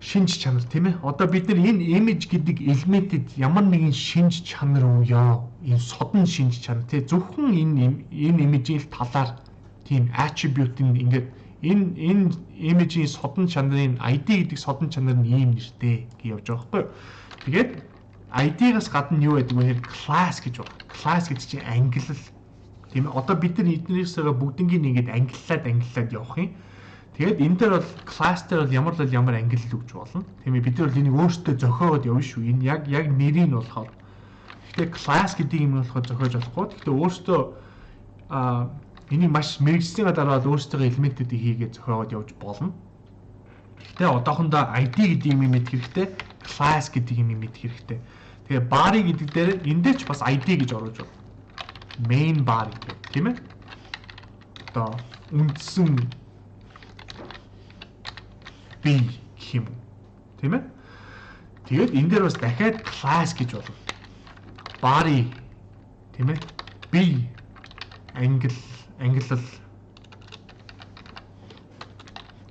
шинж чанар тийм ээ. Одоо бид нар энэ image гэдэг элементэд ямар нэгэн шинж чанар өгөө. Энэ содон шинж чанар тий зөвхөн энэ имижийн талаар тийм attribute нь ингээд энэ имижийн содон чанарын ID гэдэг содон чанар нь ийм нэртэй гэж явж байгаа байхгүй юу. Тэгээд ID-гаас гадна юу байдаг вэ гэхээр class гэж байна. Class гэдэг чинь ангиллал тийм ээ. Одоо бид нар эднэрийсээ бүгднийг ингээд ангиллаад явах юм. Тэгээд энэ дээр бол class дээр бол ямар ангиллал өгч болно. Тийм ээ бид нар энийг өөрсдөө зохиогоод явна шүү. Энэ яг нэрийг нь болохоор. Гэхдээ class гэдэг юм нь болохоор зохиож болохгүй. Гэхдээ өөрсдөө энийг маш мэрэгжлийн дараа бол өөрсдөө элементүүдийг хийгээд зохиогоод явж болно. Гэхдээ одоохондоо ID гэдэг юм мэдэх хэрэгтэй, class гэдэг юм мэдэх хэрэгтэй. Тэгээ body гэдэг дээр энэ дээр ч бас ID гэж оруулж байна. Main body гэх тийм ээ. Одоо үндсэн B гэх юм уу. Тийм ээ. Тэгээд энэ дээр бас дахиад class гэж болно. Body тийм ээ. B ангиллал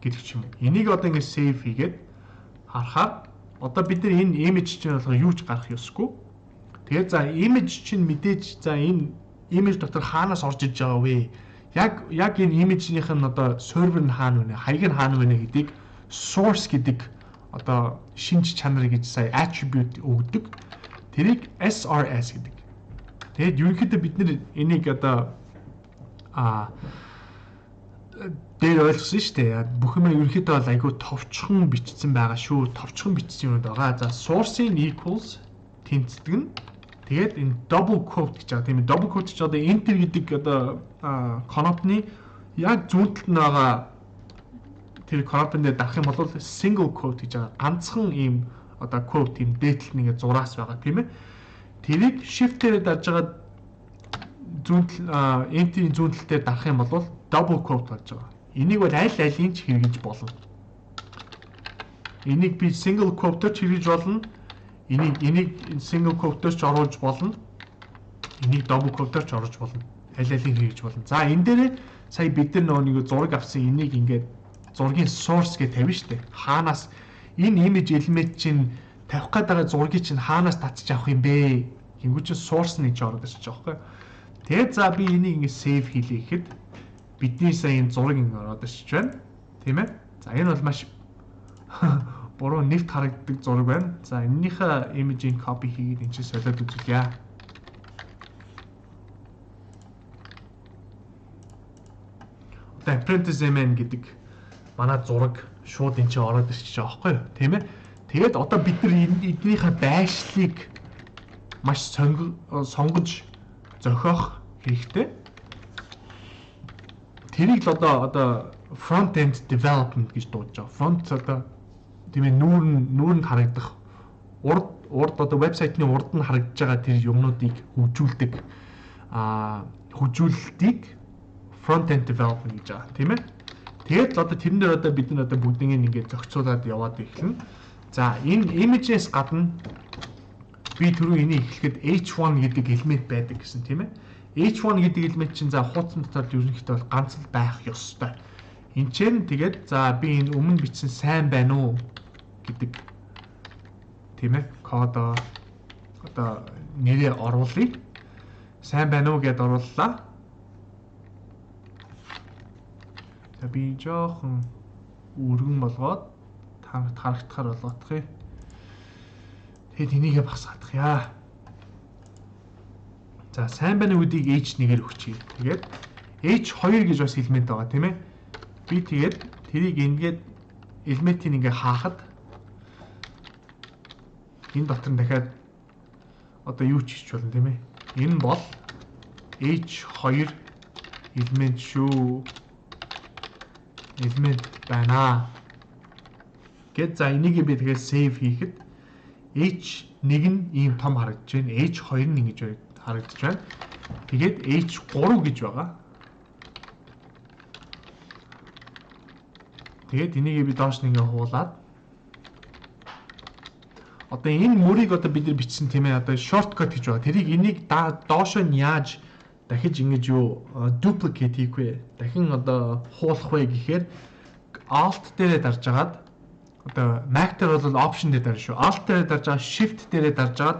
гэдэг юм. Энийг одоо ингэ save хийгээд харахаар одоо бид нар энэ image чинь болохоор юу ч гарах ёсгүй. Тэгээд за image чинь мэдээж за энэ image дотор хаанаас орж иж байгаа вэ? Яг энэ image-ийнх нь одоо server нь хаана вэ? Хаяг нь хаана вэ гэдгийг source гэдэг одоо шинж чанар гэж сая attribute өгдөг. Тэрийг SRS гэдэг. Тэгээд ерөнхийдөө бид нар энийг одоо дээр ойлгосон шүү дээ. Бүх юм ерөнхийдөө бол айгүй товчхон бичсэн байгаа шүү. Товчхон бичсэн юмуд байгаа. За source-ийн equals тэнцдэг нь тэгээд энэ double quote гэж байгаа. Тийм ээ double quote гэж одоо enter гэдэг одоо конопны яг зүүн талд нь байгаа тэр конопн дээр дарах юм бол single quote гэж байгаа. Ганцхан ийм одоо quote тийм дээдлэл нэгэ зураас байгаа тийм ээ. Тэрийг shift-ээр дарж байгаа зүүн enter-ийн зүүн тал дээр дарах юм бол double quote болж байгаа. Энийг бол аль алийг ч хэрэгжиж болно. Энийг би single quote-оор хэрэгжиж болно. Энийг single quote-оор ч оруулж болно. Энийг double quote-оор ч оруулж болно. Аль алийг хэрэгжиж болно. За энэ дээр сая бид нар нэг зураг авсан энийг ингээд зургийн source гэж тавина шүү дээ. Хаанаас энэ image element чинь тавих гээд байгаа зургийг чинь хаанаас татчих авах юм бэ? Тэнгүү чинь source нэг ч ороод ирчих жоохгүй. Тэгээд за би энийг ингээд save хийлээ гэхэд бидний сая энэ зураг ингээд ороод ирчих байна. Тийм ээ? За энэ бол маш буруу нэвт харагддаг зураг байна. За энэнийхээ image-ийн copy хийгээд энэ чинь солиод үзүүлье. Одоо apprentice MN гэдэг манай зураг шууд энэ чинь ороод ирчих жоохгүй юу? Тийм ээ? Тэгээд одоо бид нар эднийхээ байшлыг маш сонгож зохиох хэрэгтэй. Тэрийг л одоо front end development гэж дуудаж байгаа. Front одоо тийм ээ нүүрэнд харагдах урд одоо вебсайтны урд нь харагдаж байгаа тэр юмнуудыг хөгжүүлдэг хөгжүүлэлтийг front end development гэж байгаа тийм ээ. Тэгээд л одоо тэрэн дээр одоо бид нар одоо бүгднийг ингээд зохицуулаад яваад эхэлнэ. За энэ image-с гадна би түрүү энийг эхлэхэд h1 гэдэг элемент байдаг гэсэн тийм ээ. h1 гэдэг элемент чинь за хуудсан дотор ерөнхийдөө бол ганц л байх ёстой. Энд чинь тэгээд за би энэ өмнө бичсэн сайн байна уу гэдэг тийм ээ код одоо нэрээ оруулъя. Сайн байна уу гэдээ орууллаа. За би жоохон өргөн болгоод харагдахаар болгоох юм. Тэгэд энийгээ багсгаадах яа. За сайн байна үүдийг h1-ээр өгчье. Тэгээд h2 гэж бас элемент байгаа тийм ээ. Би тэгээд тэрийг ингээд элементийг ингээ хаахад энэ дотор нь дахиад одоо юу ч хийж болно тийм ээ. Энэ бол h2 элемент шүү. Элемент байна. Гэт за энийг би тэгээд save хийхэд h1 нь ийм том харагдаж байна. h2 нь ингэж харагдаж байна. Тэгээд h3 гэж байгаа. Тэгээд энийг би доош нь ингээ хуулаад одоо энэ мөрийг одоо бид нар бичсэн тийм ээ одоо shortcut гэж байгаа. Тэрийг энийг доошоо нь яаж дахиж ингэж юу duplicate хийх вэ? Дахин одоо хуулах вэ гэхээр alt дээрээ дарж агаад одоо Mac дээр бол option дээр дарж шүү. Alt дээрээ дарж агаад shift дээрээ дарж агаад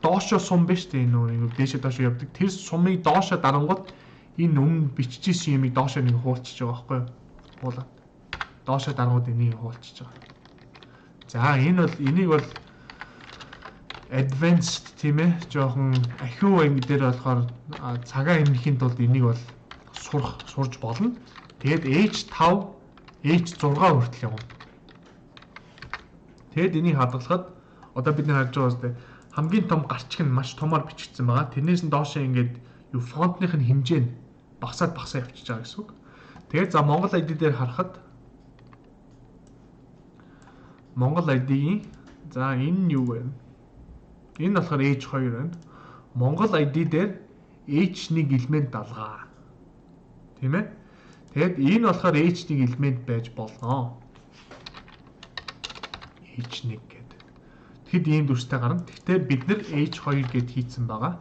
доошоо сум биш үү нөө дээшээ доошоо явдаг. Тэр сумыг доошоо дарангууд энэ өмнө биччихсэн юмыг доошоо нэг хуулчихж байгаа байхгүй юу? Хуулаад. Доошоо дарангууд энийг хуулчихж байгаа. За энийг бол advanced тийм ээ жоохон ахиу анги дээр болохоор цагаа хэмнэхийн тулд энийг бол сурж болно. Тэгээд H5, H6 хүртэл явна. Тэгээд энийг хадгалахад одоо бид нар харж байгаа үстэй хамгийн том гарчиг нь маш томоор бичигдсэн байгаа. Тэрнээс нь доошоо ингээд юу фонтных нь хэмжээ нь багасаад явчихж байгаа гэсэн үг. Тэгээд за Монгол ID дээр харахад Монгол ID-ийн за энэ нь юу вэ? Энэ болохоор H2 байна. Монгол ID дээр H1 элемент алгаа. Тийм ээ? Тэгэд энэ болохоор H1 элемент байж болно. H1 гэдэг. Тэгэхэд ийм дүрстэй гарна. Гэхдээ бид нар H2 гэд хийцэн байгаа.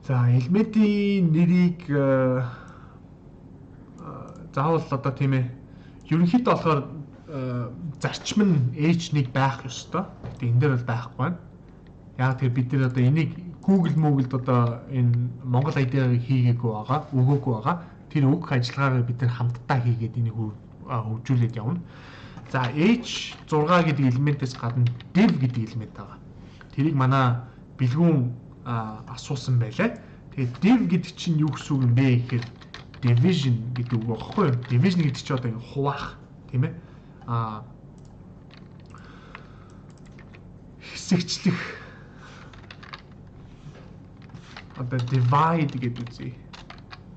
За элементийн нэрийг заавал одоо тийм ээ. Ерөнхийдөө болохоор зарчим нь H1 байх ёстой. Гэтэ энэ дээр бол байхгүй байна. Яг тэр бид нар одоо энийг Google-д одоо энэ Монгол ID-г хийгээгүй байгаа, өгөөгүй байгаа. Тэр өгөх ажиллагаагаа бид нар хамтдаа хийгээд энийг хөгжүүлээд явна. За H6 гэдэг элементээс гадна div гэдэг элемент байгаа. Тэрийг манай бэлгүүн асуусан байлаа. Тэгээд div гэдэг чинь юу гэсэн үг юм бэ гэхээр division гэдэг үг багхгүй юу? Division гэдэг чинь одоо хуваах тийм ээ. Хэсэгчлэх одоо divide гэдэг үзье.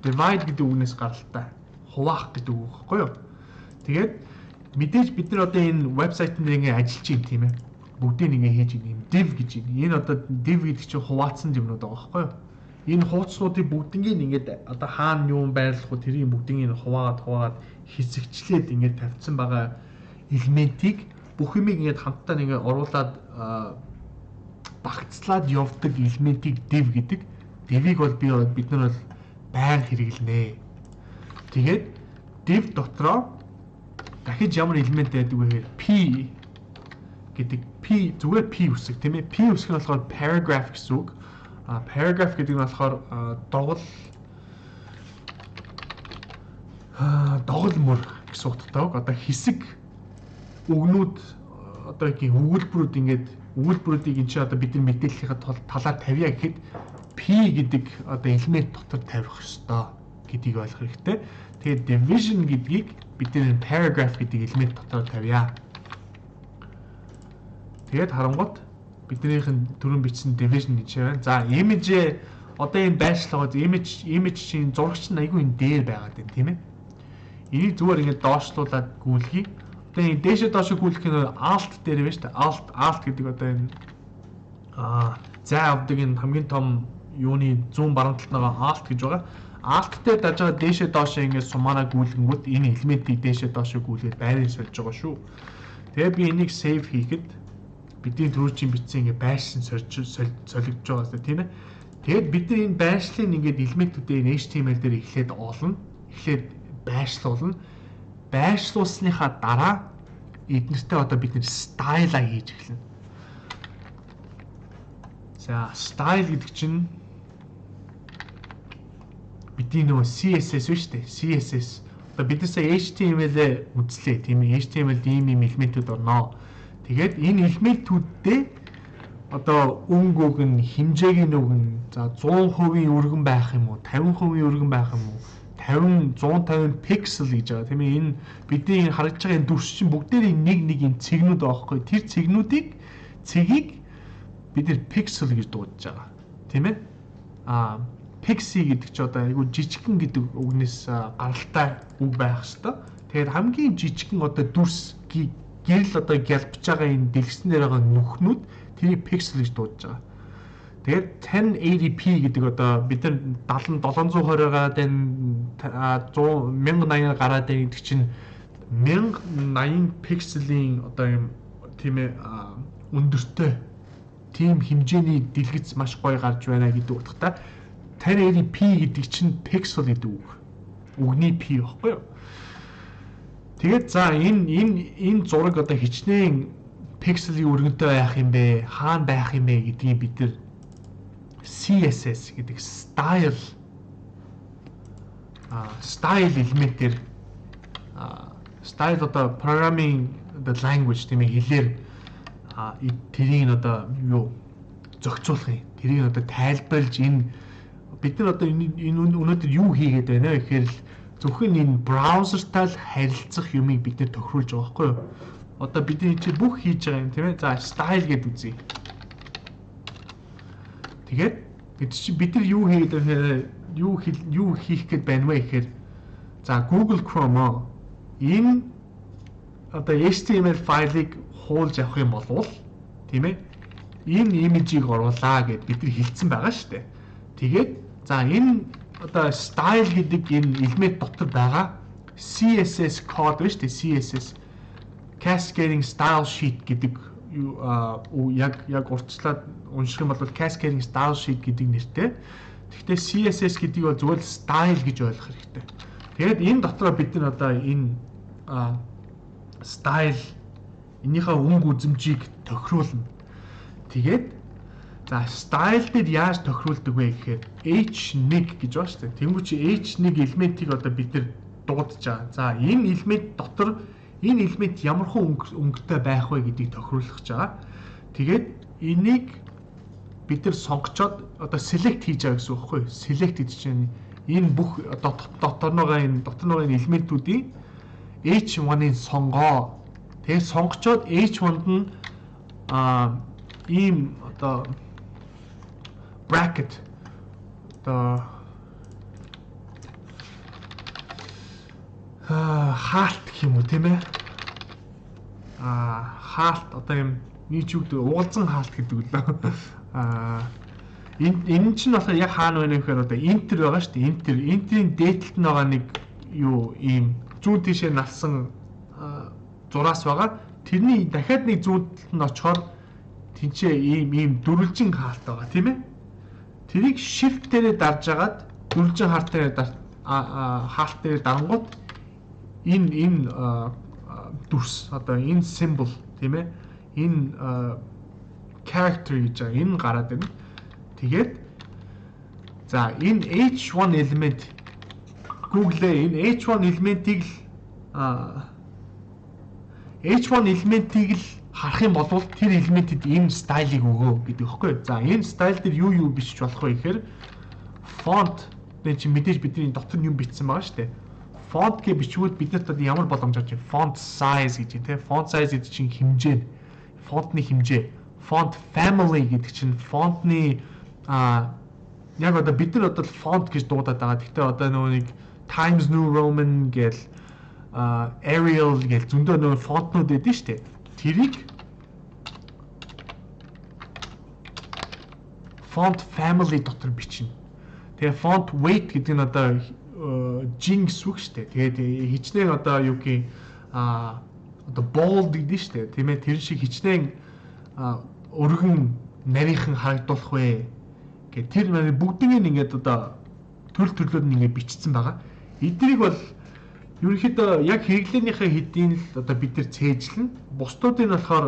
Divide гэдэг үгнээс гаралтай. Хуваах гэдэг үг багхгүй юу? Тэгээд мэдээж бид нар одоо энэ вебсайтн дээр ингээ ажиллаж байна тийм ээ. Бүгдийг ингээ хийж байгаа юм div гэж байна. Энэ одоо div гэдэг чинь хуваацсан юмнууд байгаа байхгүй юу? Энэ хуудасуудыг бүгднийг ингээд одоо хаана юу байрлах вэ тэрийг бүгдийг хуваагаад хэсэгчлээд ингээд тавьсан байгаа элементийг бүх юмыг ингээд хамтдаа ингээд оруулаад багцлаад явдаг элементийг div гэдэг. Div-ийг бол бид нар бол байнга хэрэглэнэ. Тэгээд div дотроо дахиж ямар элемент байдаг вэ гэхээр p гэдэг p зүгээр p үсэг тийм ээ. P үсэг нь болохоор paragraph гэсэн үг. Paragraph гэдэг нь болохоор догол мөр гэсэн утгатай үг. Одоо хэсэг үгнүүд одоо их өгүүлбэрүүд ингээд өгүүлбэрүүдийг энэ чинь одоо бид нар мэдээллийнхаа талаар тавья гэхэд P гэдэг одоо элемент дотор тавих ёстой гэдгийг ойлгох хэрэгтэй. Тэгээд division гэдгийг бид нар paragraph гэдэг элемент дотор тавья. Тэгээд харангуут биднийхэн түрүүн бичсэн division гэж байна. За image одоо энэ байршлага image чинь зурагч нь айгүй энэ дээр байгаад байна тийм ээ. Энийг зүгээр ингээд доошлуулад гүйлгий. Одоо энэ дээшээ доошоо гүйлгэх нь alt дээр байна шүү дээ. Alt гэдэг одоо энэ зай авдаг энэ хамгийн том юуны зүүн баруун талд байгаа alt гэж байгаа. Alt дээр даж байгаа дээшээ доошоо ингээд сумаараа гүйлгэнгүүт энэ элементийг дээшээ доошоо гүйлгээд байрыг сольж байгаа шүү. Тэгээ би энийг save хийхэд бидний түрүүчийн бичсэн ингээ байршин солигдож байгаа тийм ээ. Тэгээд бид нар энэ байршлын ингээд элементүүдээ HTML дээр эхлээд олно. Эхлээд байршлуулна. Байршлуулсныхаа дараа эднэртээ одоо бид нэр style-а хийж эхэлнэ. За style гэдэг чинь бидний нөгөө CSS биш үү? CSS. Одоо бид нар HTML-ээ үзлээ тийм ээ. HTML-д ийм элементүүд орноо. Тэгээд энэ элементүүддээ одоо өнгө өгн, хэмжээг нь өгн, за 100% өргөн байх юм уу, 50% өргөн байх юм уу, 150 пиксел гэж байгаа тийм ээ. Энэ бидний харагдж байгаа энэ дүрс чинь бүгдээрээ нэг энэ цэгнүүд байгаа хгүй. Тэр цэгийг бид нэр пиксел гэж дуудаж байгаа. Тийм ээ. Pixie гэдэг чи одоо айгүй жижигхэн гэдэг үгнээс гаралтай үг байх хэвээр. Тэгээд хамгийн жижигхэн одоо дүрс гэрэл одоо гялбж байгаа энэ дэлгэсэн дээр байгаа нүхнүүд тэрийг pixel гэж дуудаж байгаа. Тэгээд 1080p гэдэг одоо бид нар 720-аар дэн 1080-аар гараад байгаа гэдэг чинь 1080 пикселийн одоо юм тийм ээ өндөртэй тийм хэмжээний дэлгэц маш гоё гарч байна гэдэг утгатай 1080p гэдэг чинь pixel гэдэг үг. Үгний p баггүй юу? Тэгээд за энэ зураг одоо хичнээн пикселийн өргөнтэй байх юм бэ? Хаана байх юм бэ гэдгийг бид нар CSS гэдэг style элементээр style одоо programming the language тийм ээ хэлээр тэрийг одоо юу зохицуулах юм. Тэрийг одоо тайлбарлаж энэ бид нар одоо энэ өнөөдөр юу хийгээд байна вэ гэхээр зөвхөн энэ браузертай л харилцах юмыг бид нэр тохируулж байгаа байхгүй юу? Одоо бидний чи бүх хийж байгаа юм тийм ээ. За style гэдээ үзье. Тэгээд чи бид нар юу хийгээд байна юу хийх гээд байна вэ гэхээр за Google Chrome энэ одоо HTML файлыг хуулж авах юм бол тийм ээ энэ имижийг оруулаа гэд бид нар хэлсэн байгаа шүү дээ. Тэгээд за энэ одоо style гэдэг энэ элемент дотор байгаа CSS код биш үү? CSS Cascading Style Sheet гэдэг яг урьдчилаад унших юм бол Cascading Style Sheet гэдэг нэртэй. Гэхдээ CSS гэдгийг бол зөвхөн style гэж ойлгох хэрэгтэй. Тэгээд энэ дотроо бид нар одоо энэ style энийхээ өнгө үзэмжийг тохируулна. Тэгээд за style дээр яаж тохируулдаг вэ гэхээр h1 гэж байна шүү дээ. Тэнгүүч h1 элементийг одоо бид нар дуудаж байгаа. За энэ элемент дотор энэ элемент ямархан өнгөтэй байх вэ гэдгийг тохируулах гэж байгаа. Тэгээд энийг бид нар сонгочоод одоо select хийж байгаа гэсэн үг байхгүй юу? Select гэдэг чинь Энэ бүх дотор нь элементүүдийн H1-ыг сонгоо. Тэгээд сонгочоод H1-д нь ийм одоо bracket одоо хаалт гэх юм уу тийм ээ. Хаалт одоо юм нийт юу гэдэг уулзсан хаалт гэдэг үлээ. Энэ чинь болохоор яг хаана байна вэ гэхээр одоо enter байгаа шүү дээ. Enterийн дээдлэлт нь байгаа нэг юу ийм зүүн тийшээ налсан зураас байгаа. Тэрний дахиад нэг зүүнт нь очихоор тэнцээ ийм дөрвөлжин хаалт байгаа тийм ээ. Тэрийг shift дээрээ дарж агаад дөрвөлжин хаалт дээр дарангууд энэ дүрс одоо энэ symbol тийм ээ. Энэ character гэж байгаа энэ гараад байна. Тэгээд за энэ H1 element Google-ээ энэ H1 элементийг л харах юм бол тэр элементэд энэ стайлыг өгөө гэдэг хэвхэв. За энэ стайл дээр юу бичиж болох вэ гэхээр font энэ чинь мэдээж бидний дотор нь юм бичсэн байгаа шүү дээ. Font гэж бичгүүд биднэрт одоо ямар боломж авч байна? Font size гэж тийм. Font size гэдэг чинь хэмжээ. Фонтны хэмжээ. Font family гэдэг чинь фонтны яг одоо бид нар одоо font гэж дуудаад байгаа. Гэхдээ одоо нөгөө нэг Times New Roman гэл Arial гэл зөндөө нөгөө фонтнууд эдэн штэ. Тэрийг font family дотор бичнэ. Тэгээ font weight гэдэг нь одоо жин гэсэн үг штэ. Тэгээд хичнээн одоо юу гэх одоо bold гэдэг штэ. Тийм ээ тэр шиг хичнээн өргөн нарийнхан харагдуулах вэ гэх тэр бүгднийг ингээд одоо төрлөөр нь ингээд бичсэн байгаа. Эднийг бол ерөнхийдөө яг хэрэглээнийхээ хэдийн л одоо бид нар цээжлэн. Бусдуудыг нь болохоор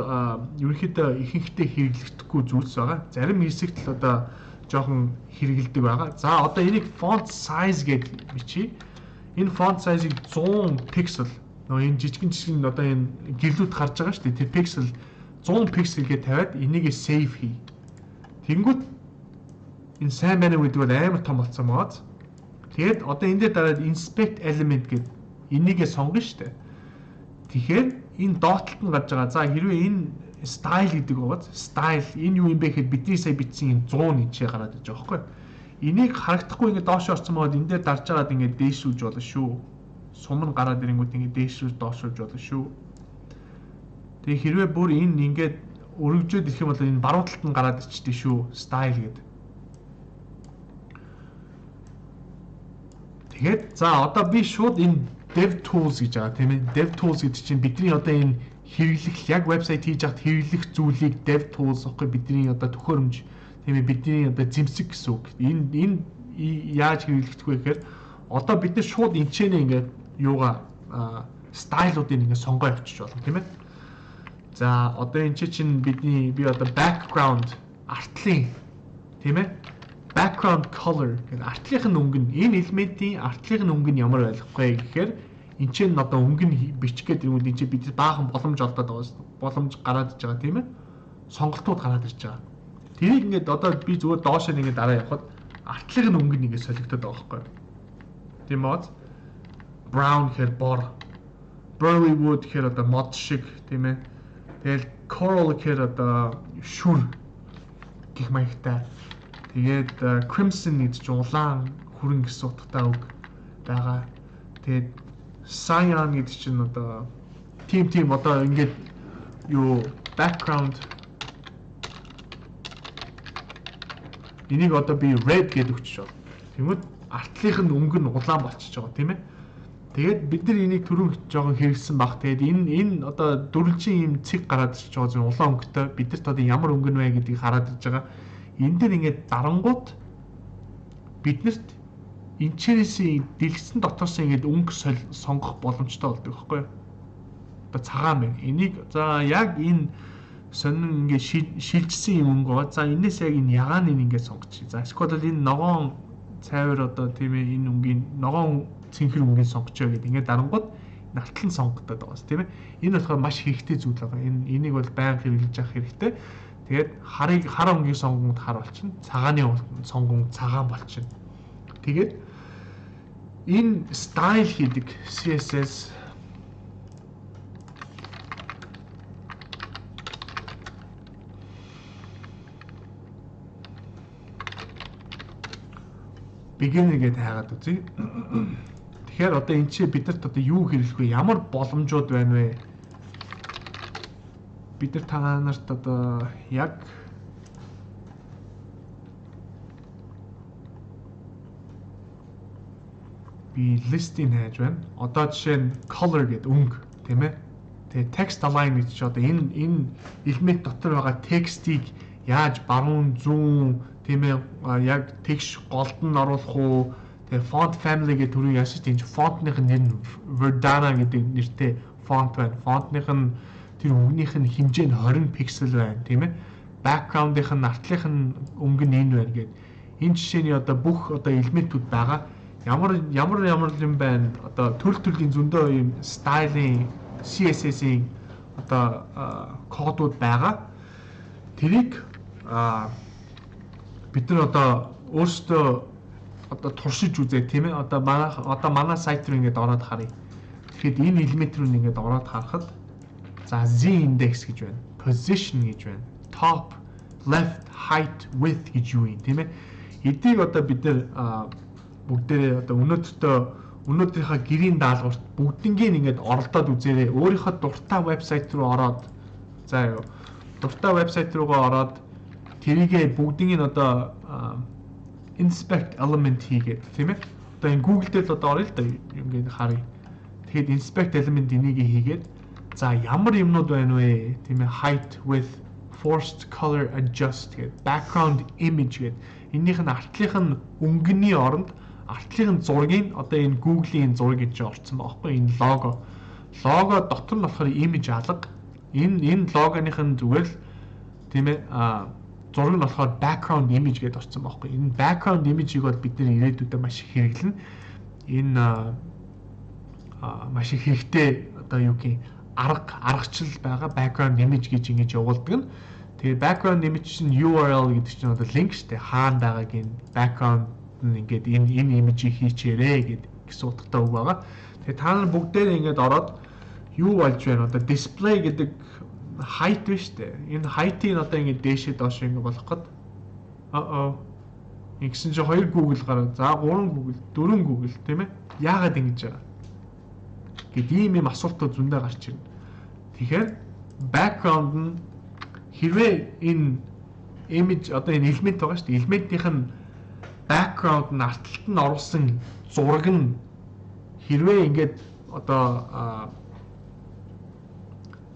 ерөнхийдөө ихэнхдээ хэрэглэгдэхгүй зүйлс байгаа. Зарим хэсэгт л одоо жоохон хэрэгэлдэг байгаа. За одоо энийг font size гэж бичье. Энэ font size-ыг 100 pixel нөгөө энэ жижигэн одоо энэ гэрлүүд гарч байгаа шүү дээ. Тэр pixel 100 pixel гэж тавиад энийг save хий. Тэнгүүт энэ сайн байна уу гэдэг бол амар том болсон байгаа. Тэгээд одоо энэ дээр дараад inspect element гэдэг энийгээ сонгоно шүү дээ. Тэгэхээр энэ доотлолт нь гарч байгаа. За хэрвээ энэ style гэдэг байгаа. Style энэ юу юм бэ гэхэд бидний сая бичсэн энэ 100 нэмшээ гараад иж байгаа байхгүй. Энийг харагдахгүй ингээд доош орсон байгаад энэ дээр дарж агаад ингээд дээшрүүлж болно шүү. Сум нь гараад ирэнгүүт ингээд дээшрүүлж доошруулж болно шүү. Тэгээ хэрвээ бүр энэ ингээд өргөжөөд ирэх юм бол энэ баруун талд нь гараад ичдэг шүү. Style гэдэг. Тэгээд за одоо би шууд энэ DevTools гэж байгаа тийм ээ. DevTools гэдэг чинь бидний одоо энэ хэрэглэх яг вебсайт хийж хат хэрэглэх зүйлийг DevTools гэхгүй бидний одоо төхөөрөмж тийм ээ бидний одоо зэмсэг гэсэн үг. Энэ яаж хэрэглэгдэх вэ гэхээр одоо бид нар шууд энчэнэ ингээд юугаа стайлуудыг ингээд сонгоо явчих болно тийм ээ. За одоо энэ чинь би одоо background артлын тийм ээ. Background color гэдэг артлын өнгө нь энэ элементийн артлын өнгө нь ямар байх вэ гэхээр энэ чинь одоо өнгө нь бичих гэдэг юм уу энэ чинь бид баахан боломж олдоод байгаа боломж гараад иж байгаа тийм ээ. Сонголтууд гараад ирж байгаа. Тэрийг ингээд одоо би зүгээр доошоо ингээд дараа явхад артлын өнгө нь ингээд солигдоод байгаа байхгүй юу? Тийм үү? Brown гэхээр бор. Burly wood гэхээр одоо мод шиг тийм ээ. Тэгэл coral гэхээр одоо шүр гэх маягтай. Тэгээд crimson гэж чинь улаан хүрэн гэсэн утгатай үг байгаа. Тэгээд cyan гэдэг чинь одоо тийм одоо ингээд юу background энийг одоо би red гэдэг өгч байна. Тэгмэд артлын өнгө нь улаан болчихж байгаа тийм ээ. Тэгээд бид нар энийг түрүүн жоохон хэрэглэсэн баг. Тэгээд энэ одоо дөрвөлжин ийм цэг гараад ирж байгаа зөв улаан өнгөтэй бидэрт одоо ямар өнгө вэ гэдгийг хараад ирж байгаа. Энэ дээр ингээд дарангууд биднэрт энчээрээс дэлгэсэн дотоос ингээд өнгө сонгох боломжтой болдог байхгүй юу? Одоо цагаан байна. Энийг за яг энэ сонин ингээд шилжсэн юм өнгө. За энэс яг энэ ягааныг ингээд сонгочих. За эсвэл энэ ногоон цайвар одоо тийм ээ энэ өнгийн ногоон цэнхэр өнгийн сонгочоо гэдэг ингээд дарангууд нартлан сонгогдоод байгаа тийм ээ. Энэ болохоор маш хэрэгтэй зүйл байгаа. Энийг бол байнга хэрэглэж явах хэрэгтэй. Тэгээд хар өнгийн сонгонд хар болчихно. Цагааны сонгон цагаан болчихно. Тэгээд Энэ style хийдэг CSS beginner гэдээ хайгаад үзье. Тэгэхээр одоо энэ чи бидэрт одоо юу хэрэглэх вэ? Ямар боломжууд байна вэ? Бид нар та нарт одоо яг би листинг хайж байна. Одоо жишээ нь color гэдэг өнгө, тийм ээ. Тэгээ text align гэж чи одоо энэ элемент дотор байгаа текстийг яаж баруун зүүн тийм ээ яг тэгш голд нь оруулах уу? Тэгээ font family гэдэг төрөй яасан чинь font-ных нь нэр нь Verdana гэдэг нэртэй font байна. Font-ных нь тэр өнгөнийх нь хэмжээ нь 20 пиксел байна, тийм ээ. Background-ийнх нь артлынх нь өнгө нь энэ байна гэдэг. Энэ жишээний одоо бүх одоо элементүүд байгаа. Ямар юм байна? Одоо төрлийн зөндөө юм стилийн CSS-ийн одоо кодууд байгаа. Тэрийг бид нар одоо өөрсдөө одоо туршиж үзээ, тийм ээ. Одоо манай сайт руу ингээд ороод харъя. Тэгэхэд энэ элемент рүү ингээд ороод харахад за Z index гэж байна. Position гэж байна. Top, left, height, width гэж юу юм, тийм ээ. Эдийг одоо бид нар бүгдээрээ одоо өнөөдрийнхөө гэрийн даалгаварт бүгднийг ингээд оролдоод үзээрэй. Өөрийнхөө дуртай вебсайт руу ороод дуртай вебсайт руугаа ороод тэрийгээ бүгднийг нь одоо inspect element хийгээд, тийм ээ. Одоо энэ Google дээр л одоо орё л да ингээд харъя. Тэгэхэд inspect element энийг хийгээд за ямар юмнууд байна вэ? Тийм ээ, height, width, forced color adjust гэдэг, background image гэдэг. Энийх нь артлынх нь өнгөний оронд артлын зургийг одоо энэ Google-ийн зураг гэж орсон байгаа байхгүй энэ лого. Лого дотор нь болохоор image алга. Энэ логоных нь зүгээр л тийм ээ зураг нь болохоор background image гэдээ орсон байгаа байхгүй. Энэ background image-ийг бол бид нэр ирээдүйдээ маш их хэрэглэнэ. Энэ маш их хэрэгтэй одоо юу гэх аргачлал байгаа background image гэж ингэж явуулдаг нь. Тэгээ background image чинь URL гэдэг чинь одоо link шүү дээ. Хаана байгааг энэ background ингээд энэ имижийг хийчээрэй гэдэг гэсэн утгатай үг байгаа. Тэгээ та нар бүгдээрээ ингээд ороод юу болж байна одоо display гэдэг height биш үү? Энэ height-ийг одоо ингээд дээшээ доош ингээд болох гээд ингэсэн чинь 2 Google гараад за 3 Google 4 Google тийм ээ. Яагаад ингэж байгаа? Гэт ийм асуултууд зөндөө гарч ирнэ. Тэгэхээр background нь хэрвээ энэ image одоо энэ элемент байгаа шүү дээ. Элементийнх нь background нь артталт нь оруулсан зураг нь хэрвээ ингээд одоо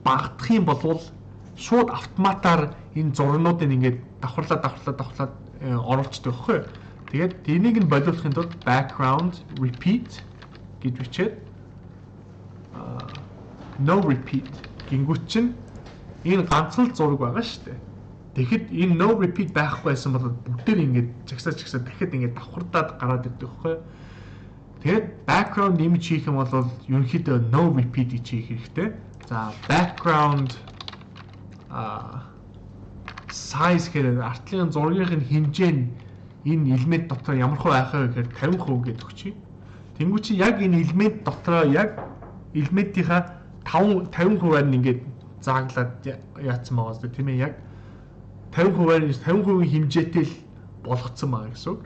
багтах юм бол шууд автоматар энэ зургнуудыг ингээд давхарлаад оруулцдаг байхгүй. Тэгээд энийг нь болиулахын тулд background repeat гэж бичээд no repeat гингүүт чинь энэ ганцхан зураг байгаа шүү дээ. Тэгэхэд энэ no repeat байхгүй байсан бол бүгдээр ингээд чагсаа дахиад ингээд давхардаад гараад ирдэг байхгүй. Тэгээд background image хийх юм бол ерөнхийдөө no repeat гэж хийх хэрэгтэй. За background size гэхээр артлын зургийн хэмжээ нь энэ элемент дотор ямар хөө байх вэ гэхээр 50% гэж өгчий. Тэнгүү чи яг энэ элемент дотроо яг элементийнхаа 50%-аар нь ингээд зааглаад яатсан байгаа зү тийм ээ яг 50% хэмжээтэй л болгоцсон байгаа гэсэн үг.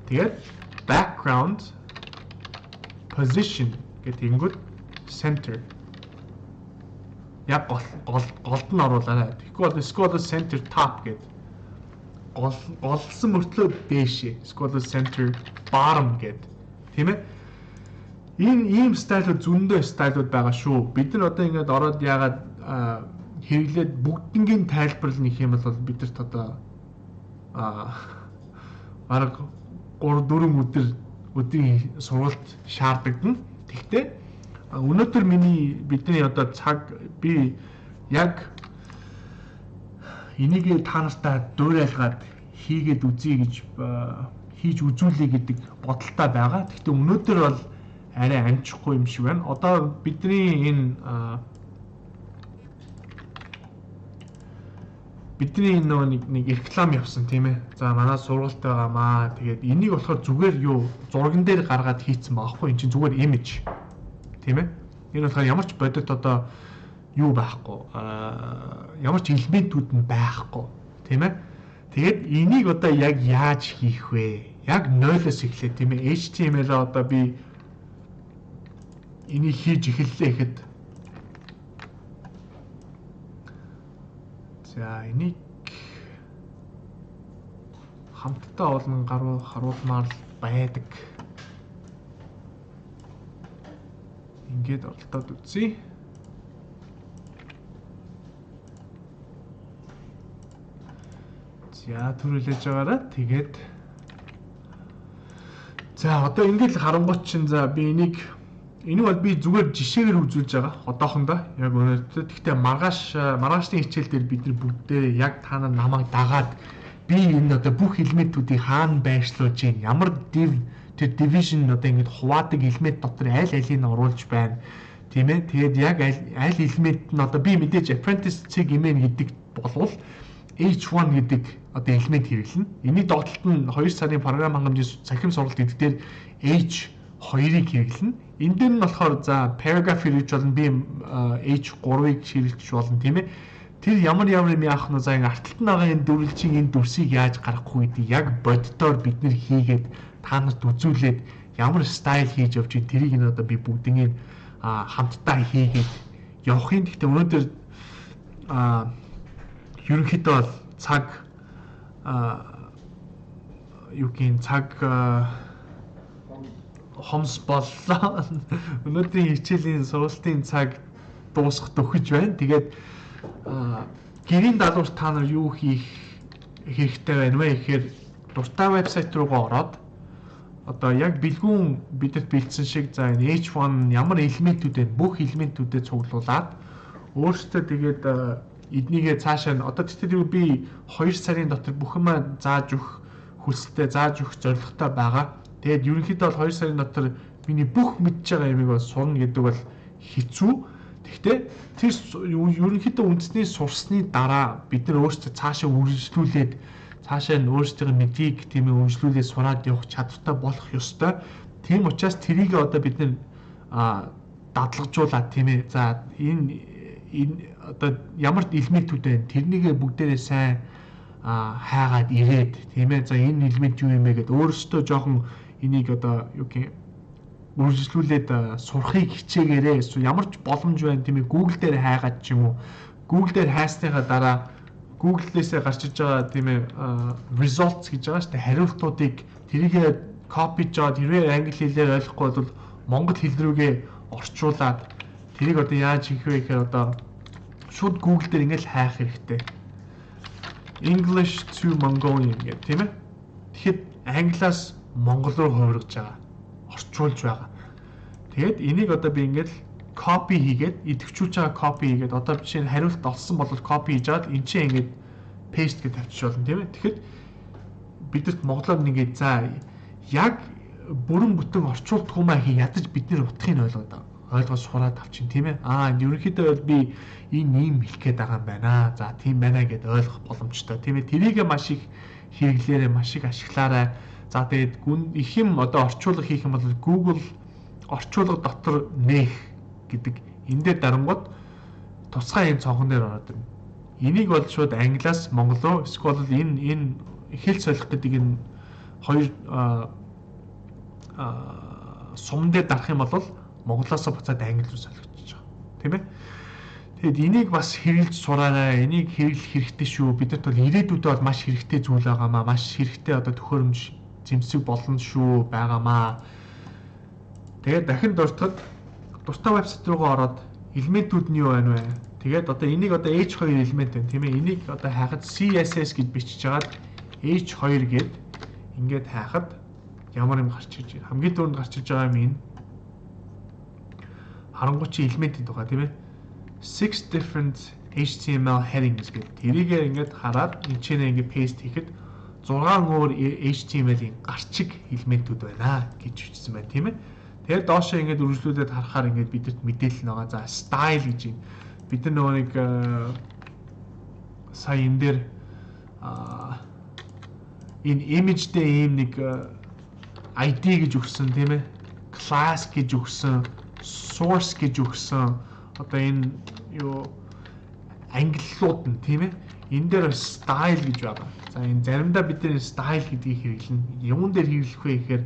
Тэгээд background position гэдэг ингүүд center яг голд нь оруулаарай. Тэгэхгүй бол scroll center top гэдэг голсон мөртлөө дээшээ scroll center bottom гэдэг тийм ээ. Ийм стайлууд зөндөө стайлууд байгаа шүү. Бид нар одоо ингээд ороод яагаад хэрэглээд бүгднгийн тайлбарлал нэх юм бол бид нарт одоо бараг 3-4 өдрийн сургалт шаардлагдан. Тэгвэл өнөөдөр бидний одоо цаг би яг энийг та нартай дуурайлгаад хийгээд үзье гэж хийж үзүүлэе гэдэг бодолтой байгаа. Гэхдээ өнөөдөр бол арай амжихгүй юм шиг байна. Одоо бидний энэ бидний нөгөө нэг реклам явсан тийм ээ. За манай сургалт байгаамаа. Тэгээд энийг болохоор зүгээр юу зурган дээр гаргаад хийцэн баахгүй. Энд чинь зүгээр имиж. Тийм ээ. Энэ болохоор ямар ч бодит одоо юу байхгүй. Ямар ч элементүүд нь байхгүй. Тийм ээ. Тэгээд энийг одоо яг яаж хийх вэ? Яг 0-оос эхлэе тийм ээ. HTML-аа одоо би энийг хийж эхэллээ гэхэд за энийг хамтдаа олон харуулмаар байдаг. Ингээд оролдоод үзье. За төрүүлж байгаараа тэгээд за одоо ингээд харангуут чинь за би энийг бол би зүгээр жишээгээр үзүүлж байгаа одоохондоо яг өнөөдөр. Гэхдээ маргаашны хичээл дээр бид нар бүгдээ яг та нар намайг дагаад би энэ одоо бүх элементүүдийг хаана байршлуулж чинь ямар div тэр division одоо ингэж хуваадаг элемент дотор аль алийг нь оруулж байна. Тийм ээ. Тэгээд яг аль элемент нь одоо би мэдээж apprentice segment гэдэг болвол H1 гэдэг одоо элемент хэрэглэнэ. Эний доотлолт нь 2 сарын програм хангамжийн цахим сургалт гэдэг дээр H2-ыг хэрэглэнэ. Энд дээр нь болохоор за paragraph хэрэгж болно, би H3-ыг хэрэгж болно тийм ээ. Тэр ямар юм яах нь за ингэ арталт нь байгаа энэ дүрлжийн энэ дүрсийг яаж гаргахгүй гэдэг яг боддоор бид нэр хийгээд та нарт үзүүлээд ямар стайл хийж явж байна тэрийг нь одоо би бүгднийг хамтдаа хийгээд явахын. Гэхдээ өнөөдөр ерөнхийдөө бол цаг хомс боллоо. Өнөөдрийн хичээлийн сургалтын цаг дуусах төгөж байна. Тэгээд гэрийн даалгавар та нар юу хийх хэрэгтэй байна вэ гэхээр дуртай вебсайт руугаа ороод одоо яг бэлгүүн бидэд бэлдсэн шиг за энэ H1 ямар элементүүд вэ? Бүх элементүүдэд цуглуулад өөртөө тэгээд эднийгээ цаашаа одоо тэгтээ би 2 сарын дотор бүх юм зааж өгөх хүсэлтэй, зааж өгөх зорилготой байгаа. Тэгээд ерөнхийдөө бол 2 сарын дотор миний бүх мэдж байгаа юмыг бол сурна гэдэг бол хэцүү. Гэхдээ тэр ерөнхийдөө үндэсний сурсны дараа бид нар өөрсдөө цаашаа үргэлжлүүлээд цаашаа нь өөрсдийн мэдгийг тийм ээ үргэлжлүүлээд сураад явах чадвартай болох ёстой. Тийм учраас тэрийг одоо бид нар дадлагжуулаад тийм ээ. За энэ одоо ямар элементүүд байна? Тэрнийгээ бүгдээрээ сайн хайгаад ирээд тийм ээ. За энэ элемент юу юм бэ гэдээ өөрсдөө жоохон энийг одоо юу гэх юм үргэлжлүүлээд сурахыг хичээгээрээ ямар ч боломж байна тийм ээ. Google дээр хайгаад ч юм уу. Google дээр хайсныхаа дараа Google-ээсээ гарч иж байгаа тийм ээ results гэж байгаа шүү дээ. Хариултуудыг тэрийгээ копиж аваад хэрвээ англи хэлээр ойлгохгүй бол монгол хэл рүүгээ орчуулад тэрийг одоо яаж хийх вэ гэхээр одоо шууд Google дээр ингээл хайх хэрэгтэй. English to Mongolian гэх тийм ээ. Тэгэхэд англиас монгол руу хувиргаж байгаа. Орчуулж байгаа. Тэгээд энийг одоо би ингээл copy хийгээд идэвхжүүлж байгаа copy хийгээд одоо жишээ нь хариулт олсон бол copy хийж аваад эн чинь ингээд paste гэж тавьчих болно тийм ээ. Тэгэхэд бидэрт монголоор нэгээд за яг бүрэн бүтэн орчуулдаг юмаа ядаж бид нэр утгыг ойлгоод сураад авчин тийм ээ. Ерөнхийдөө бол би энэ ийм хэлэх гээд байгаа юм байна. За тийм байна гэд ойлгох боломжтой тийм ээ. Тэрийг маш их хэрэглээрээ маш их ашиглаарай. За тэгээд их юм одоо орчуулга хийх юм бол Google орчуулга дотор нээх гэдэг энэ дээр дарангууд тусгай энэ цонхон дээр ороод ирнэ. Энийг бол шууд англиас монгол руу эсвэл энэ хэл солих гэдэг энэ хоёр сум дээр дарах юм бол монголоос буцаад англи руу солигдож байгаа. Тийм ээ. Тэгэд энийг бас хэрэгжилж сураарай. Энийг хэрэглэх хэрэгтэй шүү. Бидэрт бол ирээдүйдээ бол маш хэрэгтэй зүйл байгаамаа. Маш хэрэгтэй одоо төхөөрөмж зэмсэг болно шүү байгаамаа. Тэгээд дахин дуртахад дуртай вебсайт руугаа ороод элементүүд нь юу байна вэ? Тэгээд одоо энийг одоо H2 элемент байна тийм ээ. Энийг одоо хайхад CSS гэж бичиж хагаад H2 гээд ингээд хайхад ямар юм гарч ирж байна. Хамгийн түрүүнд гарч ирж байгаа юм энэ харангуйчийн элементийн тухай тийм ээ. 6 different HTML headings гэдэг. Тэрийгээ ингээд хараад энэ чинь ингээд paste хийхэд 6 өөр HTML-ийн гарчиг элементүүд байна гэж бичсэн байна тийм ээ. Тэгээд доошоо ингээд үргэлжлүүлээд харахаар ингээд бидэрт мэдээлэл байгаа. За style гэж юм. Бид нар нөгөө нэг сая энэ дээр энэ image дээр ийм нэг ID гэж өгсөн тийм ээ. Class гэж өгсөн, source гэж өгсөн. Одоо энэ юу ангиллууд нь тийм ээ. Энэ дээр style гэж байгаа. За энэ заримдаа бид нэр style гэдгийг хэрэглэнэ. Юун дээр хэрэглэх вэ гэхээр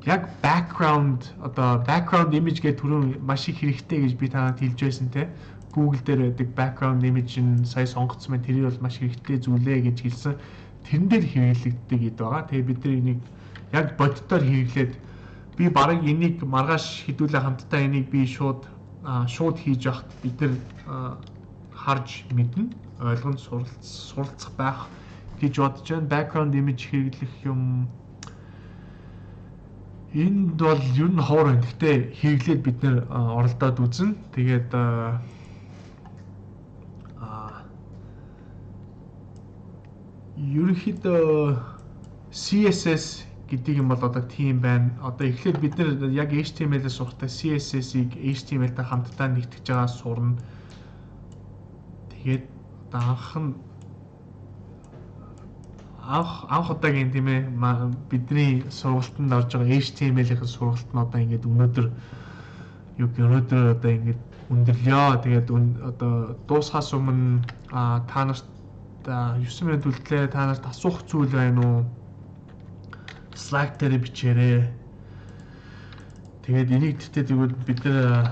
яг background одоо background image гэдэг түрүүн маш их хэрэгтэй гэж би танад хэлж байсан те. Google дээр байдаг background image нь сая сонгоцсон байна. Тэр бол маш хэрэгтэй зүйлээ гэж хэлсэн. Тэрэн дээр хэрэглэгддэг гэдэг байгаа. Тэгээ бид нар энийг яг боддоор хэрэглээд би барыг энийг маргааш хэдүүлээ хамтдаа энийг би шууд хийж явахад бид нар харж мэднэ, ойлгоно, суралцах байх гэж бодож байна. Background image хэрэглэх юм энд бол ер нь ховор байна. Гэхдээ хэрэглээд бид нэр оролдоод үзнэ. Тэгээд ерөнхийдөө CSS гэдэг юм бол одоо тийм байна. Одоо эхлээд бид нар яг HTML-ээс сурахтаа CSS-ийг HTML-тэй хамтдаа нэгтгэж байгаа сурна. Тэгээд анх удаагийн тийм ээ бидний сургалтанд орж байгаа HTML-ийн сургалт нь одоо ингээд өнөөдөр одоо ингээд өндөрлөө. Тэгээд одоо дуусахаас өмнө та нарт 9 минут үлдлээ. Та нарт асуух зүйл байна уу? Slack дээр бичээрэй. Тэгээд энийг тэгвэл бид нэр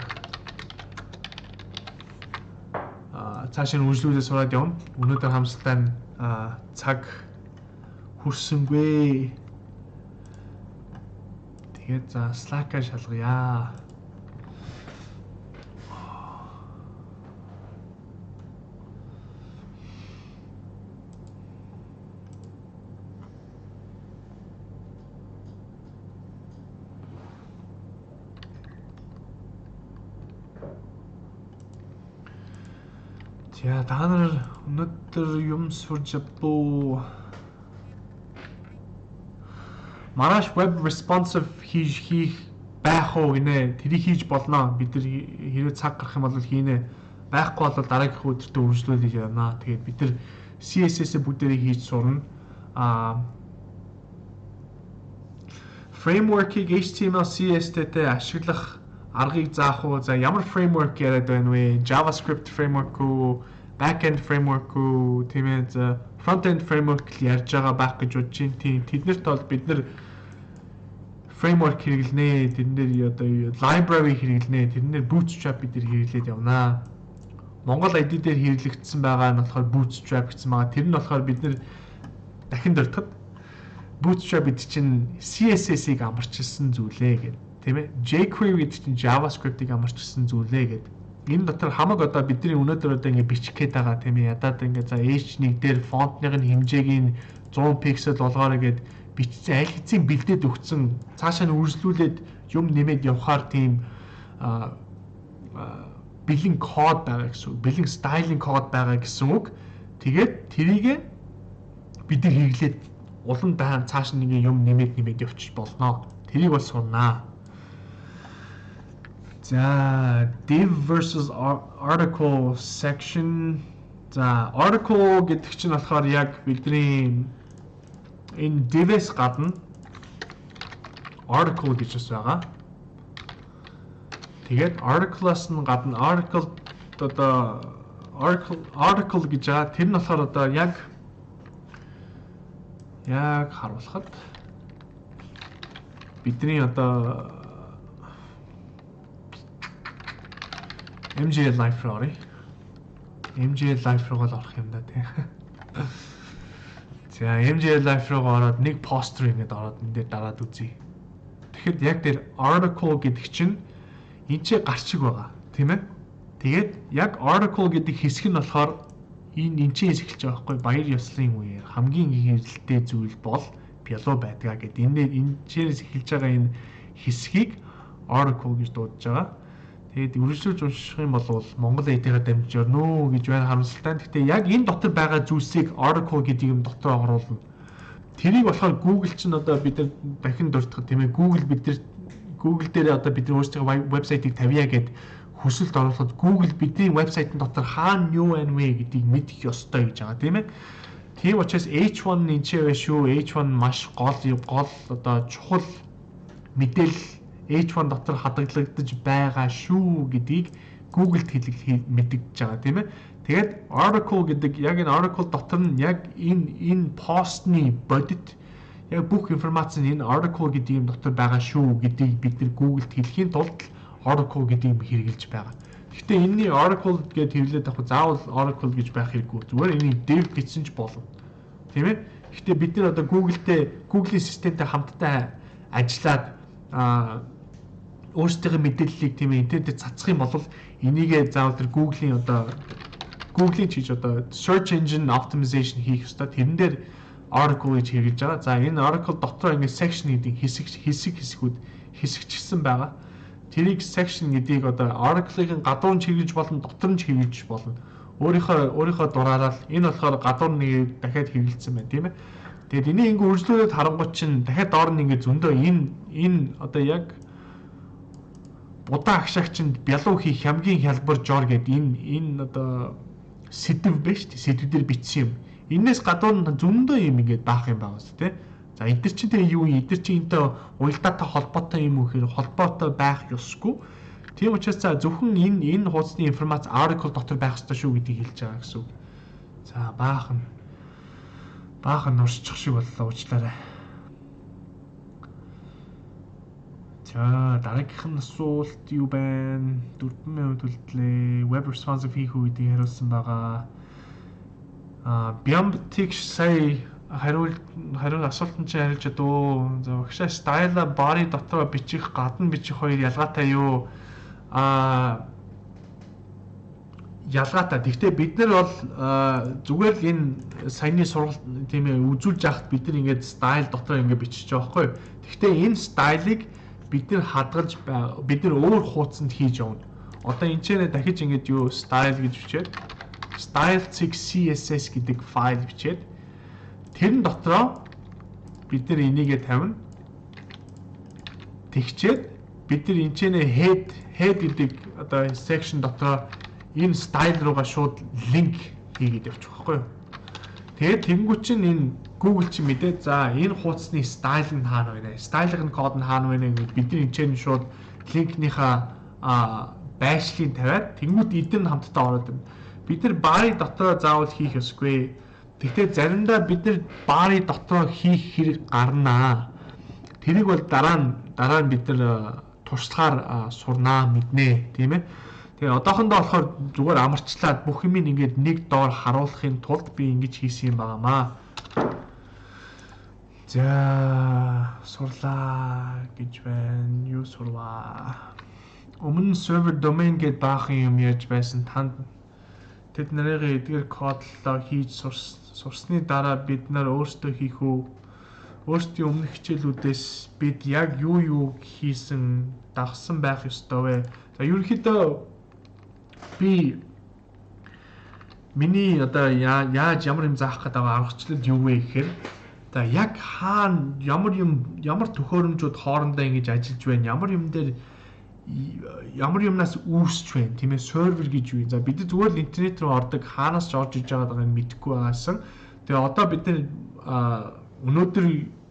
цаашаа үргэлжлүүлээ сураад явна. Өнөөдөр хамсалтай цаг хүрсэнгүй. Тэгээд за Slack-аа шалгая. За та нар өнөөдөр юм сурч авдуу. Маргааш web responsive хийх байх уу гинэ. Тэрийг хийж болно. Бид нар хэрвээ цаг гарах юм бол хийнэ. Байхгүй бол дараагийн өдөртөө үргэлжлүүлж явна. Тэгээд бид нар CSS бүгдээрээ хийж сурна. Framework-ийг HTML, CSS-тэй ашиглах аргыг заах уу? За ямар framework яриад байна вэ? JavaScript framework уу, back-end framework уу, тийм ээ, front-end framework ярьж байгаа байх гэж бодож байна. Тийм тэднэрт бол бид нар framework хэрэглэнэ. Тэднэр одоо library хэрэглэнэ. Тэднэр bootstrap бид нар хэрэглээд явнаа. Монгол ID дээр хэрэглэгдсэн байгаа нь болохоор bootstrap гэсэн байгаа. Тэр нь болохоор бид нар дахин дуртахад bootstrap гэдэг чинь CSS-ийг амарчилсан зүйлээ гэдэг. Тийм ээ. jQuery гэдэг чинь JavaScript-ийг амарчилсан зүйлээ гэдэг. Энэ дотор хамаг одоо бидний өнөөдөр одоо ингэ бичих гээд байгаа тийм ээ. Ядаад ингэ за H1 дээр фонтныхын хэмжээг нь 100 пиксел болгоорой гэд бичсэн аль хэзээ бэлдээд өгсөн. Цаашаа нь үргэлжлүүлээд юм нэмээд явахаар тийм бэлэн код байгаа гэсэн үг. Бэлэн стайлинг код байгаа гэсэн үг. Тэгээд тэрийг бид нар хэрэглээд улам даан цааш нэг юм нэмээд явчих болно. Тэрийг бол сурнаа. За div versus article section. За article гэдэг чинь болохоор яг бидний энэ div-с гадна article гэж бас байгаа. Тэгээд article-аас нь гадна article гэж байгаа. Тэр нь болохоор одоо яг харуулхад бидний одоо MGL Live руу оръё. MGL Live руу л орох юм да тий. За MGL Live руу ороод нэг пост руу ингэж ороод энэ дээр дараад үзье. Тэгэхэд яг тэр article гэдэг чинь энэ ч гарчиг байгаа тийм ээ. Тэгээд яг article гэдэг хэсэг нь болохоор энэ чинь эхэлж байгаа байхгүй баяр ёслолын үеэр хамгийн хэрэгэлтэй зүйл бол пяло байдгаа гэдэг. Энэ чээс эхэлж байгаа энэ хэсгийг article гэж дуудаж байгаа. Тэгээд үргэлжлүүлж унших юм бол Монгол эдгээр дамжиж өрнө гэж байна харамсалтай. Гэхдээ яг энэ дотор байгаа зүйлсийг article гэдэг юм дотор оруулна. Тэрийг болохоор Google чинь одоо бид нар дахин дурдах тийм ээ. Google дээр одоо бид нар өөрсдөө вебсайтыг тавья гэд хүсэлт оруулахад Google бидний вебсайтын дотор хаана юу байна вэ гэдгийг мэдэх ёстой гэж байгаа тийм ээ. Тийм учраас H1 нэмчээ байна шүү. H1 маш гол одоо чухал мэдээлэл H1 дотор хадгалагдаж байгаа шүү гэдгийг Google-д мэдэгдэж байгаа тийм ээ. Тэгээд article гэдэг яг энэ article дотор нь яг энэ постны бодит яг бүх информац нь энэ article гэдэг юм дотор байгаа шүү гэдгийг бид нар Google-д хэлхийн тулд Oracle гэдгийг хэрэгжилж байгаа. Гэхдээ энэний Oracle гэдээ хэвлээд авах заавал Oracle гэж байх хэрэггүй. Зүгээр энийг dev гэсэн ч болно. Тийм ээ? Гэхдээ бид нар одоо Google-ийн системтэй хамтдаа ажиллаад өөрсдийнхөө мэдээллийг тийм ээ интернетээр цацах юм бол энийгээ заавал тэр Google-ийн чиж одоо search engine optimization хийх ёстой. Тэрэн дээр Oracle гэж хэрэгжилж байгаа. За энэ Oracle дотор ингээд section гэдэг хэсэгчсэн байгаа. Тэрийг section гэдгийг одоо Oracle-ийн гадуур нь чиглэж болон дотор нь чиглэж болно. Өөрийнхөө дураараа л энэ болохоор гадуур нэг дахиад хэрэгжилсэн байна тийм ээ. Тэгээд энийг ингээ үргэлжлүүлээд харангуй чинь дахиад доор нь ингээ зөндөө энэ одоо яг будаа агшаагчинд бялуу хийх хамгийн хялбар жор гэдэг энэ одоо сэдв биш тийм сэдвээр бичсэн юм. Энээс гадуур нь зөндөө юм ингээ даах юм байгаас тийм. За эдгээр чинь тэгээ юу юм? Эдгээр чинь энэтэй уялдаатай холбоотой юм уу гэхээр холбоотой байх ёсгүй. Тийм учраас за зөвхөн энэ хуудасны информац article дотор байх ёстой шүү гэдгийг хэлж байгаа гэсэн үг. За баахан урсчих шиг боллоо уучлаарай. За дараагийнх нь асуулт юу байна? 4 минут үлдлээ. Web responsive хийх үү гэдгийг хариулсан байгаа. Biomtic сая хариулт асуултанд чинь хариулж чадуу. За багшаа style body дотор бичих гадна бичих хоёр ялгаатай юу? Ялгаатай. Гэхдээ бид нар бол зүгээр л энэ саяны сургалт тийм ээ үзүүлж яхад бид нар ингээд style дотор ингээд бичиж байгаа байхгүй юу? Гэхдээ энэ style-ыг бид нар хадгалж бид нар өөр хуудсанд хийж явна. Одоо энэ ч нэ дахиж ингээд юу style гэж бичээд style.css гэдэг файл бичээд тэрэн дотроо бид нар энийгээ тавина. Тэгчээд бид нар энэ ч нэ head гэдэг одоо section дотроо энэ style руугаа шууд линк хийгээд явчих واخгүй юу. Тэгээд тэнгуү чинь энэ Google чинь мэдээ за энэ хуудасны style нь хаана байна? Style-ын код нь хаана байна гэж бидний энэ чинь шууд линкнийхаа байшлыг тавиад тэнгуүд эдгээр нь хамтдаа ороод байна. Бид нар body дотроо заавал хийх ёсгүй. Гэхдээ заримдаа бид нар body дотроо хийх хэрэг гарнаа. Тэрийг бол дараа нь бид нар туршлагаар сурнаа мэднэ, тийм ээ. Тэгээ одоохондоо болохоор зүгээр амарчлаад бүх юм ингээд нэг доор харуулахын тулд би ингэж хийсэн юм байнамаа. За сурлаа гэж байна. Юу сурваа? Өмнө server domain гэдэг баахан юм яаж байсан танд тэд нарыг эдгээр кодлоо хийж сурсны дараа бид нар өөрсдөө хийх үү? Өөрсдийн өмнөх хичээлүүдээс бид яг юу хийсэн дагсан байх ёстой вэ? За ерөнхийдөө би миний одоо яаж ямар юм заах гэдэг аргачлал юу вэ гэхээр за яг хаана ямар төхөөрөмжүүд хоорондоо ингэж ажиллаж байна, ямар юмнаас үүсч байна, тийм ээ, сервер гэж юу. За бид зүгээр л интернет рүү ордог, хаанаас ч орж иж байгааг нь мэдэхгүй байгаасан. Тэгээ одоо бид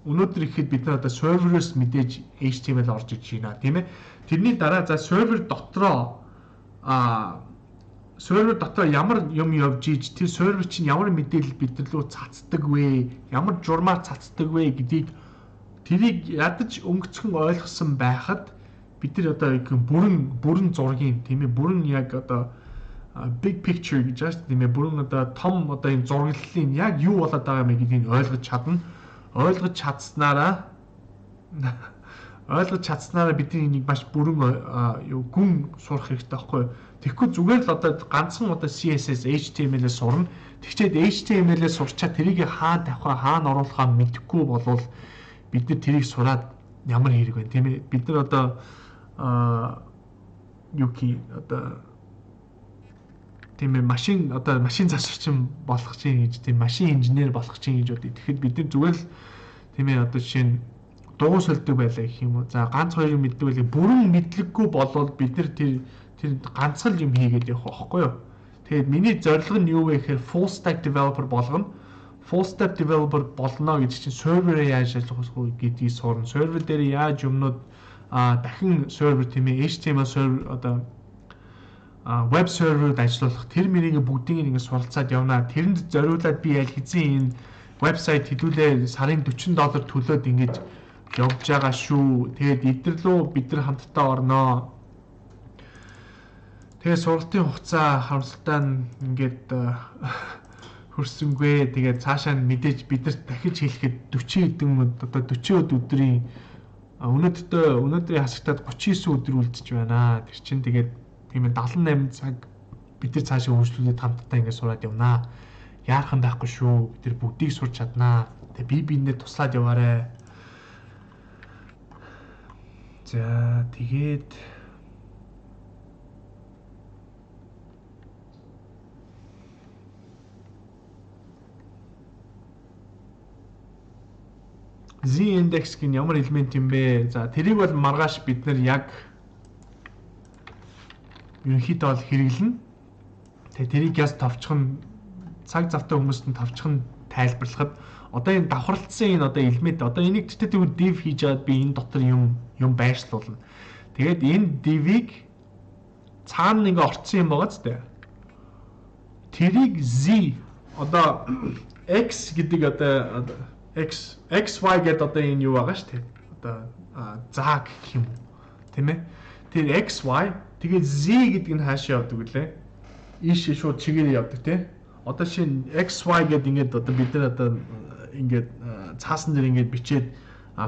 өнөөдөр ихэд бид нар одоо серверээс мэдээж HTML орж иж байна, тийм ээ. Тэрний дараа за сервер дотроо ямар юм явж ийж тэр сервер чинь ямар мэдээлэл бидэрлүү цацдаг вэ? Ямар журмаар цацдаг вэ гэдгийг тэрийг ядаж өнгөцхөн ойлгосон байхад бид нар одоо бүрэн зургийн тийм ээ бүрэн яг одоо big picture гэж байна тийм ээ бүрэн одоо том одоо энэ зураглалын яг юу болоод байгаа юм гэдгийг ойлгож чадна. Ойлгож чадсанараа бидний энийг маш бүрэн гүн сурах хэрэгтэй байхгүй юу? Тэгэхгүй зүгээр л одоо ганцхан одоо CSS, HTML-ээс сурна. Тэгчээд HTML-ээс сурчаад тэрийг хаана тавих вэ, хаана оруулахаа мэдэхгүй болвол бид нар тэрийг сураад ямар хэрэг байна тийм ээ? Бид нар одоо одоо тийм ээ машин засварчин болох чинь гэж тийм машин инженер болох чинь гэж бодъё. Тэгэхэд бид нар зүгээр л тийм ээ одоо жишээ нь дуу сольдог байлаа гэх юм уу. За ганц хоёр юм мэддэг байлаа. Бүрэн мэдлэггүй болвол бид нар тэр ганцхан юм хийгээд явах байхгүй юу? Тэгээд миний зорилго нь юу вэ гэхээр full stack developer болгоно. Full stack developer болно гэж чинь серверээ яаж ажиллах вэ гэдгийг сурна. Сервер дээр яаж юмнууд дахин сервер тийм ээ HTML сервер одоо веб серверд ажиллуулах тэр мэрийг бүгдийг ингэ суралцаад явна. Тэрэнд зориулаад би аль хэзээ энэ вебсайт хэдүүлээ сарын $40 төлөөд ингэж явж байгаа шүү. Тэгээд эдгэрлөө бид нар хамтдаа орноо. Тэгээд сургалтын хугацаа харамсалтай нь ингээд хөрсөнгүй. Тэгээд цаашаа мэдээж бид нарт дахиж хэлэхэд 40 хэдэн одоо 40 өдрийн өнөөдрийн хасагтаад 39 өдөр үлдэж байна. Тэр чинь тэгээд тийм ээ 78 цаг бид нар цаашаа хөгжлүүлээд хамтдаа ингэ сураад явнаа. Яархан байхгүй шүү. Бид нар бүгдийг сурч чаднаа. Тэгээ би биендээ туслаад яваарэ. За тэгээд Z-index гин ямар элемент юм бэ? За тэрийг бол маргааш бид нар яг ерөнхийдөө бол хэрэглэнэ. Тэгээ тэрийг яс товчхон цаг завтай хүмүүст нь товчхон тайлбарлахад одоо энэ давхарлагдсан энэ одоо элемент одоо энийг тэгтээ div хийж аваад би энэ дотор юм байршлуулна. Тэгээд энэ div-ийг цаана ингээ орцсон юм байгаа ч тийм. Тэрийг z одоо x гэдэг одоо x y гэдэг одоо энэ юу байгаа шүү дээ. Одоо зааг гэх юм уу. Тийм ээ. Тэр x y тэгээд z гэдэг нь хаашаа явдаг вүлээ? Ийш шууд чигээр явдаг тийм. Одоо шинэ XY гэдэг ингээд одоо бид нар одоо ингээд цаасан дээр ингээд бичээд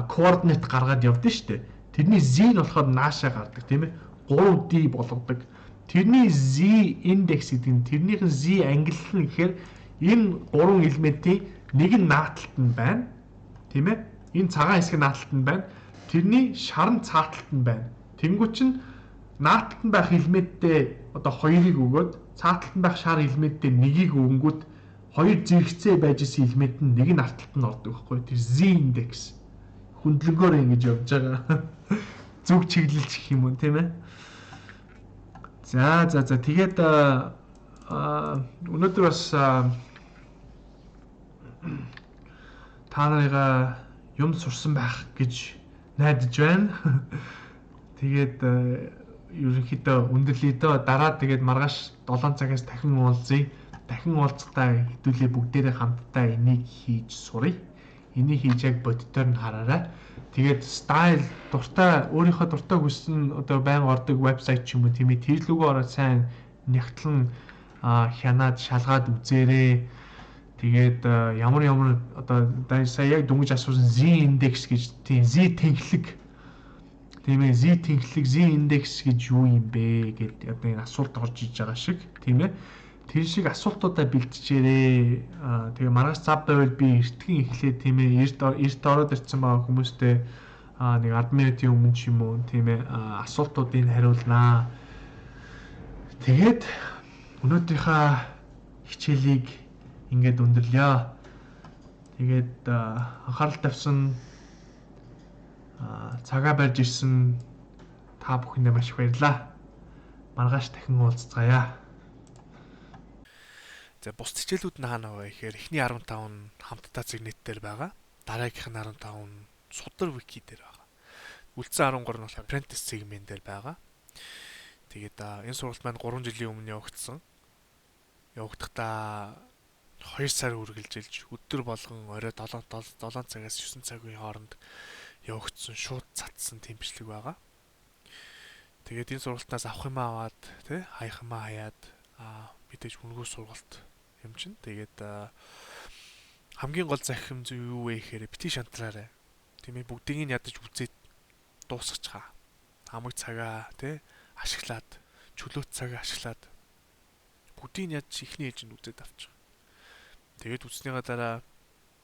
координат гаргаад явдсан шүү дээ. Тэрний Z нь болохоор наашаа гардаг тийм ээ. 3D болгодог. Тэрний Z index гэдэг нь тэрнийх нь Z ангиллал нь гэхээр энэ гурван элементийн нэг нь нааталт нь байна. Тийм ээ. Энэ цагаан хэсэг нааталт нь байна. Тэрний шаран цааталт нь байна. Тэнгуү чинь нааталт нь байх элементтэй одоо хоёрыг өгөөд цааталт нь байх шар элементтэй нэгийг өгөнгүүт хоёр зэрэгцээ байж исэн элемент нь нэг нь арталт нь ордог байхгүй. Тэр Z index хөндлөнгөөр ингэж явж байгаа. Зүг чиглэлч гэх юм уу тийм ээ. За тэгээд өнөөдөр бас та нарыгаа юм сурсан байх гэж найдаж байна. Тэгээд ерөнхийдөө өндөрлөе дөө дараа тэгээд маргааш 7 цагаас дахин уулзъя. Дахин уулзахдаа хэдүүлээ бүгдээрээ хамтдаа энийг хийж суръя. Энийг хийж яг боддоор нь хараарай. Тэгээд стайл дуртай өөрийнхөө дуртай хүссэн одоо байн ордог вебсайт ч юм уу тийм ээ тэр лүгөө ороод сайн нягтлан хянаад шалгаад үзээрэй. Тэгээд ямар одоо сая яг дүнгийн асуусан Z index гэж тийм Z тэнхлэг тийм ээ Z тэнхлэг Z index гэж юу юм бэ гэдэг одоо энэ асуулт орж иж байгаа шиг тийм ээ тэр шиг асуултуудаа бэлтжээрээ тэгээ маргааш цав байвал би эртхэн эхлэе тийм ээ эрт ороод ирсэн байгаа хүмүүстэй нэг 10 минутын өмнө ч юм уу тийм ээ асуултуудыг хариулнаа. Тэгээд өнөөдрийнхөө хичээлийг ингээд өндөрлөё. Тэгээд анхаарал тавьсан цагаа барьж ирсэн та бүхэндээ маш их баярлалаа. Маргааш дахин уулзцаая. За бус хичээлүүд нь хаана вэ гэхээр эхний 15 нь хамтдаа зэгнэт дээр байгаа. Дараагийнх нь 15 нь судар вики дээр байгаа. Үлдсэн 13 нь бол apprentice segment дээр байгаа. Тэгээд энэ сургалт маань 3 жилийн өмнө явагдсан. Явагдахдаа 2 сар үргэлжилж өдөр болгон орой 7 цагаас 9 цагийн хооронд явагдсан шууд цацсан тийм бичлэг байгаа. Тэгээд энэ сургалтаас авах юм аваад тий хаях юм хаяад мэдээж үнэгүй сургалт юм чинь. Тэгээд хамгийн гол захим зүйл юу вэ гэхээр бити шантраарай. Тийм ээ бүгдийг нь ядаж үзээд дуусгацгаа. Хамаг цагаа тий ашиглаад чөлөөт цагаа ашиглаад бүгдийг нь ядаж ихний ээлжинд үзээд авчих. Тэгээд үзснийхаа дараа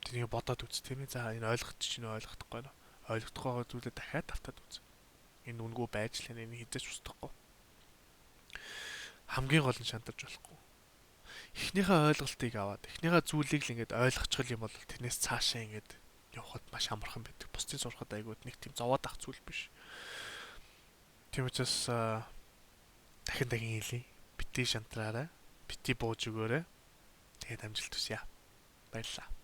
тэрийг бодоод үз тийм ээ. За энэ ойлгох чинь ойлгохдохгүй нөө. Ойлгохдохгүй байгаа зүйлээ дахиад автаад үз. Энэ үнэгүй байж л энэ хизээч устдахгүй. Хамгийн гол нь шантарч болохгүй. Эхнийхээ ойлголтыг аваад эхнийхээ зүйлийг л ингээд ойлгочихл юм бол тэрнээс цаашаа ингээд явахад маш амархан байдаг. Бусдын сурахад айгууд нэг тийм зовоод ах зүйл биш. Тийм учраас дахин дахин хэлье. Бити шантраарай. Бити бууж өгөөрэй. Тэгээд амжилт хүсье. Баярлалаа.